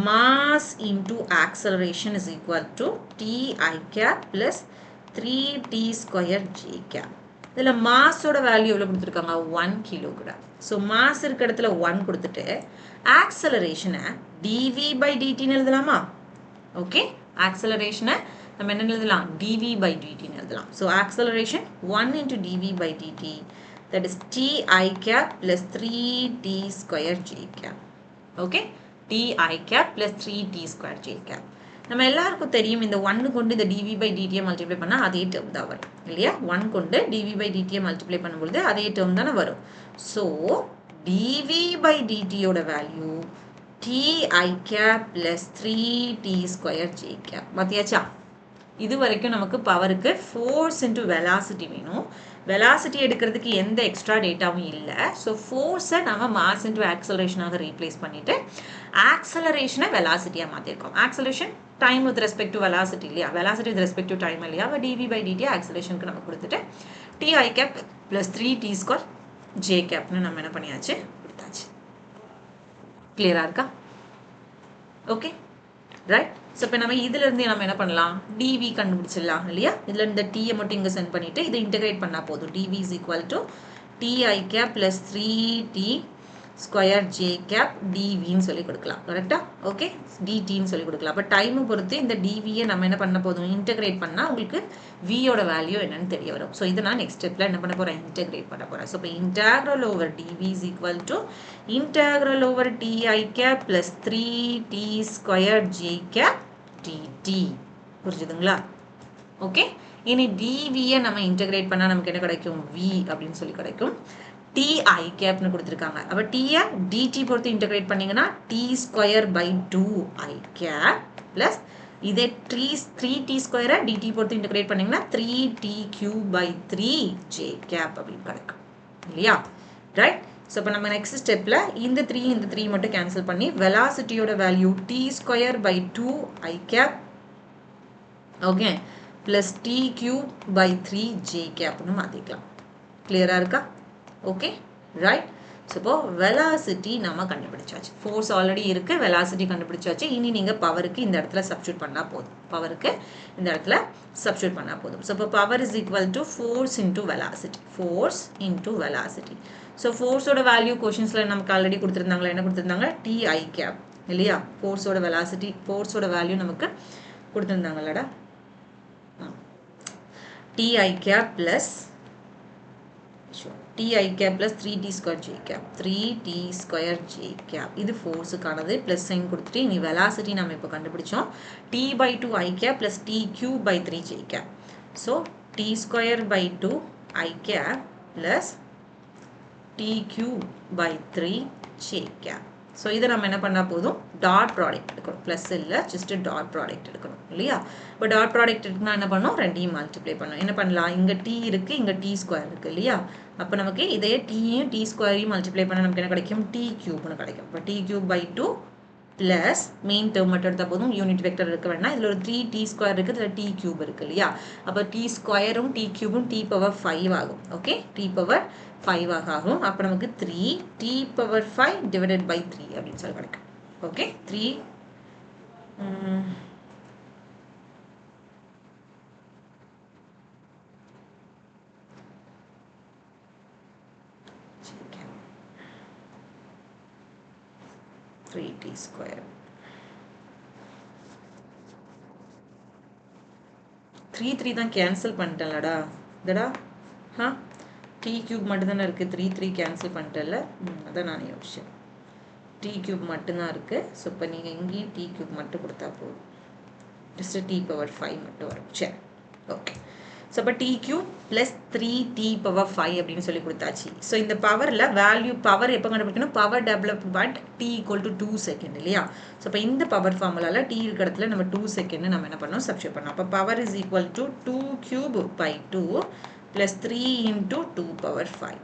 mass into acceleration is equal to TI cap plus 3T square J cap. இதில் மாஸோட value எவ்வளோ கொடுத்துருக்காங்க, 1 கிலோகிராம். ஸோ மாஸ் இருக்க இடத்துல 1 கொடுத்துட்டு ஆக்சலரேஷனை dV/dtன்னு எழுதலாமா? ஓகே, ஆக்சலரேஷனை நம்ம என்ன எழுதலாம், dV/dtன்னு எழுதலாம். So acceleration 1 into dV/dt, that is TI cap plus 3T square J cap. Okay, TI cap plus 3T square J cap. நம்ம எல்லாருக்கும் தெரியும் இந்த 1 கொண்டு இந்த dV/dt மல்டிப்ளை பண்ணால் அதே டேர்ம் தான் வரும் இல்லையா? 1 கொண்டு dV/dt மல்டிப்ளை பண்ணும்பொழுது அதே டேர்ம் தானே வரும். ஸோ dV/dt யோட value TI cap plus 3T square J cap. மாத்தியாச்சா? இது வரைக்கும் நமக்கு பவருக்கு ஃபோர்ஸ் இன்டூ வெலாசிட்டி வேணும். வெலாசிட்டி எடுக்கிறதுக்கு எந்த எக்ஸ்ட்ரா டேட்டாவும் இல்லை. ஸோ ஃபோர்ஸை நம்ம மாஸ் இன்டூ ஆக்சலரேஷனாக ரீப்ளேஸ் பண்ணிவிட்டு ஆக்சலரேஷனை வெலாசிட்டியாக மாற்றிருக்கோம். Acceleration time with respect to velocity இல்லையா? Velocity with respect to time இல்லையா? dV/dt ஆக்சலரேஷனுக்கு நம்ம கொடுத்துட்டு TI cap plus 3T square J capனு நம்ம என்ன பண்ணியாச்சு, கொடுத்தாச்சு. கிளியராக இருக்கா? Okay, right. ஸோ இப்போ நம்ம இதிலிருந்து நம்ம என்ன பண்ணலாம், dV கண்டுபிடிச்சிடலாம் இல்லையா? இதில் இந்த டீயை மட்டும் இங்கே சென்ட் பண்ணிவிட்டு இதை இன்டெகிரேட் பண்ணால் போதும். dV is equal to TI cap plus 3T square J cap dVன்னு சொல்லி கொடுக்கலாம். கரெக்டா? ஓகே, dTன்னு சொல்லி கொடுக்கலாம். அப்போ டைமை பொறுத்து இந்த dVயை நம்ம என்ன பண்ண போதும், இன்டெகிரேட் பண்ணால் உங்களுக்கு Vயோட வேல்யூ என்னன்னு தெரிய வரும். ஸோ இதை நான் நெக்ஸ்ட் ஸ்டெப்பில் என்ன பண்ண போகிறேன், இன்டெகிரேட் பண்ண போகிறேன். ஸோ இப்போ integral over dV is equal to integral over TI cap plus 3T square J cap dt. புரிஞ்சுதுங்களா? ஓகே, இனி dVயை நம்ம இன்டெகிரேட் பண்ணால் நமக்கு என்ன கிடைக்கும், V அப்படின்னு சொல்லி கிடைக்கும். TI capனு கொடுத்துருக்காங்க. அப்போ Tயை dt பொறுத்து இன்டெகிரேட் பண்ணிங்கன்னா T square by 2I cap plus இதே 3T square dt பொறுத்து இன்டெகிரேட் பண்ணிங்கன்னா 3T cube by 3J cap அப்படின்னு கிடைக்கும் இல்லையா? ரைட். ஸோ இப்போ நம்ம நெக்ஸ்ட் ஸ்டெப்பில் இந்த 3 மட்டும் கேன்சல் பண்ணி வெலாசிட்டியோட value T square by 2I cap okay plus T cube by 3J capனு மாற்றிக்கலாம். கிளியராக இருக்கா? Okay, right. ஸோ இப்போ வெலாசிட்டி நம்ம கண்டுபிடிச்சாச்சு. ஃபோர்ஸ் ஆல்ரெடி இருக்குது, வெலாசிட்டி கண்டுபிடிச்சாச்சு. இனி நீங்கள் பவருக்கு இந்த இடத்துல சப்ஸ்டியூட் பண்ணால் போதும். பவருக்கு இந்த இடத்துல சப்ஸ்டியூட் பண்ணால் போதும். ஸோ இப்போ power is equal to force into velocity. Force into velocity. So ஃபோர்ஸோட வேல்யூ கொஷின்ஸில் நமக்கு ஆல்ரெடி கொடுத்துருந்தாங்களா? என்ன கொடுத்துருந்தாங்க? TI கேப் இல்லையா? ஃபோர்ஸோட வெலாசிட்டி, ஃபோர்ஸோட வேல்யூ நமக்கு கொடுத்துருந்தாங்கல்லடா. TI cap plus TI cap plus 3T square J cap. 3T square J cap. இது ஃபோர்ஸுக்கானது. Plus sine கொடுத்துட்டு இனி வெலாசிட்டி நம்ம இப்போ கண்டுபிடிச்சோம். T by 2 I cap plus T cube by 3 J cap. So T square by 2 I cap plus T cube by 3 J cap. So இதை நம்ம என்ன பண்ணால் போதும்? டாட் ப்ராடக்ட் எடுக்கணும். ப்ளஸ் இல்லை, ஜஸ்ட் டாட் ப்ராடக்ட் எடுக்கணும் இல்லையா? இப்போ டாட் ப்ராடக்ட் எடுக்கணும்னா என்ன பண்ணணும்? ரெண்டையும் மல்டிப்ளை பண்ணணும். என்ன பண்ணலாம்? இங்கே T இருக்குது, இங்கே T ஸ்கொயர் இருக்குது இல்லையா? அப்போ நமக்கு இதே Tயும் T ஸ்கொயரையும் மல்டிப்ளை பண்ண நமக்கு என்ன கிடைக்கும்? T கியூப்னு கிடைக்கும். இப்போ T cube by 2 plus main term மட்டும் எடுத்தால் போதும், யூனிட் வெக்டர் இருக்க வேணா. இதில் ஒரு 3T ஸ்கொயர் இருக்குது, இதில் T கியூப் இருக்குது இல்லையா? அப்போ T ஸ்கொயரும் T கியூபும் T பவர் 5 ஆகும். ஓகே, T பவர் 5 ஆகும். அப்போ நமக்கு 3T பவர் 5 டிவைடட் பை 3 அப்படின்னு சொல்லி கிடைக்கும். ஓகே, 3 3T square 3 தான் கேன்சல் பண்ணிட்டேன்லடா. இதடா T கியூப் மட்டும்தானே இருக்குது, 3 கேன்சல் பண்ணிட்டேன்ல. அதான் நான் யோசிச்சேன். T கியூப் மட்டும்தான் இருக்குது. ஸோ இப்போ நீங்கள் இங்கேயும் T கியூப் மட்டும் கொடுத்தா போதும். ஜஸ்ட் T பவர் 5 மட்டும் வரும். சரி, ஓகே. ஸோ இப்போ T cube plus 3T power 5 அப்படின்னு சொல்லி கொடுத்தாச்சு. ஸோ இந்த பவரில் வேல்யூ, பவர் எப்போ கண்டுபிடிக்கணும்? Power develop but T equal to 2 second இல்லையா? ஸோ இப்போ இந்த பவர் ஃபார்முலாவில் T இருக்கிற இடத்துல நம்ம 2 செகண்ட் நம்ம என்ன பண்ணோம்? சப்ஸ்டியூட் பண்ணோம். அப்போ power is equal to 2 cube by 2 plus 3 into 2 power 5.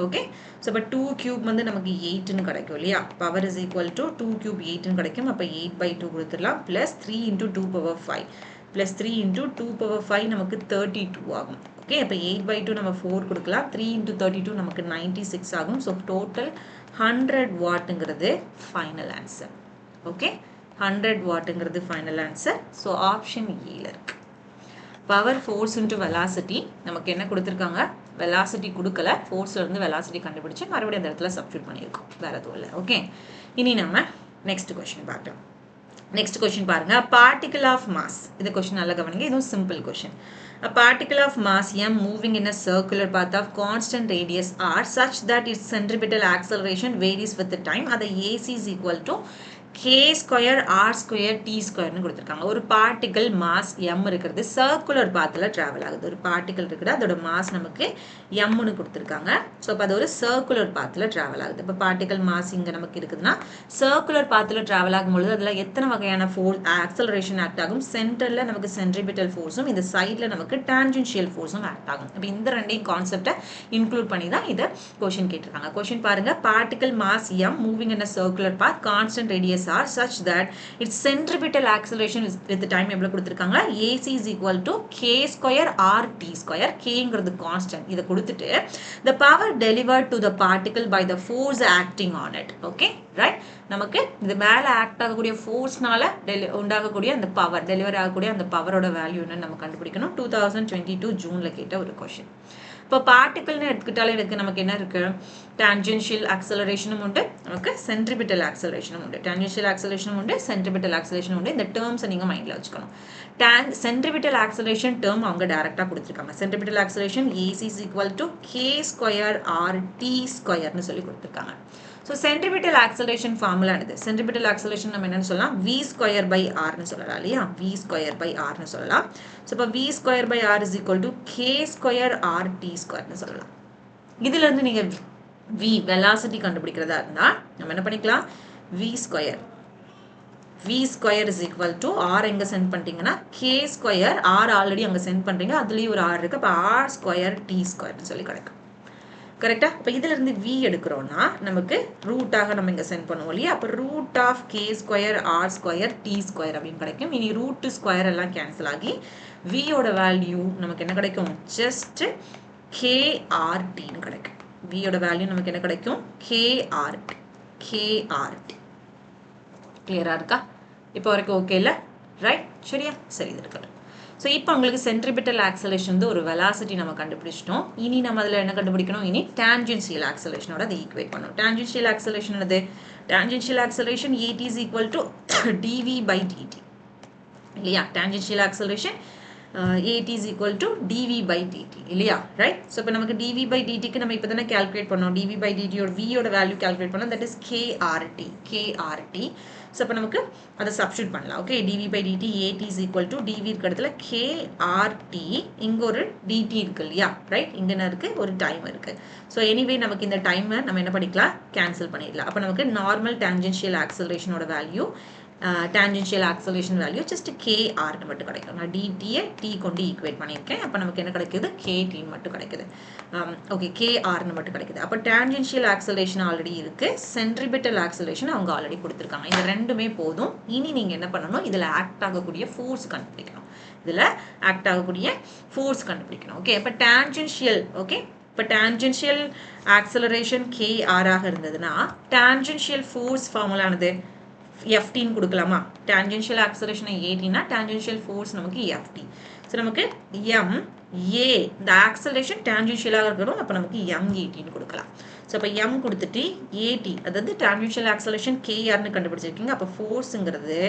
Okay, so இப்போ 2 கியூப் வந்து நமக்கு 8ன்னு கிடைக்கும் இல்லையா? Power is equal to 2 cube 8ன்னு கிடைக்கும். அப்போ 8 பை 2 கொடுத்துடலாம். Plus 3 into 2 power 5 plus 3 into 2 power 5 நமக்கு 32 ஆகும். ஓகே, அப்போ 8 பை 2 நம்ம 4 கொடுக்கலாம். 3 இன்டூ 32 நமக்கு 96 ஆகும். ஸோ டோட்டல் 100 வாட்டுங்கிறது ஃபைனல் ஆன்சர். ஓகே, 100 வாட்டுங்கிறது ஃபைனல் ஆன்சர். ஸோ ஆப்ஷன் ஏல இருக்கு. பவர் ஃபோர்ஸ் இன்ட்டு வெலாசிட்டி நமக்கு என்ன கொடுத்துருக்காங்க? வெலாசிட்டி கொடுக்கல, ஃபோர்ஸ்லேருந்து வெலாசிட்டி கண்டுபிடிச்சு மறுபடியும் அந்த இடத்துல சப்ஸ்டியூட் பண்ணியிருக்கோம், வேறு எதுவும் இல்லை. ஓகே, இனி நம்ம நெக்ஸ்ட் கொஸ்டின் பார்க்கலாம். நெக்ஸ்ட் கொஸ்டின் பாருங்க. Particle of mass. இந்த கொஸ்டின் நல்லா கவனிங்க, இதுவும் simple question. A particle of mass m moving in a circular path of constant radius r such that its centripetal acceleration varies with the time. That AC is equal to k square r square t square னு கொடுத்திருக்காங்க. ஒரு particle mass m இருக்குது, circular பாத்தில் travel ஆகுது. ஒரு particle இருக்குது, அதோட mass நமக்கு m னு கொடுத்திருக்காங்க. ஸோ அப்போ அது ஒரு சர்க்குலர் பாத்தில் ட்ராவல் ஆகுது. இப்போ பார்ட்டிகல் மாஸ் இங்கே நமக்கு இருக்குதுன்னா சர்க்குலர் பாத்தில் ட்ராவல் ஆகும்பொழுது அதில் எத்தனை வகையான ஃபோர்ஸ் ஆக்சலரேஷன் ஆக்ட் ஆகும்? சென்டரில் நமக்கு சென்ட்ரிபிட்டல் ஃபோர்ஸும், இந்த சைடில் நமக்கு டான்ஜென்ஷியல் ஃபோர்ஸும் ஆக்ட் ஆகும். இப்போ இந்த ரெண்டையும் கான்செப்டை இன்க்ளூட் பண்ணி தான் இதை கொஷின் கேட்டிருக்காங்க. கொஷின் பாருங்க. Particle mass m moving in a circular path constant radius r such that its centripetal acceleration is with the time எவ்வளவு கொடுத்திருக்காங்க? AC is equal to k square r t square. k ங்கிறது constant. இதை கொடுத்துட்டு the power delivered to the particle by the force acting on it. Okay, right? நமக்கு இது மேல act ஆகக்கூடிய ஃபோர்ஸ்னால உண்டாகக்கூடிய அந்த பவர், டெலிவர் ஆகக்கூடிய அந்த பவரோட வேல்யூ என்னன்னு நம்ம கண்டுபிடிக்கணும். 2022 ஜூன்ல கேட்ட ஒரு கொஸ்டின். இப்போ பார்ட்டிகல்னு எடுத்துக்கிட்டாலே இதுக்கு நமக்கு என்ன இருக்கு? டான்ஜென்ஷியல் ஆக்சலரேஷனும் உண்டு, நமக்கு சென்ட்ரிபிட்டல் ஆக்சலரேஷனும் உண்டு. டான்ஜென்ஷியல் ஆக்சலரேஷனும் உண்டு, சென்ட்ரிபிட்டல் ஆக்சலரேஷனும் உண்டு. இந்த டேர்ம்ஸை நீங்கள் மைண்டில் வச்சுக்கணும். சென்ட்ரிபிட்டல் ஆக்சலரேஷன் டேர்ம் அவங்க டைரக்டாக கொடுத்துருக்காங்க. Centripetal acceleration AC is equal to k square r t square சொல்லி கொடுத்துருக்காங்க. ஸோ சென்ட்ரிபிட்டல் ஆக்சலரேஷன் ஃபார்முலா என்னது? சென்ட்ரிபிட்டல் ஆக்சலரேஷன் நம்ம என்னன்னு சொல்லலாம்? v ஸ்கொயர் பை ஆர்னு சொல்லலாம் இல்லையா? v ஸ்கொயர் பை ஆர்னு சொல்லலாம். ஸோ இப்போ v square by r is equal to k square r t ஸ்கொயர்னு சொல்லலாம். இதுலேருந்து நீங்கள் v வெலாசிட்டி கண்டுபிடிக்கிறதா இருந்தால் நம்ம என்ன பண்ணிக்கலாம்? v square is equal to r எங்கே சென்ட் பண்ணிட்டீங்கன்னா k ஸ்கொயர் ஆர் ஆல்ரெடி அங்கே சென்ட் பண்ணுறீங்க, அதுலேயும் ஒரு ஆர் இருக்குது. அப்போ ஆர் ஸ்கொயர் டி ஸ்கொயர்னு சொல்லி கிடைக்கும். கரெக்டாக? இப்போ இதிலிருந்து v எடுக்கிறோன்னா நமக்கு ரூட்டாக நம்ம இங்கே சென்ட் பண்ணுவோம் இல்லையா? அப்போ root of k square r square t square அப்படின்னு கிடைக்கும். இனி ரூட் ஸ்கொயர் எல்லாம் கேன்சல் ஆகி v யோட வேல்யூ நமக்கு என்ன கிடைக்கும்? ஜஸ்ட் KRTன்னு கிடைக்கும். v யோட வேல்யூ நமக்கு என்ன கிடைக்கும் krt krt கிளியரா இருக்கா இப்போ வரைக்கும் ஓகே இல்ல ரைட் சரியா சரி இது இருக்கட்டும் ஸோ இப்போ உங்களுக்கு சென்ட்ரிபிட்டல் ஆக்சலேஷன் வந்து ஒரு வெலாசிட்டி நம்ம கண்டுபிடிச்சிட்டோம் இனி நம்ம அதில் என்ன கண்டுபிடிக்கணும் இனி டான்ஜென்ஷியல் ஆக்சலேஷனோட அதை ஈக்குவேட் பண்ணணும் டான்ஜென்ஷியல் ஆக்சலேஷன் என்னது tangential acceleration at is equal to dv by dt இல்லையா tangential acceleration at is equal to dv by dt இல்லையா ரைட் ஸோ இப்போ நமக்கு dv by dt க்கு நம்ம இப்போ தானே கால்குலேட் பண்ணோம் dv by dt யோட v யோட வேல்யூ கால்குலேட் பண்ணோம் தட் இஸ் krt ஸோ இப்போ நமக்கு அதை சப்ஸ்டியூட் பண்ணலாம் okay dv by dt at is equal to dv இருக்க இடத்துல krt இங்கே ஒரு dt இருக்கு இல்லையா ரைட் இங்கே என்ன இருக்கு ஒரு டைம் இருக்கு ஸோ எனிவே நமக்கு இந்த டைமை நம்ம என்ன பண்ணிக்கலாம் கேன்சல் பண்ணிடலாம் அப்போ நமக்கு நார்மல் டான்ஜென்ஷியல் ஆக்சலேஷனோட value tangential acceleration value just kr மட்டும் கிடைக்கும் நான் dt t கொண்டு ஈக்குவேட் பண்ணியிருக்கேன் அப்போ நமக்கு என்ன கிடைக்குது kt மட்டும் கிடைக்குது ஓகே kr மட்டும் கிடைக்குது அப்போ டான்ஜென்ஷியல் ஆக்சலேஷன் ஆல்ரெடி இருக்கு சென்ட்ரிபிட்டல் ஆக்சலேஷன் அவங்க ஆல்ரெடி கொடுத்துருக்காங்க இந்த ரெண்டுமே போதும் இனி நீங்க என்ன பண்ணணும் இதில் ஆக்ட் ஆகக்கூடிய ஃபோர்ஸ் கண்டுபிடிக்கணும் இதில் ஆக்ட் ஆகக்கூடிய ஃபோர்ஸ் கண்டுபிடிக்கணும் ஓகே இப்போ டான்ஜென்ஷியல் ஓகே இப்போ டான்ஜென்ஷியல் ஆக்சலரேஷன் kr ஆக இருந்ததுன்னா டான்ஜென்ஷியல் ஃபோர்ஸ் ஃபார்முலானது ft ன்னு கொடுக்கலாமா டான்ஜென்ஷியல் ஆக்சலரேஷன் at னா டான்ஜென்ஷியல் ஃபோர்ஸ் நமக்கு ft ஸோ நமக்கு m a இந்த ஆக்சலரேஷன் டான்ஜென்ஷியலாக இருக்கணும் அப்போ நமக்கு m at ன்னு கொடுக்கலாம் ஸோ அப்போ m கொடுத்துட்டு at அதாவது டான்ஜென்ஷியல் ஆக்சலரேஷன் kr கண்டுபிடிச்சிருக்கீங்க அப்போ ஃபோர்ஸுங்கிறது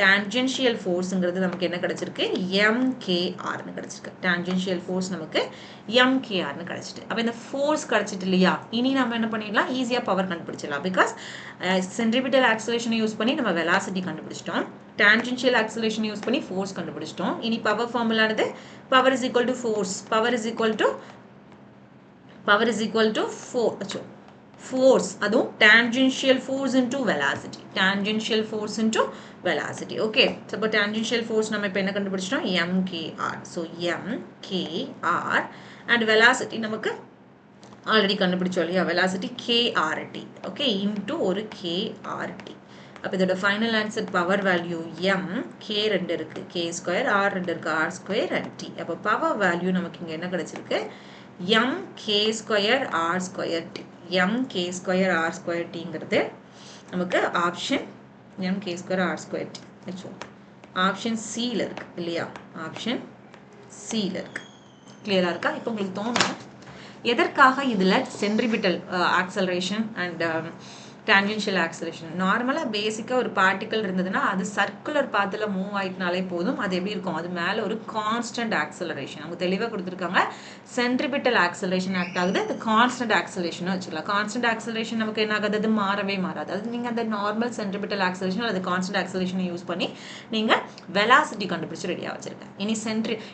டான்ஜென்ஷியல் ஃபோர்ஸுங்கிறது நமக்கு என்ன கிடைச்சிருக்கு mkrன்னு கிடைச்சிருக்கு டான்ஜென்ஷியல் ஃபோர்ஸ் நமக்கு mkrன்னு கிடைச்சிட்டு அப்போ இந்த ஃபோர்ஸ் கிடைச்சிட்டு இல்லையா இனி நம்ம என்ன பண்ணிடலாம் ஈஸியாக பவர் கண்டுபிடிச்சிடலாம் பிகாஸ் சென்ட்ரிபிட்டல் ஆக்சலேஷனை யூஸ் பண்ணி நம்ம வெலாசிட்டி கண்டுபிடிச்சிட்டோம் டான்ஜென்ஷியல் ஆக்சலேஷன் யூஸ் பண்ணி ஃபோர்ஸ் கண்டுபிடிச்சிட்டோம் இனி பவர் ஃபார்முலானது power is equal to force power is equal to force அதுவும் tangential force into velocity tangential force into velocity okay so இப்போ tangential force நம்ம இப்போ என்ன கண்டுபிடிச்சிட்டோம் mkr so mkr and velocity நமக்கு ஆல்ரெடி கண்டுபிடிச்சோம் இல்லையா velocity krt okay into ஒரு krt அப்போ இதோட final answer power value m k ரெண்டு இருக்கு k ஸ்கொயர் r ரெண்டு இருக்கு r ஸ்கொயர் and t அப்போ பவர் வேல்யூ நமக்கு இங்க என்ன கிடைச்சிருக்கு m k square r square t m k square r square tங்கிறது நமக்கு option m k square r square t option C ல இருக்கு இல்லையா ஆப்ஷன் C ல இருக்கு கிளியரா இருக்கா இப்போ உங்களுக்கு தோணும் எதற்காக இதுல centripetal acceleration and tangential acceleration நார்மலாக பேசிக்காக ஒரு பார்ட்டிக்கல் இருந்ததுன்னா அது சர்க்குலர் பாத்தில் மூவ் ஆகிட்டனாலே போதும் அது எப்படி இருக்கும் அது மேலே ஒரு கான்ஸ்டன்ட் ஆக்சலரேஷன் அவங்க தெளிவாக கொடுத்துருக்காங்க சென்ட்ரிபிட்டல் ஆக்சலரேஷன் ஆக்ட் ஆகுது அது கான்ஸ்டன்ட் ஆக்சலேஷனும் வச்சுக்கலாம் கான்ஸ்டன்ட் ஆக்சலேஷன் நமக்கு என்ன ஆகுது அது மாறவே மாறாது அது நீங்கள் அந்த நார்மல் சென்ட்ரிபிட்டல் ஆக்சலேஷன் அல்லது கான்ஸ்டன்ட் ஆக்சலேஷனை யூஸ் பண்ணி நீங்கள் வெலாசிட்டி கண்டுபிடிச்சி ரெடியாக வச்சிருக்கேன்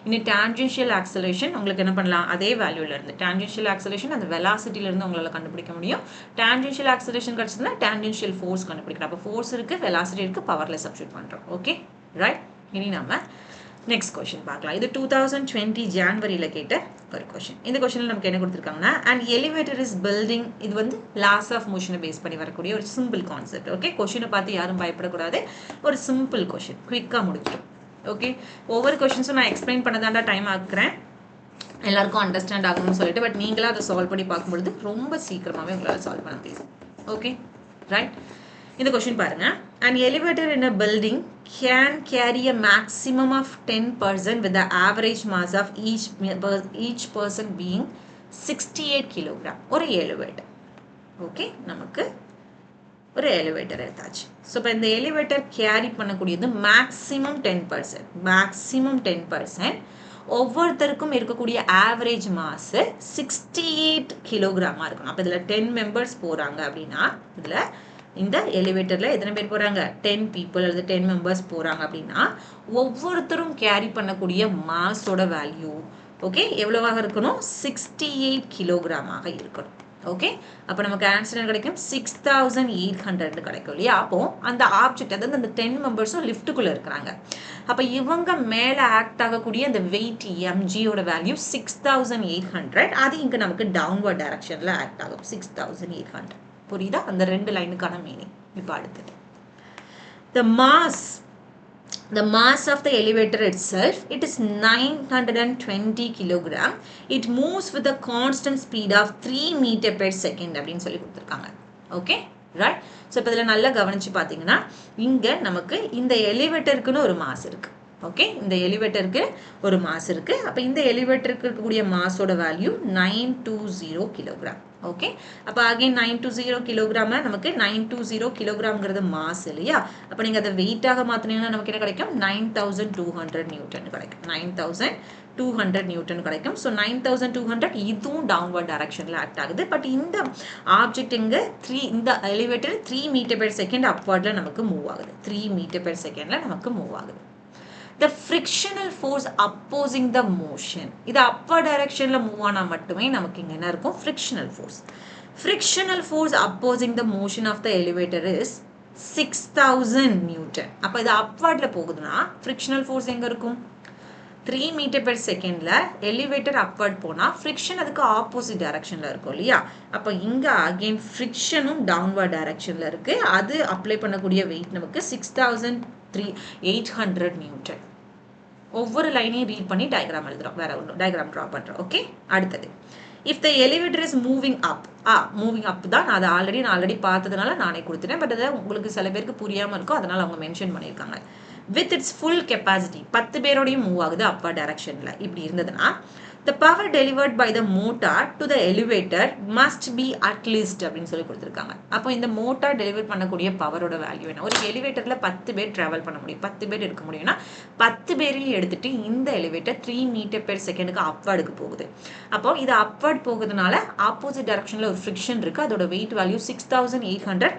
இனி டான்ஜென்ஷியல் ஆக்சலேஷன் உங்களுக்கு என்ன பண்ணலாம் அதே வேல்யூலேருந்து டான்ஜென்ஷியல் ஆக்சலேஷன் அந்த வெலாசிட்டியிலேருந்து உங்களால் கண்டுபிடிக்க முடியும் டான்ஜென்ஷியல் ஆக்சலேஷன் கிடச்சி டான்ஜென்ஷியல் ஃபோர்ஸ் கண்டுபிடிக்கிறோம் அப்போ ஃபோர்ஸ் இருக்கு வெலாசிட்டி இருக்கு பவர்ல சப்ஸ்டிட்யூட் பண்றோம் ஓகே ரைட் இனி நாம நெக்ஸ்ட் क्वेश्चन பார்க்கலாம் இது 2020 ஜனவரியில கேட்ட ஒரு क्वेश्चन இந்த क्वेश्चनல நமக்கு என்ன கொடுத்திருக்காங்கன்னா an elevator is building இது வந்து லாஸ் ஆஃப் மோஷனை பேஸ் பண்ணி வரக்கூடிய ஒரு சிம்பிள் கான்செப்ட் ஓகே क्वेश्चனை பார்த்து யாரும் பயப்பட கூடாது ஒரு சிம்பிள் क्वेश्चन குயிக்கா முடிச்சிடும் ஓகே ஒவ்வொரு क्वेश्चनஸும் நான் எக்ஸ்பிளைன் பண்ணதாண்டா டைம் ஆக்குறேன் எல்லாருக்கும் அண்டர்ஸ்டாண்ட் ஆகணும்னு சொல்லிட்டு பட் நீங்களா அதை சால்வ் பண்ணி பார்க்கும்போது ரொம்ப சீக்கிரமாவே உங்களால சால்வ் பண்ண முடியும் okay right இந்த question பாருங்க an elevator in a building can carry a maximum of 10% with the average mass of each person being 68 kg ஒரு elevator okay நமக்கு ஒரு elevator எடுத்தாச்சு சோ இப்போ இந்த elevator carry பண்ணக்கூடியது maximum 10% ஒவ்வொருத்தருக்கும் இருக்கக்கூடிய ஆவரேஜ் மாஸ் 68 கிலோகிராமா இருக்கணும் அப்ப இதுல 10 மெம்பர்ஸ் போறாங்க அப்படின்னா இதுல இந்த எலிவேட்டர்ல எத்தனை பேர் போறாங்க 10 people அல்லது 10 மெம்பர்ஸ் போறாங்க அப்படின்னா ஒவ்வொருத்தரும் கேரி பண்ணக்கூடிய மாஸோட வேல்யூ ஓகே எவ்வளவாக இருக்கணும் 68 கிலோகிராமாக இருக்கணும் ஓகே அப்ப நமக்கு ஆன்சர் என்ன கிடைக்கும் 6800 கிடைக்கும் இல்லையா அப்போ அந்த ஆப்ஜெக்ட் அதாவது அந்த 10 மெம்பர்ஸும் லிஃப்ட்டுக்குள்ள இருக்காங்க அப்ப இவங்க மேல ஆக்ட் ஆகக்கூடிய அந்த வெயிட் mg ஓட வேல்யூ 6800 அது இங்க நமக்கு டவுன்வர்ட் டைரக்ஷன்ல ஆக்ட் ஆகும் 6800 புரியுதா அந்த ரெண்டு லைனுக்கான மீனிங் இப்போ அடுத்து the mass the mass of the elevator itself, it is 920 kilogram. It moves with a constant speed of 3 meter per second அப்படின்னு சொல்லி கொடுத்துருக்காங்க. Okay right. ஸோ இப்போ இதில் நல்லா கவனிச்சு பார்த்தீங்கன்னா இங்கே நமக்கு இந்த எலிவேட்டருக்குன்னு ஒரு மாஸ் இருக்கு. ஓகே, இந்த எலிவேட்டருக்கு ஒரு மாஸ் இருக்கு. அப்போ இந்த எலிவேட்டருக்கு இருக்கக்கூடிய மாஸோட வேல்யூ 920 கிலோகிராம். ஓகே, அப்போ அகைன் 920 கிலோகிராம்ல நமக்கு 920 கிலோகிராம்ங்கிறது மாஸ் இல்லையா? அப்போ நீங்கள் அதை வெயிட்டாக மாற்றினீங்கன்னா நமக்கு என்ன கிடைக்கும்? 9200 நியூட்டன் கிடைக்கும். 9200 நியூட்டன் கிடைக்கும். ஸோ 9200 இதுவும் டவுன்வர்ட் டைரக்ஷனில் ஆக்ட் ஆகுது. பட் இந்த ஆப்ஜெக்ட் இங்கே இந்த எலிவேட்டர் 3 மீட்டர் பெர் செகண்ட் அப்வர்டில் நமக்கு மூவ் ஆகுது. 3 மீட்டர் பெர் செகண்டில் நமக்கு மூவ் ஆகுது. The frictional force opposing the motion, இது upward directionல மூவ் ஆனா மட்டுமே நமக்கு இங்க என்ன இருக்கும்? frictional force. Frictional force opposing the motion of the elevator is 6000 Newton. அப்ப இது upwardல போகுதுன்னா frictional force எங்க இருக்கும்? 3 மீட்டர் பெர் செகண்ட்ல எலிவேட்டர் அப்வர்ட் போனா ஃப்ரிக்ஷன் அதுக்கு ஆப்போசிட் டைரக்ஷன்ல இருக்கும் இல்லையா? அப்போ இங்க அகைன் ஃப்ரிக்ஷனும் டவுன்வர்ட் டைரக்ஷன்ல இருக்கு. அது அப்ளை பண்ணக்கூடிய வெயிட் நமக்கு 6800 நியூட்டன். ஒவ்வொரு லைனையும் ரீட் பண்ணி டயக்ராம் எழுதுறோம், வேற ஒன்றும் டயக்ராம் ட்ரா பண்றோம். ஓகே, அடுத்தது if the elevator is moving up. Moving அப் தான் நான் ஆல்ரெடி பார்த்ததுனால நானே கொடுத்துட்டேன். பட் அதை உங்களுக்கு சில பேருக்கு புரியாம இருக்கும், அதனால அவங்க மென்ஷன் பண்ணியிருக்காங்க. வித் இட்ஸ் ஃபுல் கெப்பாசிட்டி 10 பேரோடையும் மூவ் ஆகுது அப்பர் டைரக்ஷன்ல. இப்படி இருந்ததுன்னா the power delivered by the motor to the elevator must be at least அப்படின்னு சொல்லி கொடுத்துருக்காங்க. அப்போ இந்த மோட்டார் டெலிவர் பண்ணக்கூடிய பவரோட வேல்யூ என்ன? ஒரு எலிவேட்டர்ல 10 பேர் டிராவல் பண்ண முடியும், 10 பேர் இருக்க முடியும்னா 10 பேரையும் எடுத்துட்டு இந்த எலிவேட்டர் 3 மீட்டர் பெர் செகண்டுக்கு அப்வர்டுக்கு போகுது. அப்போ இது அப்வர்ட் போகுதுனால ஆப்போசிட் டைரக்ஷன்ல ஒரு ஃப்ரிக்ஷன் இருக்கு. அதோட weight value 6800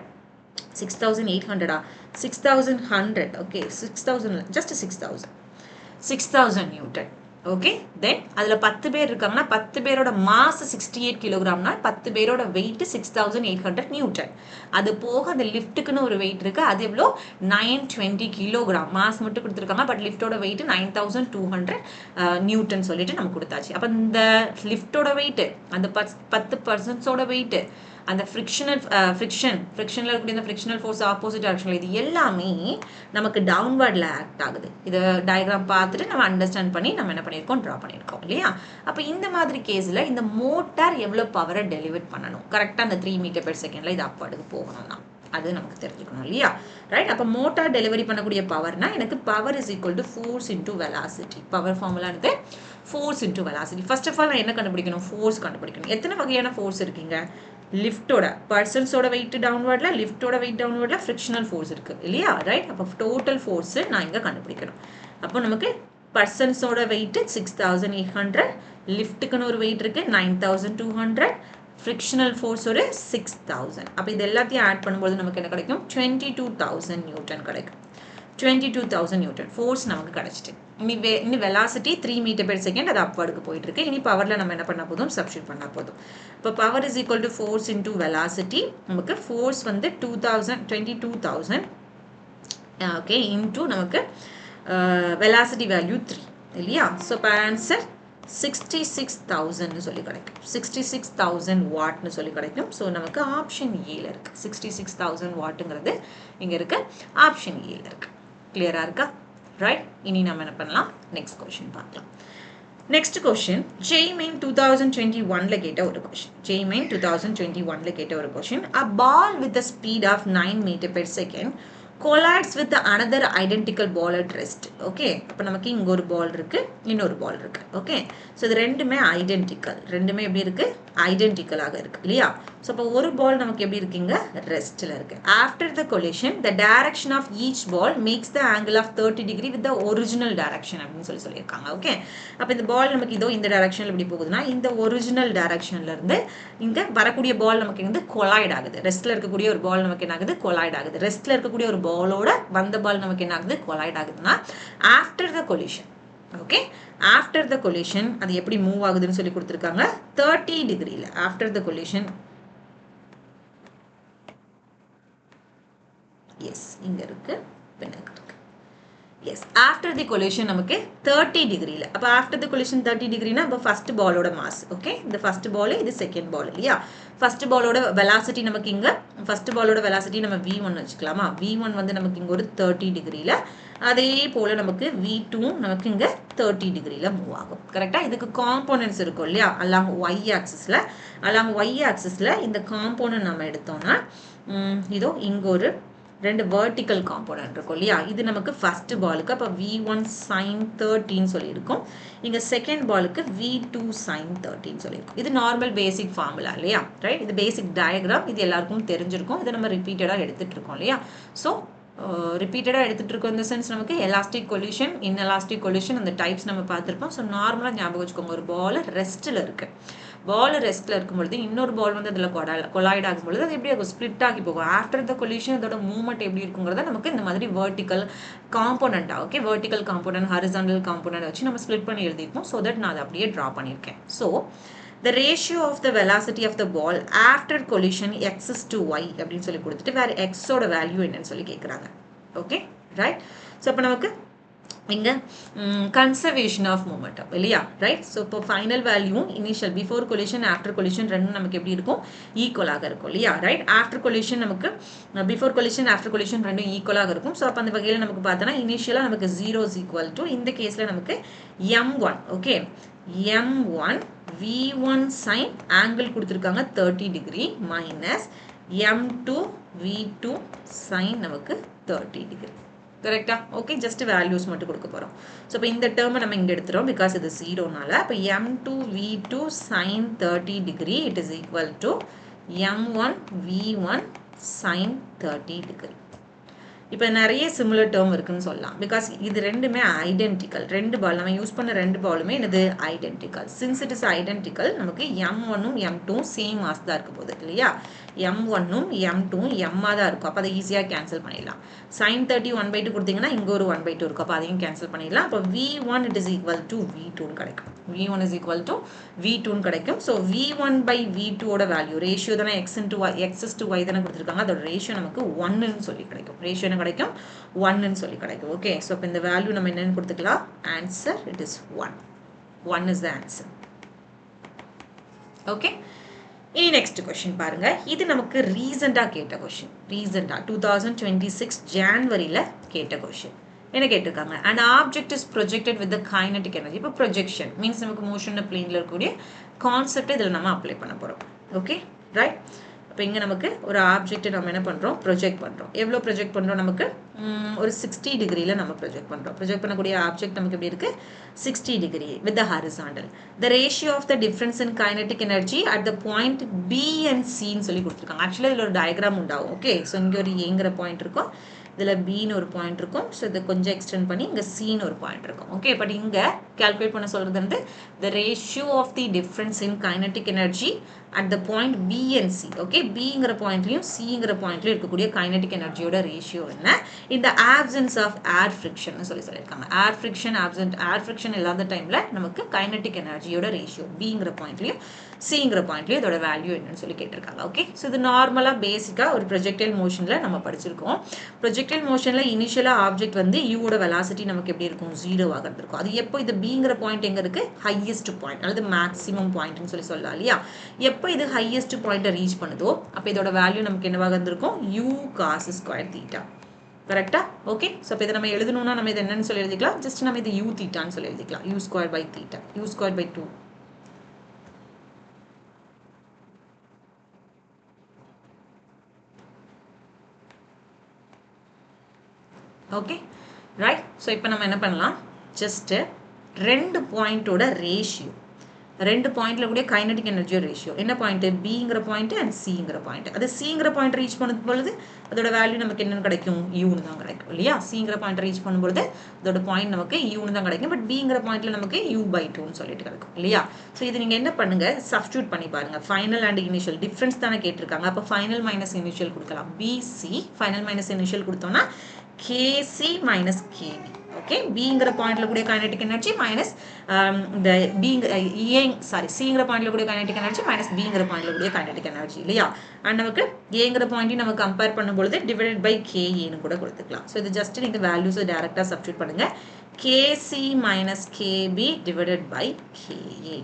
okay, 6000 just 6000 newton. Okay, then அதுல 10 பேர் இருக்காங்கன்னா 10 பேரோட மாஸ் 68 கிலோகிராம்னா 10 பேரோட வெயிட் 6800 நியூட்டன். அது போக அந்த லிஃப்ட்டுக்குன்னு ஒரு வெயிட் இருக்கு. அது எவ்வளோ? 920 கிலோகிராம். மாஸ் மட்டும் கொடுத்துருக்காங்க, பட் லிஃப்டோட வெயிட் 9200 நியூட்டன் சொல்லிட்டு நமக்கு கொடுத்தாச்சு. அப்போ இந்த லிஃப்டோட வெயிட், அந்த 10 பர்சன்ஸோட வெயிட், அந்த ஃப்ரிக்ஷன்ல இருக்கக்கூடிய இந்த ஃப்ரிக்ஷனல் ஃபோர்ஸ் ஆப்போசிட் டைரக்ஷன்ல, இது எல்லாமே நமக்கு டவுன்வர்ட்ல ஆக்ட் ஆகுது. இதை டயக்ராம் பார்த்துட்டு நம்ம அண்டர்ஸ்டாண்ட் பண்ணி நம்ம என்ன பண்ணியிருக்கோம்? ட்ரா பண்ணியிருக்கோம் இல்லையா? அப்போ இந்த மாதிரி கேஸில் இந்த மோட்டார் எவ்வளோ பவரை டெலிவர் பண்ணணும்? கரெக்டாக அந்த 3 மீட்டர் பெர் செகண்ட்ல இது அப்வர்டுக்கு போகணும்னா அது நமக்கு தெரிஞ்சுக்கணும் இல்லையா? ரைட். அப்போ மோட்டார் டெலிவரி பண்ணக்கூடிய பவர்னா எனக்கு power is equal to force into velocity. Power ஃபார்முலானது force into velocity. First of all நான் என்ன கண்டுபிடிக்கணும்? ஃபோர்ஸ் கண்டுபிடிக்கணும். எத்தனை வகையான ஃபோர்ஸ் இருக்குங்க? லிஃப்டோட பர்சன்ஸோட வெயிட் டவுன்வர்ட்ல, லிஃப்டோட வெயிட் டவுன்வர்ட்ல ஃப்ரிக்ஷனல் ஃபோர்ஸ் இருக்கு இல்லையா? ரைட். அப்போ டோட்டல் ஃபோர்ஸ் நான் இங்கே கண்டுபிடிக்கணும். அப்போ நமக்கு பர்சன்ஸோட வெயிட் 6800, லிஃப்ட்டுக்குன்னு ஒரு வெயிட் இருக்கு 9200, ஃப்ரிக்ஷனல் ஃபோர்ஸ் ஒரு 6000. அப்போ இது எல்லாத்தையும் ஆட் பண்ணும்போது நமக்கு என்ன கிடைக்கும்? 22000 நியூட்டன் கிடைக்கும். 22000 நியூட்டன் ஃபோர்ஸ் நமக்கு கிடைச்சிட்டு. இனி வெலாசிட்டி 3 மீட்டர் பெர் செகண்ட் அது அப்வர்டுக்கு போயிட்டு இருக்கு. இனி பவர்ல நம்ம என்ன பண்ணா போதும்? சப்ஸ்டிட் பண்ணா போதும். இப்போ power is equal to force into velocity. நமக்கு ஃபோர்ஸ் வந்து 22,000 ஓகே இன்டூ நமக்கு வெலாசிட்டி வேல்யூ 3 இல்லையா? ஸோ இப்போ ஆன்சர் 66,000 சொல்லி கிடைக்கும். 66,000 வாட்னு சொல்லி கிடைக்கும். ஸோ நமக்கு ஆப்ஷன் ஏல இருக்கு. 66,000 வாட்டுங்கிறது இங்க இருக்கு, ஆப்ஷன் ஏல இருக்கு. கிளியரா இருக்கா? ரைட். இனி நம்ம என்ன பண்ணலாம்? நெக்ஸ்ட் கொஸ்டின் பார்க்கலாம். நெக்ஸ்ட் கொஸ்டின் JEE 2021ல கேட்ட ஒரு கொஸ்டின். JEE 2021ல கேட்ட ஒரு question. A ball with a speed of 9 meter per second collides with another identical ball at rest. Okay, அப்போ நமக்கு இங்கே ஒரு பால் இருக்கு, இன்னொரு பால் இருக்கு. ஓகே, ஸோ இது ரெண்டுமே ஐடென்டிக்கல். ரெண்டுமே எப்படி இருக்கு? ஐடென்டிக்கலாக இருக்கு இல்லையா? ஸோ அப்போ ஒரு பால் நமக்கு எப்படி இருக்குங்க? ரெஸ்ட்ல இருக்கு. After the collision the direction of each ball makes the angle of 30 degree with the original direction அப்படின்னு சொல்லியிருக்காங்க. ஓகே, அப்போ இந்த பால் நமக்கு இதோ இந்த டைரக்ஷன்ல எப்படி போகுதுன்னா இந்த ஒரிஜினல் டைரக்ஷன்ல இருந்து இங்க வரக்கூடிய பால் நமக்கு வந்து கொலாய்ட் ஆகுது. ரெஸ்ட்ல இருக்கக்கூடிய ஒரு பால் நமக்கு என்ன ஆகுது? கொலாய்ட் ஆகுது. ரெஸ்ட்ல இருக்கக்கூடிய ஒரு பாலோட வந்த பால் நமக்கு என்ன ஆகுது? கொலாய்ட் ஆகுதுன்னா after the collision. Okay, after the collision அது எப்படி மூவ் ஆகுதுன்னு சொல்லி கொடுத்துருக்காங்க 30 டிகிரியில். ஆஃப்டர் த கொலிஷன் எஸ் இங்க இருக்கு, பின்னாடி இருக்கு. எஸ், ஆஃப்டர் தி கொலிஷன் நமக்கு 30 டிகிரியில். அப்போ ஆஃப்டர் தி கொலிஷன் 30 டிகிரினா இப்போ ஃபர்ஸ்ட் பாலோட மாஸ். ஓகே, இந்த ஃபர்ஸ்ட் பால், இது செகண்ட் பால் இல்லையா? ஃபர்ஸ்ட் பாலோட வெலாசிட்டி நமக்கு இங்கே, ஃபர்ஸ்ட் பாலோட வெலாசிட்டி நம்ம V1 வச்சுக்கலாமா? V1 வந்து நமக்கு இங்கே ஒரு 30 டிகிரியில் அதே போல் நமக்கு V2 நமக்கு இங்கே 30 டிகிரியில் மூவ் ஆகும். கரெக்டாக இதுக்கு காம்போனன்ட்ஸ் இருக்கும் இல்லையா, அலாங் ஒய் ஆக்சிஸில் இந்த காம்போனன்ட் நம்ம எடுத்தோம்னா இதோ இங்கே ஒரு 2 வெர்டிக்கல் காம்போனன்ட் இருக்கும் இல்லையா, இது நமக்கு ஃபர்ஸ்ட் பாலுக்கு அப்போ V1 sin 30 சொல்லியிருக்கும், இங்கே செகண்ட் பாலுக்கு V2 sin 30 சொல்லியிருக்கும். இது நார்மல் பேசிக் ஃபார்முலா இல்லையா, ரைட், இது பேசிக் டயக்ராம், இது எல்லாருக்கும் தெரிஞ்சிருக்கும், இதை நம்ம ரிப்பீட்டடாக எடுத்துகிட்டு இருக்கோம் இல்லையா. ஸோ ரிப்பீட்டடாக எடுத்துகிட்டு இருக்கோம் இந்த சென்ஸ் நமக்கு எலாஸ்டிக் கொலிஷன், இன்எலாஸ்டிக் கொலிஷன் அந்த டைப்ஸ் நம்ம பார்த்துருப்போம். ஸோ நார்மலாக ஞாபகம் வச்சுக்கோங்க, ஒரு பால் ரெஸ்ட்டில் இருக்குது, பால் ரெஸ்ட்டில் இருக்கும்பொழுது இன்னொரு பால் வந்து அதில் கொலாய்ட் ஆகும்பொழுது அது எப்படி ஆகும், ஸ்ப்ளிட் ஆகி போகும். ஆஃப்டர் த கொலிஷன் அதோட மூவ்மெண்ட் எப்படி இருக்குங்கிறத நமக்கு இந்த மாதிரி வெர்டிக்கல் காம்போனண்ட்டாக, okay, vertical component horizontal component வச்சு நம்ம ஸ்ப்ளிட் பண்ணி எழுதிப்போம். ஸோ தட் நான் அதை அப்படியே ட்ரா பண்ணியிருக்கேன். So the ratio of the velocity of the ball after collision x is to y அப்படின்னு சொல்லி கொடுத்துட்டு வேறு x ஓட வேல்யூ என்னன்னு சொல்லி கேட்குறாங்க. Okay, right. ஸோ இப்போ நமக்கு இங்கே கன்சர்வேஷன் ஆஃப் மூமெண்டம் இல்லையா, ரைட். ஸோ இப்போ final value initial before collision after collision ரெண்டும் நமக்கு எப்படி இருக்கும், ஈக்குவலாக இருக்கும் இல்லையா, ரைட். ஆஃப்டர் கொலிஷன் நமக்கு பிஃபோர் கொலிஷன் ஆஃப்டர் கொலிஷன் ரெண்டும் ஈக்குவலாக இருக்கும். ஸோ அப்போ அந்த வகையில் நமக்கு பார்த்தோன்னா இனிஷியலாக நமக்கு 0 is equal to இந்த கேஸில் நமக்கு m1, okay, m1 V1 sin angle கொடுத்துருக்காங்க 30 degree minus m2 V2 sin நமக்கு 30 டிகிரி. கரெக்டா, ஓகே, ஜஸ்ட் வேல்யூஸ் மட்டும் கொடுக்க போகிறோம். ஸோ இப்போ இந்த டேர்மை நம்ம இங்கே எடுத்துகிறோம் பிகாஸ் இது 0னால. அப்போ m2 V2 sin 30 degree it is equal to m1 V1 sin 30 degree. இப்போ நிறைய சிமிலர் டேர்ம் இருக்குன்னு சொல்லலாம் பிகாஸ் இது ரெண்டுமே ஐடென்டிக்கல், ரெண்டு பால் நம்ம யூஸ் பண்ண ரெண்டு பாலுமே என்னது identical. Since it is identical நமக்கு m1ம் m2ம் சேம் மாஸ் தான் இருக்க போகுது இல்லையா, m1ம் m2ம் m-ஆ தான் இருக்கும். அப்போ அதை ஈஸியாக கேன்சல் பண்ணிடலாம். sin 30 1/2 கொடுத்தீங்கன்னா இங்கே ஒரு 1/2 இருக்கும், அப்போ அதையும் கேன்சல் பண்ணிடலாம். அப்போ V1 it is equal to V2 கிடைக்கும், V1 is equal to V2 கிடைக்கும். ஸோ V1 by V2 ஓட வேல்யூ ரேஷியோ தானே x is to y தானே கொடுத்துருக்காங்க, அதோட ரேஷியோ நமக்கு 1ன்னு சொல்லி கிடைக்கும், ரேஷியோ கிடைக்கும் 1ன்னு சொல்லி கிடைக்கும். ஓகே, ஸோ இப்போ இந்த வேல்யூ நம்ம என்னன்னு கொடுத்துக்கலாம், answer it is 1 is the answer. Okay, இனி நெக்ஸ்ட் கொஸ்டின் பாருங்க. இது நமக்கு ரீசெண்டாக கேட்ட கொஸ்டின், ரீசெண்டாக 2026 ஜான்வரியில் கேட்ட கொஸ்டின். என்ன கேட்டிருக்காங்க, an object is projected with the kinetic energy. இப்போ ப்ரொஜெக்ஷன் மீன்ஸ் நமக்கு மோஷன் பிளேனில் இருக்கக்கூடிய கான்செப்ட் இதில் நம்ம அப்ளை பண்ண போகிறோம். Okay, right. இப்போ இங்கே நமக்கு ஒரு ஆப்ஜெக்டை நம்ம என்ன பண்ணுறோம், ப்ரொஜெக்ட் பண்ணுறோம். எவ்வளோ ப்ரொஜெக்ட் பண்ணுறோம், நமக்கு ஒரு 60 டிகிரியில் நம்ம ப்ரொஜெக்ட் பண்ணுறோம். ப்ரொஜெக்ட் பண்ணக்கூடிய ஆப்ஜெக்ட் நமக்கு எப்படி இருக்குது, 60 degree with the horizontal. The ratio of the difference in kinetic energy at the point B and சின்னு சொல்லி கொடுத்துருக்காங்க. ஆக்சுவலாக இதில் ஒரு டயக்ராம் உண்டாகும். ஓகே, ஸோ இங்கே ஒரு ஏங்கிற பாயிண்ட் இருக்கும், இதில் பின்னு ஒரு பாயிண்ட் இருக்கும். ஸோ இதை கொஞ்சம் எக்ஸ்டெண்ட் பண்ணி இங்கே சின்னு ஒரு பாயிண்ட் இருக்கும். ஓகே, பட் இங்கே கால்குலேட் பண்ண சொல்கிறது வந்து the ratio of the difference in kinetic energy at the point B and C. Okay, பிங்கிற பாயிண்ட்லையும் சிங்கிற பாயிண்ட்லையும் இருக்கக்கூடிய கைனடிக் எனர்ஜியோட ரேஷியோ என்ன, இந்த ஆப்சன்ஸ் ஆஃப் ஏர் ஃப்ரிக்ஷன் சொல்லியிருக்காங்க. ஏர் ஃப்ரிக்ஷன் இல்லாத டைமில் நமக்கு கைனடிக் எனர்ஜியோட ரேஷியோ பிங்கிற பாயிண்ட்லையும் சிங்கிற பாயிண்ட்லையும் இதோட வேல்யூ என்னன்னு சொல்லி கேட்டிருக்காங்க. ஓகே, ஸோ இது நார்மலாக பேசிக்காக ஒரு ப்ரொஜெக்டைல் மோஷனில் நம்ம படிச்சிருக்கோம். ப்ரொஜெக்டைல் மோஷனில் இனிஷியலாக ஆப்ஜெக்ட் வந்து யூவோட வெலாசிட்டி நமக்கு எப்படி இருக்கும், 0ஆக இருந்திருக்கும். அது எப்போ இது பிங்கிற பாயிண்ட் எங்கே இருக்குது, ஹையஸ்ட் பாயிண்ட் அல்லது மேக்ஸிமம் பாயிண்ட்னு சொல்லலாம் இல்லையா. எப்போ இது ஹையஸ்ட் பாயிண்ட்டை ரீச் பண்ணுதோ அப்போ இதோட வேல்யூ நமக்கு என்னவாக இருந்திருக்கும், u cos ஸ்கொயர் தீட்டா. கரெக்டா, ஓகே. ஸோ இப்போ இதை நம்ம எழுதணும்னா நம்ம இது என்னன்னு சொல்லி எழுதிக்கலாம், ஜஸ்ட் நம்ம இது u தீட்டான்னு சொல்லி எழுதிக்கலாம், u square by theta, u square by 2. Okay, right. So இப்போ நம்ம என்ன பண்ணலாம், ஜஸ்ட்டு 2 பாயிண்ட்டோட ரேஷியோ, 2 பாயிண்ட்ல கூடிய கைனடிக் எனர்ஜியோ ரேஷியோ என்ன பாயிண்ட், பிங்கிற பாயிண்ட் அண்ட் சிங்கிற பாயிண்ட். அது சிங்கிற பாயிண்ட் ரீச் பண்ணும் பொழுது அதோட வேல்யூ நமக்கு என்னன்னு கிடைக்கும், யூன்னு தான் கிடைக்கும் இல்லையா. சிங்கிற பாயிண்ட் ரீச் பண்ணும்பொழுது அதோட பாயிண்ட் நமக்கு யூன்னு தான் கிடைக்கும். பட் பிங்கிற பாயிண்ட்ல நமக்கு u/2ன்னு சொல்லிட்டு கிடைக்கும் இல்லையா. ஸோ இது நீங்கள் என்ன பண்ணுங்க, சப்ஸ்டியூட் பண்ணி பாருங்க. ஃபைனல் அண்ட் இனிஷியல் டிஃப்ரென்ஸ் தானே கேட்டிருக்காங்க. அப்போ ஃபைனல் மைனஸ் இனிஷியல் கொடுக்கலாம், பிசி. ஃபைனல் மைனஸ் இனிஷியல் கொடுத்தோம்னா கேசி மைனஸ் கேபி. ஓகே, பிங்கிற பாயிண்ட்ல கூடிய கைனடிக் எனர்ஜி மைனஸ் இந்த சிங்கிற பாயிண்ட்ல கூடிய கைனடிக் எனர்ஜி மைனஸ் பிங்கிற பாயிண்ட்ல கூடிய கைனடிக் எனர்ஜி இல்லையா. அண்ட் நமக்கு ஏங்கிற பாயிண்ட்டையும் நம்ம கம்பேர் பண்ணும்பொழுது டிவைடட் பை கேஏன்னு கூட கொடுத்துக்கலாம். ஸோ இது ஜஸ்ட் நீங்கள் வேல்யூஸை டேரெக்டாக சப்ஸ்டியூட் பண்ணுங்க. KC minus KB divided by KA.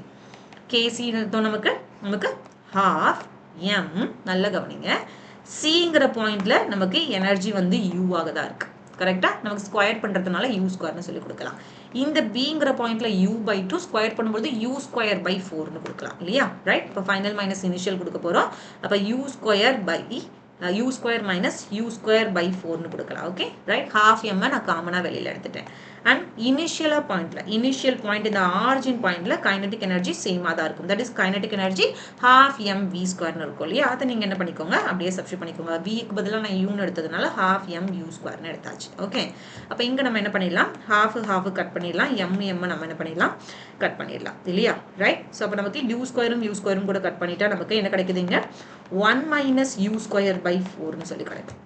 KC நமக்கு ஹாஃப் எம். நல்ல கவனிங்க, சிங்கிற பாயிண்ட்ல நமக்கு எனர்ஜி வந்து யூவாக தான் இருக்கு. கரெக்டா? நமக்கு ஸ்கொயர் பண்றதுனால u ஸ்கொயர்னு சொல்லி கொடுக்கலாம். இந்த bங்கிற பாயிண்ட்ல u/2 ஸ்கொயர் பண்ணும்போது u ஸ்கொயர் பை 4னு கொடுக்கலாம் இல்லையா? ரைட்? இப்போ ஃபைனல் மைனஸ் இனிஷியல் கொடுக்க போறோம். அப்ப u square by u square minus u square by 4னு கொடுக்கலாம். Okay right? half m நான் காமனா வெளியில எடுத்துட்டேன். அண்ட் இனிஷியல் பாயிண்ட் இந்த ஆரிஜின் பாயிண்ட்ல கைனடிக் எனர்ஜி சேமா தான் இருக்கும். That is kinetic energy half mv ஸ்கொயர்னு இருக்கும் இல்லையா? அதை நீங்க என்ன பண்ணிக்கோங்க, அப்படியே சப்ஸ்டிட்யூட் பண்ணிக்கோங்க. v க்கு பதிலா நான் u ன்னு எடுத்ததுனால half mu ஸ்கொயர்னு எடுத்தாச்சு. ஓகே, அப்ப இங்க நம்ம என்ன பண்ணிடலாம், half கட் பண்ணிடலாம், m நம்ம என்ன பண்ணிடலாம், கட் பண்ணிடலாம் இல்லையா? ரைட்? ஸோ அப்போ நமக்கு u ஸ்கொயரும் கூட கட் பண்ணிட்டா நமக்கு என்ன கிடைக்குதுங்க, 1 minus u ஸ்கொயர் பை 4னு சொல்லி கிடைக்கும்.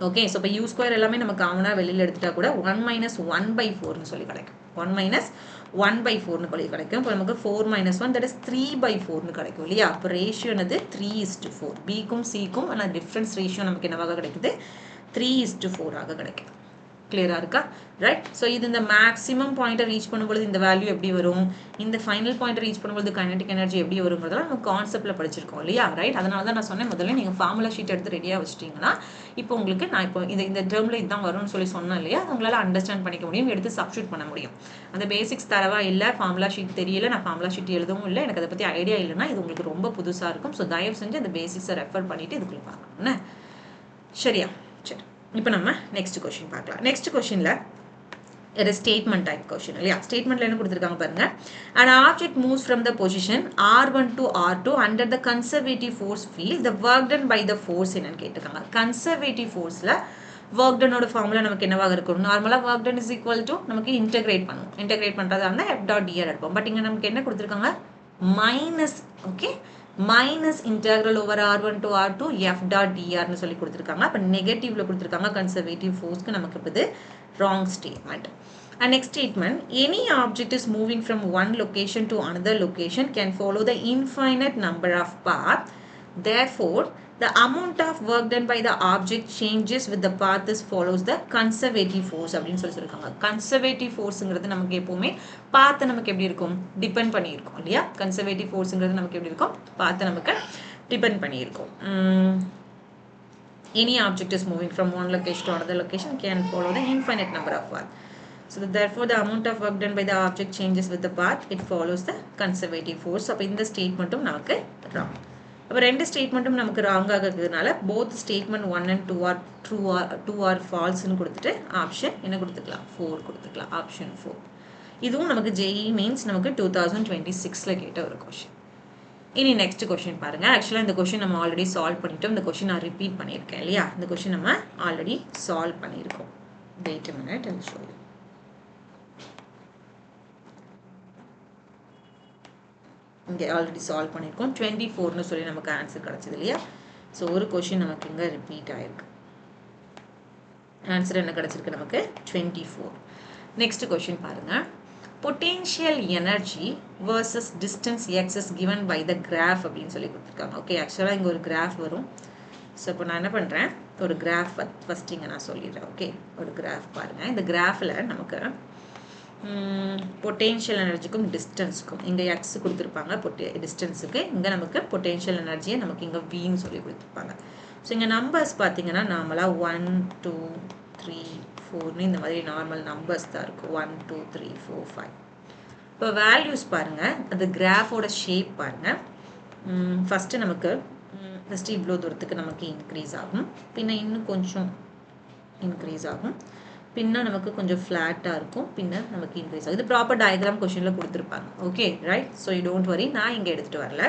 ஓகே, ஸோ இப்போ u ஸ்கொயர் எல்லாமே நம்ம காமனாக வெளியில் எடுத்துட்டா கூட 1 minus 1 by 4னு சொல்லி கிடைக்கும். 1 minus 1 by 4னு சொல்லி கிடைக்கும். இப்போ நமக்கு 4 minus 1 that is 3 by 4னு கிடைக்கும் இல்லையா? அப்போ ரேஷியோ என்னது 3:4. பிக்கும் சிக்கும் ஆனால் டிஃப்ரென்ஸ் ரேஷியோ நமக்கு என்னவாக கிடைக்குது, 3:4 ஆக கிடைக்கும். கிளியரா இருக்கா? ரைட்? ஸோ இது இந்த மேக்ஸிமம் பாயிண்ட்டை ரீச் பண்ணும்போது இந்த வேல்யூ எப்படி வரும், இந்த ஃபைனல் பாயிண்ட்டை ரீச் பண்ணும்போது கைனடிக் எனர்ஜி எப்படி வருங்கிறதெல்லாம் நம்ம கான்செப்ட்ல படிச்சிருக்கோம் இல்லையா? ரைட்? அதனால தான் நான் சொன்னேன் முதல்ல நீங்கள் ஃபார்முலா ஷீட் எடுத்து ரெடியாக வச்சிட்டிங்கன்னா இப்போ உங்களுக்கு நான் இப்போ இந்த டேர்மில் இதுதான் வரும்னு சொல்லி சொன்னேன் இல்லையா? அது உங்களால் அண்டர்ஸ்டாண்ட் பண்ணிக்க முடியும், எடுத்து சப்ஸ்டிட்யூட் பண்ண முடியும். அந்த பேசிக்ஸ் தரவா இல்லை, ஃபார்முலா ஷீட் தெரியல, நான் ஃபார்முலா ஷீட் எழுதவும் இல்லை, எனக்கு அதை பற்றி ஐடியா இல்லைன்னா இது உங்களுக்கு ரொம்ப புதுசாக இருக்கும். ஸோ தயவு செஞ்சு அந்த பேசிக்ஸை ரெஃபர் பண்ணிட்டு இதுக்குள்ள பார்க்கணும் என்ன? சரியா? சரி, இப்போ நம்ம நெக்ஸ்ட் கொஸ்டின் பார்க்கலாம். நெக்ஸ்ட் கொஸ்டின்ல ஒரு ஸ்டேட்மெண்ட் டைப் கொஸ்டின் இல்லையா? ஸ்டேட்மெண்ட்ல என்ன கொடுத்துருக்காங்க பாருங்க. an object moves from the position r1 to r2 under the conservative force field, the work done by the force என்னன்னு கேட்டிருக்காங்க. கன்சர்வேட்டிவ் ஃபோர்ஸ்ல ஒர்க் டனோட ஃபார்முலா நமக்கு என்னவாக இருக்கும், நார்மலாக work done is equal to நமக்கு இன்டெகிரேட் பண்ணுவோம். இன்டெகிரேட் பண்ணுறதா இருந்தால் f.dr எடுப்போம். பட் இங்கே நமக்கு என்ன கொடுத்துருக்காங்க, minus, okay, minus integral over r1 to r2 f.dr னு சொல்லி கொடுத்துருக்காங்க. அப்போ நெகட்டிவ்ல கொடுத்துருக்காங்க கன்சர்வேட்டிவ் ஃபோர்ஸ்க்கு. நமக்கு இப்போ இது wrong statement. And next statement, any object is moving from one location to another location can follow the infinite number of paths. Therefore, the amount of work done by the object changes with the path this follows the conservative force அப்படின்னு சொல்லியிருக்காங்க. Conservative ஃபோர்ஸுங்கிறது நமக்கு எப்பவுமே பார்த்து நமக்கு எப்படி இருக்கும், depend பண்ணியிருக்கோம் இல்லையா? கன்சர்வேட்டிவ் ஃபோர்ஸுங்கிறது நமக்கு எப்படி இருக்கும், பார்த்து நமக்கு டிபெண்ட் பண்ணியிருக்கோம். Any object is moving from one location to another location can follow the infinite number of paths. So therefore the amount of work done by the object changes with the path, it follows the conservative force. அப்போ இந்த ஸ்டேட்மெண்ட்டும் நமக்கு wrong. அப்போ ரெண்டு ஸ்டேட்மெண்ட்டும் நமக்கு ராங்காக இருக்கிறதுனால both statement 1 and 2 are true or 2 are ஃபால்ஸ்னு கொடுத்துட்டு ஆப்ஷன் என்ன கொடுத்துக்கலாம், 4 கொடுத்துக்கலாம். ஆப்ஷன் 4. இதுவும் நமக்கு JEE மீன்ஸ் நமக்கு 2026ல கேட்ட ஒரு கொஸ்டின். இனி நெக்ஸ்ட் கொஸ்டின் பாருங்க. ஆக்சுவலாக இந்த கொஸ்டின் நம்ம ஆல்ரெடி சால்வ் பண்ணிட்டோம். இந்த கொஸ்டின் நான் ரிப்பீட் பண்ணியிருக்கேன் இல்லையா? இந்த கொஸ்டின் நம்ம ஆல்ரெடி சால்வ் பண்ணியிருக்கோம். Wait a minute, I'll show you. இங்கே ஆல்ரெடி சால்வ் பண்ணியிருக்கோம். 24னு சொல்லி நமக்கு ஆன்சர் கிடச்சிது இல்லையா? ஸோ ஒரு கொஸ்டின் நமக்கு இங்கே ரிப்பீட் ஆயிருக்கு. ஆன்சர் என்ன கிடச்சிருக்கு நமக்கு, 24. நெக்ஸ்ட் கொஸ்டின் பாருங்க. Potential energy versus distance x is given by the graph அப்படின்னு சொல்லி கொடுத்துருக்காங்க. ஓகே, ஆக்சுவலாக இங்கே ஒரு கிராஃப் வரும். ஸோ இப்போ நான் என்ன பண்ணுறேன், ஒரு கிராஃப் ஃபஸ்ட் இங்கே நான் சொல்லிடுறேன். ஓகே, ஒரு கிராஃப் பாருங்கள். இந்த கிராஃபில் நமக்கு பொட்டென்ஷியல் எனர்ஜிக்கும் டிஸ்டன்ஸுக்கும் இங்கே எக்ஸ் கொடுத்துருப்பாங்க, டிஸ்டன்ஸுக்கு இங்கே நமக்கு பொட்டென்ஷியல் எனர்ஜியை நமக்கு இங்கே வின்னு சொல்லி கொடுத்துருப்பாங்க. ஸோ இங்கே நம்பர்ஸ் பார்த்தீங்கன்னா நார்மலாக 1 2 3 4ன்னு இந்த மாதிரி நார்மல் நம்பர்ஸ் தான் இருக்கும். 1 2 3 4 5. இப்போ வேல்யூஸ் பாருங்கள், அது கிராஃபோட ஷேப் பாருங்கள். ஃபஸ்ட்டு நமக்கு ஃபஸ்ட்டு இவ்வளோ தூரத்துக்கு நமக்கு இன்க்ரீஸ் ஆகும், பின்ன இன்னும் கொஞ்சம் இன்க்ரீஸ் ஆகும், பின்ன நமக்கு கொஞ்சம் ஃப்ளாட்டாக இருக்கும், பின்ன நமக்கு இன்க்ரீஸ் ஆகும். இது ப்ராப்பர் டயக்ராம் கொஸ்டினில் கொடுத்துருப்பாங்க. Okay right? So you don't worry, நான் இங்கே எடுத்துகிட்டு வரல.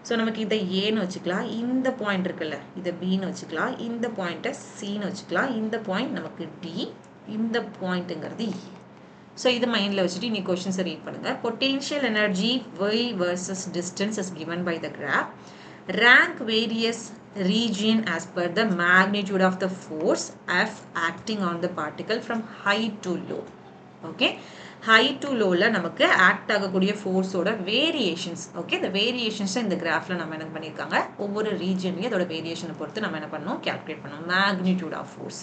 ஸோ நமக்கு இதை ஏன்னு வச்சுக்கலாம், இந்த பாயிண்ட் இருக்குல்ல இதை பின்னு வச்சுக்கலாம், இந்த பாயிண்ட்டை சின்னு வச்சுக்கலாம், இந்த பாயிண்ட் நமக்கு டி, இந்த பாயிண்ட்டுங்கிறது இ. ஸோ இது மைண்டில் வச்சுட்டு நீ கொஸ்டின்ஸை ரீட் பண்ணுங்கள். Potential energy y versus distance is given by the graph. Rank various region as per the magnitude of the force F acting on the particle from high to low. Okay, high to lowல நமக்கு act ஆகக்கூடிய ஃபோர்ஸோட variations. Okay, இந்த வேரியேஷன்ஸை இந்த கிராஃபில் நம்ம என்ன பண்ணியிருக்காங்க, ஒவ்வொரு ரீஜன்லையும் அதோட வேரியேஷனை பொறுத்து நம்ம என்ன பண்ணணும், கேல்குலேட் பண்ணணும் மேக்னிடியூட் ஆஃப் ஃபோர்ஸ்.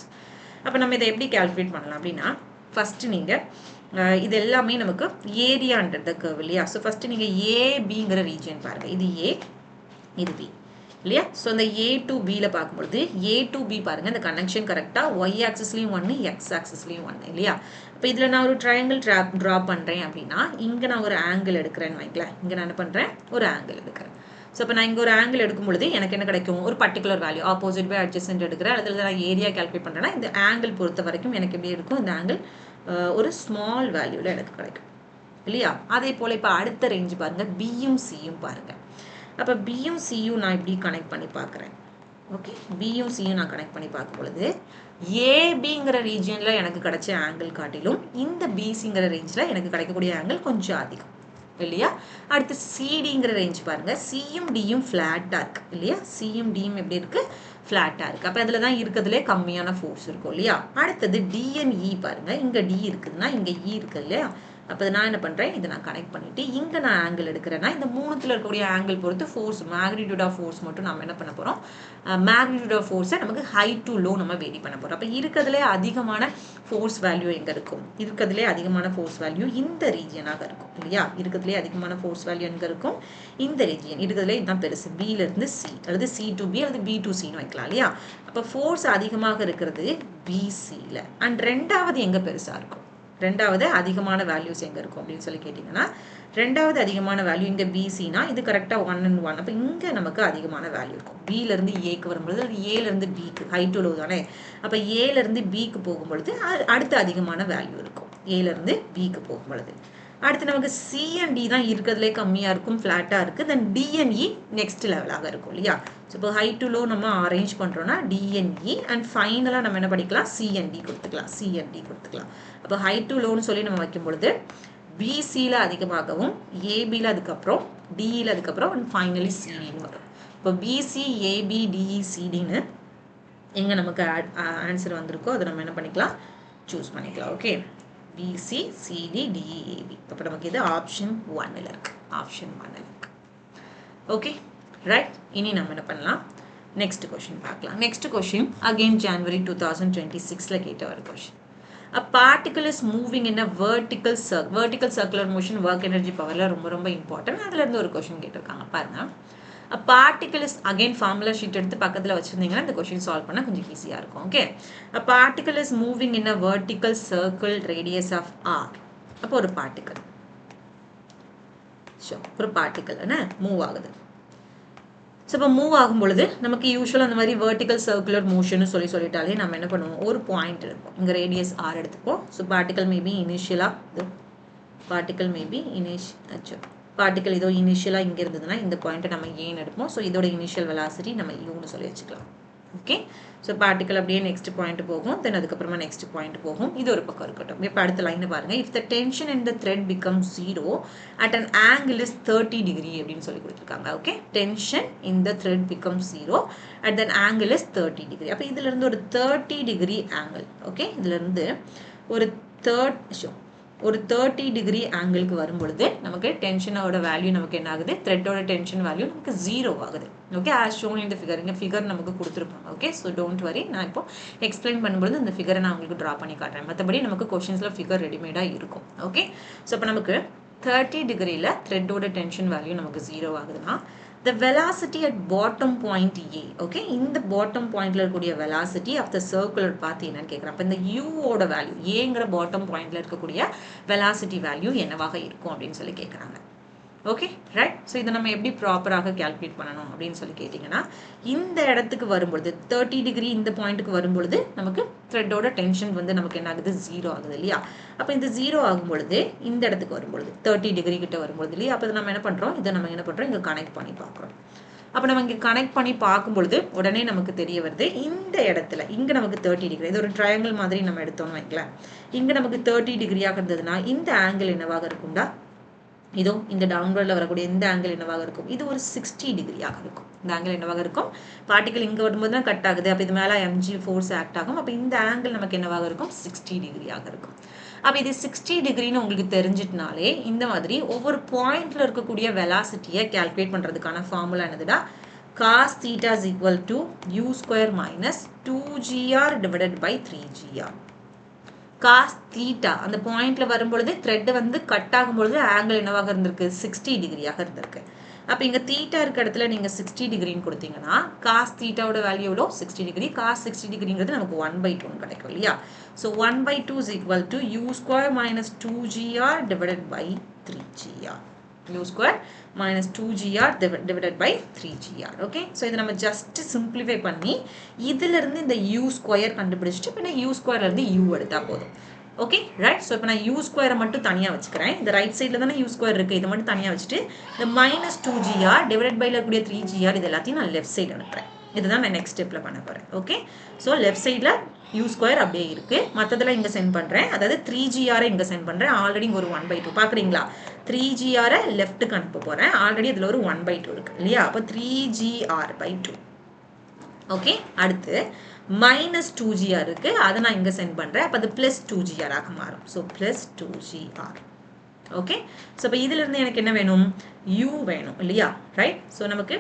அப்போ நம்ம இதை எப்படி கேல்குலேட் பண்ணலாம் அப்படின்னா, ஃபஸ்ட்டு நீங்கள் இது எல்லாமே நமக்கு ஏரியான்றது கர்வ் இல்லையா? ஸோ ஃபஸ்ட்டு நீங்கள் ஏபிங்கிற ரீஜன் பாருங்கள். இது ஏ, இது பி. இல்லையா? ஸோ அந்த A to Bல பார்க்கும்பொழுது A to B பாருங்க இந்த கனெக்ஷன் கரெக்டாக Y ஆக்சிஸ்லையும் ஒன்று எக்ஸ் ஆக்சிஸ்லையும் ஒன்று இல்லையா? இப்போ இதில் நான் ஒரு ட்ரையாங்கிள் ட்ரா பண்ணுறேன் அப்படின்னா இங்கே நான் ஒரு ஆங்கிள் எடுக்கிறேன்னு வைக்கலாம். இங்கே நான் என்ன பண்ணுறேன், ஒரு ஆங்கிள் எடுக்கிறேன். ஸோ இப்போ நான் இங்கே ஒரு ஆங்கிள் எடுக்கும் பொழுது எனக்கு என்ன கிடைக்கும், ஒரு particular value opposite by adjacent எடுக்கிறேன். அதில் நான் ஏரியா கால்குலேட் பண்ணுறேன்னா இந்த ஆங்கிள் பொறுத்த வரைக்கும் எனக்கு எப்படி இருக்கும், இந்த ஆங்கிள் ஒரு ஸ்மால் வேல்யூவில் எனக்கு கிடைக்கும் இல்லையா? அதே போல் இப்போ அடுத்த ரேஞ்சு பாருங்கள், பியும் சியும் பாருங்கள். அப்போ பியும் சியும் நான் இப்படி கனெக்ட் பண்ணி பார்க்குறேன். ஓகே, பியும் சியும் நான் கனெக்ட் பண்ணி பார்க்கும் பொழுது ஏபிங்கிற ரீஜியனில் எனக்கு கிடைச்ச ஆங்கிள் காட்டிலும் இந்த பிசிங்கிற ரேஞ்சில் எனக்கு கிடைக்கக்கூடிய ஆங்கிள் கொஞ்சம் அதிகம் இல்லையா? அடுத்து சிடிங்கிற ரேஞ்ச் பாருங்க, சியும் டியும் ஃப்ளாட்டாக இருக்கு இல்லையா? சியும் டியும் எப்படி இருக்கு, ஃப்ளாட்டாக இருக்கு. அப்போ அதில் தான் இருக்கிறதுலே கம்மியான ஃபோர்ஸ் இருக்கும் இல்லையா? அடுத்தது டிஎன்இ பாருங்க, இங்கே டி இருக்குதுன்னா இங்கே இ இருக்குது இல்லையா? அப்போ நான் என்ன பண்ணுறேன், இதை நான் கனெக்ட் பண்ணிவிட்டு இங்கே நான் ஆங்கிள் எடுக்கிறேன்னா இந்த மூணுத்தில் இருக்கக்கூடிய ஆங்கிள் பொறுத்து ஃபோர்ஸ் மேக்னிடியூட் ஆஃப் ஃபோர்ஸ் மட்டும் நம்ம என்ன பண்ண போகிறோம், மேக்னிடியூட் ஆஃப் ஃபோர்ஸை நமக்கு ஹை டு லோ நம்ம வேரி பண்ண போகிறோம். அப்போ இருக்கிறதுலே அதிகமான ஃபோர்ஸ் வேல்யூ எங்கே இருக்கும், இருக்கிறதுலே அதிகமான ஃபோர்ஸ் வேல்யூ இந்த ரீஜியனாக இருக்கும் இல்லையா? இருக்கிறதுலே அதிகமான ஃபோர்ஸ் வேல்யூ எங்கே இருக்கும், இந்த ரீஜியன். இருக்கிறதுலே இதுதான் பெருசு, பியிலேருந்து சி அல்லது சி டு பி அல்லது பி டு சின்னு வைக்கலாம் இல்லையா? அப்போ ஃபோர்ஸ் அதிகமாக இருக்கிறது பிசியில். அண்ட் ரெண்டாவது எங்கே பெருசாக இருக்கும், ரெண்டாவது அதிகமான வேல்யூஸ் எங்கே இருக்கும் அப்படின்னு சொல்லி கேட்டிங்கன்னா ரெண்டாவது அதிகமான வேல்யூ இங்கே பிசினா இது கரெக்டாக 1 and 1. அப்போ இங்கே நமக்கு அதிகமான வேல்யூ இருக்கும். பியிலேருந்து ஏக்கு வரும்பொழுது அது ஏலேருந்து பிக்கு ஹை டு லோ தானே. அப்போ ஏலேருந்து பிக்கு போகும்பொழுது அடுத்து அதிகமான வேல்யூ இருக்கும் ஏலேருந்து பிக்கு போகும்பொழுது. அடுத்து நமக்கு சி அண்ட் டி தான் இருக்கிறதுலே கம்மியாக இருக்கும், ஃப்ளாட்டாக இருக்குது. தென் டிஎன்இ நெக்ஸ்ட் லெவலாக இருக்கும் இல்லையா? ஸோ இப்போ ஹை டு லோ நம்ம அரேஞ்ச் பண்ணுறோன்னா டிஎன்இ அண்ட் ஃபைனலாக நம்ம என்ன பண்ணிக்கலாம், சிஎன்டி கொடுத்துக்கலாம், சிஎன்டி கொடுத்துக்கலாம். அப்போ ஹை டு லோன்னு சொல்லி நம்ம வைக்கும் பொழுது பிசியில் அதிகமாகவும் ஏபியில் அதுக்கப்புறம் டிஇயில் அதுக்கப்புறம் அண்ட் ஃபைனலி சிடின்னு வரும். இப்போ பிசி ஏபி டிஇ சிடின்னு எங்கே நமக்கு ஆன்சர் வந்திருக்கோ அதை நம்ம என்ன பண்ணிக்கலாம், சூஸ் பண்ணிக்கலாம். Okay, BC CD DE AB. அப்போ நமக்கு இது ஆப்ஷன் 1ல் இருக்கு, ஆப்ஷன் 1ல் இருக்கு. Okay right. இனி நம்ம என்ன பண்ணலாம், நெக்ஸ்ட் கொஷின் பார்க்கலாம். நெக்ஸ்ட் கொஷின் அகெயின் ஜனவரி 2026 கேட்ட ஒரு question. A particle is moving in a vertical circular motion, work energy powerல ரொம்ப இம்பார்ட்டன்ட். அதுல இருந்து ஒரு கொஷின் கேட்டிருக்காங்க பாருங்க. A particle is, again formula sheet எடுத்து பக்கத்துல வச்சிருந்தீங்கன்னா இந்த கொஷின் சால்வ் பண்ண கொஞ்சம் ஈஸியா இருக்கும். Okay, a particle is moving in a vertical circle radius of r. அப்போ ஒரு பார்ட்டிகல் என்ன மூவ் ஆகுது. ஸோ இப்போ மூவ் ஆகும் பொழுது நமக்கு யூஸ்வலாக அந்த மாதிரி வெர்டிக்கல் சர்க்குலர் மோஷன் சொல்லிட்டாலே நம்ம என்ன பண்ணுவோம், ஒரு பாயிண்ட் எடுப்போம். இங்கே ரேடியஸ் ஆர் எடுத்துப்போம். ஸோ பார்ட்டிகல் மேபி இனிஷியலாக பார்ட்டிகல் இதோ இனிஷியலாக இங்கே இருந்ததுன்னா இந்த பாயிண்ட்டை நம்ம ஏன்னு எடுப்போம். ஸோ இதோட இனிஷியல் வெலாசிட்டி நம்ம யூன்னு சொல்லி வச்சுக்கலாம். ஓகே, ஸோ பார்ட்டிகல் அப்படியே நெக்ஸ்ட் பாயிண்ட் போகும், தென் அதுக்கப்புறமா நெக்ஸ்ட் பாயிண்ட் போகும். இது ஒரு பக்கம் இருக்கட்டும். இப்போ அடுத்த லைன் பாருங்க, if the tension in the thread become 0 at an angle is 30 degree அப்படின்னு சொல்லி கொடுத்துருக்காங்க. Okay, tension in the thread become 0 at an angle is 30 degree. அப்போ இதுல இருந்து ஒரு 30 டிகிரி ஆங்கிள். ஓகே, இதுல இருந்து ஒரு 30 டிகிரி ஆங்கிளுக்கு வரும்பொழுது நமக்கு டென்ஷனோட வேல்யூ நமக்கு என்ன ஆகுது, த்ரெட்டோட டென்ஷன் வேல்யூ நமக்கு 0 ஆகுது. ஓகே, ஆஸ் ஷோன் இந்த ஃபிகர், இங்கே ஃபிகர் நமக்கு கொடுத்துருப்பாங்க. ஓகே, ஸோ டோன்ட் வரி, நான் இப்போ எக்ஸ்பிளைன் பண்ணும்போது இந்த ஃபிகரை நான் உங்களுக்கு ட்ரா பண்ணி காட்டுறேன். மற்றபடி நமக்கு கொஷின்ஸில் ஃபிகர் ரெடிமேடாக இருக்கும். ஓகே, ஸோ இப்போ நமக்கு 30 டிகிரியில் த்ரெட்டோட டென்ஷன் வேல்யூ நமக்கு 0 ஆகுதுன்னா the velocity at bottom point A. Okay, இந்த பாட்டம் பாயிண்ட்ல இருக்கக்கூடிய velocity of the circular path என்னன்னு கேட்குறேன். அப்போ இந்த U ஓட வேல்யூ, ஏங்கிற பாட்டம் பாயிண்ட்ல இருக்கக்கூடிய velocity வேல்யூ என்னவாக இருக்கும் அப்படின்னு சொல்லி கேட்குறாங்க. Okay right. ஸோ இதை நம்ம எப்படி ப்ராப்பராக கால்குலேட் பண்ணணும் அப்படின்னு சொல்லி கேட்டிங்கன்னா இந்த இடத்துக்கு வரும்பொழுது 30 டிகிரி இந்த பாயிண்ட்டுக்கு வரும்பொழுது நமக்கு த்ரெட்டோட டென்ஷன் நமக்கு என்ன ஆகுது, 0 ஆகுது இல்லையா? அப்போ இந்த 0 ஆகும் பொழுது இந்த இடத்துக்கு வரும்பொழுது 30 டிகிரி கிட்ட வரும்பொழுது இல்லையா? அப்போ நம்ம என்ன பண்ணுறோம், இதை நம்ம என்ன பண்ணுறோம், இங்கே கனெக்ட் பண்ணி பார்க்குறோம். அப்போ நம்ம இங்கே கனெக்ட் பண்ணி பார்க்கும்பொழுது உடனே நமக்கு தெரிய வருது, இந்த இடத்துல இங்கே நமக்கு 30 டிகிரி, இது ஒரு ட்ரையாங்கிள் மாதிரி நம்ம எடுத்தோம்னு வைக்கலாம். இங்கே நமக்கு 30 டிகிரியாக இருந்ததுன்னா இந்த ஆங்கிள் என்னவாக இருக்கும்டா, இதோ இந்த டவுன்வர்டில் வரக்கூடிய இந்த ஆங்கிள் என்னவாக இருக்கும், இது ஒரு 60 டிகிரியாக இருக்கும். இந்த ஆங்கிள் என்னவாக இருக்கும், பார்ட்டிகல் இங்கே வரும்போது தான் கட் ஆகுது, அப்போ இது மேலே mg ஃபோர்ஸ் ஆக்ட் ஆகும். அப்போ இந்த ஆங்கிள் நமக்கு என்னவாக இருக்கும், 60 டிகிரியாக இருக்கும். அப்போ இது 60 டிகிரின்னு உங்களுக்கு தெரிஞ்சிட்டனாலே இந்த மாதிரி ஒவ்வொரு பாயிண்ட்ல இருக்கக்கூடிய வெலாசிட்டியை கால்குலேட் பண்ணுறதுக்கான ஃபார்முலா என்னதுடா, cos theta is equal to u square minus 2gr divided by 3gr. Cos theta அந்த பாயிண்ட்ல வரும்பொழுது த்ரெட் வந்து கட் ஆகும்பொழுது ஆங்கிள் என்னவாக இருந்திருக்கு 60 டிகிரியாக இருந்திருக்கு. அப்போ இங்கே தீட்டா இருக்க இடத்துல நீங்கள் 60 டிகிரின்னு கொடுத்தீங்கன்னா காஸ் தீட்டாவோட வேல்யூ எவ்வளோ 60 டிகிரி. காஸ் 60 டிகிரிங்கிறது நமக்கு 1/2 கிடைக்கும் இல்லையா. So 1/2 is equal to u² minus 2gr divided by 3gr. u² minus 2gr divided by 3gr. Okay, so இதை நம்ம ஜஸ்ட் சிம்பிளிஃபை பண்ணி இதிலிருந்து இந்த u² கண்டுபிடிச்சிட்டு பின்ன u²லேருந்து u எடுத்தால் போதும். Okay right. ஸோ இப்போ நான் u² மட்டும் தனியாக வச்சுக்கிறேன். இந்த ரைட் சைடில் தானே u² இருக்குது, இதை மட்டும் தனியாக வச்சுட்டு இந்த மைனஸ் 2gr டிவைட் பைல இருக்கக்கூடிய 3gr இது எல்லாத்தையும் நான் லெஃப்ட் சைடு அனுப்புகிறேன். இதுதான் நான் நெக்ஸ்ட் ஸ்டெப்பில் பண்ண போகிறேன். ஓகே, ஸோ லெஃப்ட் சைடில் u² அப்படியே இருக்குது, மற்றதெல்லாம் இங்கே சென்ட் பண்ணுறேன். அதாவது 3gr இங்கே சென்ட் பண்ணுறேன். ஆல்ரெடி இங்கே ஒரு 1/2 பார்க்குறீங்களா, 3gr லெஃப்ட்டுக்கு அனுப்ப போகிறேன். ஆல்ரெடி இதில் ஒரு 1/2 இருக்குது இல்லையா. அப்போ 3gr/2. ஓகே, அடுத்து மைனஸ் 2gr இருக்கு, அதை நான் இங்கே சென்ட் பண்ணுறேன். அப்போ அது ப்ளஸ் 2gr ஆக மாறும். So plus 2gr. Okay, so இப்போ இதிலிருந்து எனக்கு என்ன வேணும், u வேணும் இல்லையா. ரைட். ஸோ நமக்கு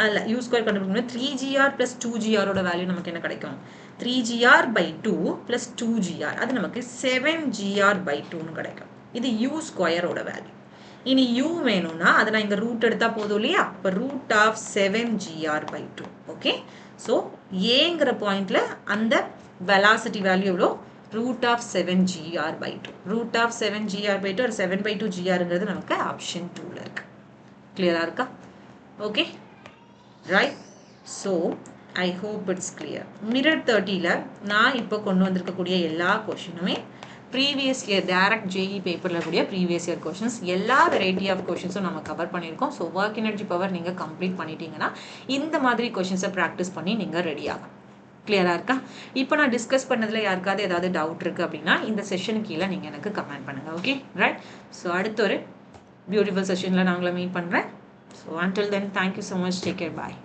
அதில் u² கண்டுபிடிக்கணும். 3gr ப்ளஸ் 2grோட வேல்யூ நமக்கு என்ன கிடைக்கும், 3gr/2 ப்ளஸ் 2gr, அது நமக்கு 7gr/2ன்னு கிடைக்கும். இது u²ஓட வேல்யூ. இனி u வேணும்னா அதை நான் இங்கே ரூட் எடுத்தால் போதும் இல்லையா. இப்போ root of 7gr/2. Okay, so ஏங்கிற பாயிண்டில் அந்த வெலாசிட்டி வேல்யூ எவ்வளோ, root of 7gr/2. Root of 7gr/2 ஒரு 7/2gr நமக்கு ஆப்ஷன் 2ல் இருக்கு. கிளியராக இருக்கா. Okay right. So I hope it's clear. Mirror 30ல் நான் இப்போ கொண்டு வந்திருக்கக்கூடிய எல்லா கொஷினுமே ப்ரீவியஸ் இயர் டைரக்ட் ஜேஇ பேப்பரில் இருக்கக்கூடிய ப்ரீவியஸ் இயர் கொஷின்ஸ், எல்லா வெரைட்டி ஆஃப் கொஷின்ஸும் நம்ம கவர் பண்ணியிருக்கோம். ஸோ ஒர்க் எனர்ஜி பவர் நீங்கள் கம்ப்ளீட் பண்ணிட்டீங்கன்னா இந்த மாதிரி கொஷின்ஸை ப்ராக்டிஸ் பண்ணி நீங்கள் ரெடி ஆகும். கிளியராக இருக்கா. இப்போ நான் டிஸ்கஸ் பண்ணதில் யாருக்காவது ஏதாவது டவுட் இருக்குது அப்படின்னா இந்த செஷனுக்கு கீழே நீங்கள் எனக்கு கமெண்ட் பண்ணுங்கள். Okay right. ஸோ அடுத்த ஒரு பியூட்டிஃபுல் செஷனில் நான் உங்களை மீட் பண்ணுறேன். So until then, thank you so much. Take care. Bye.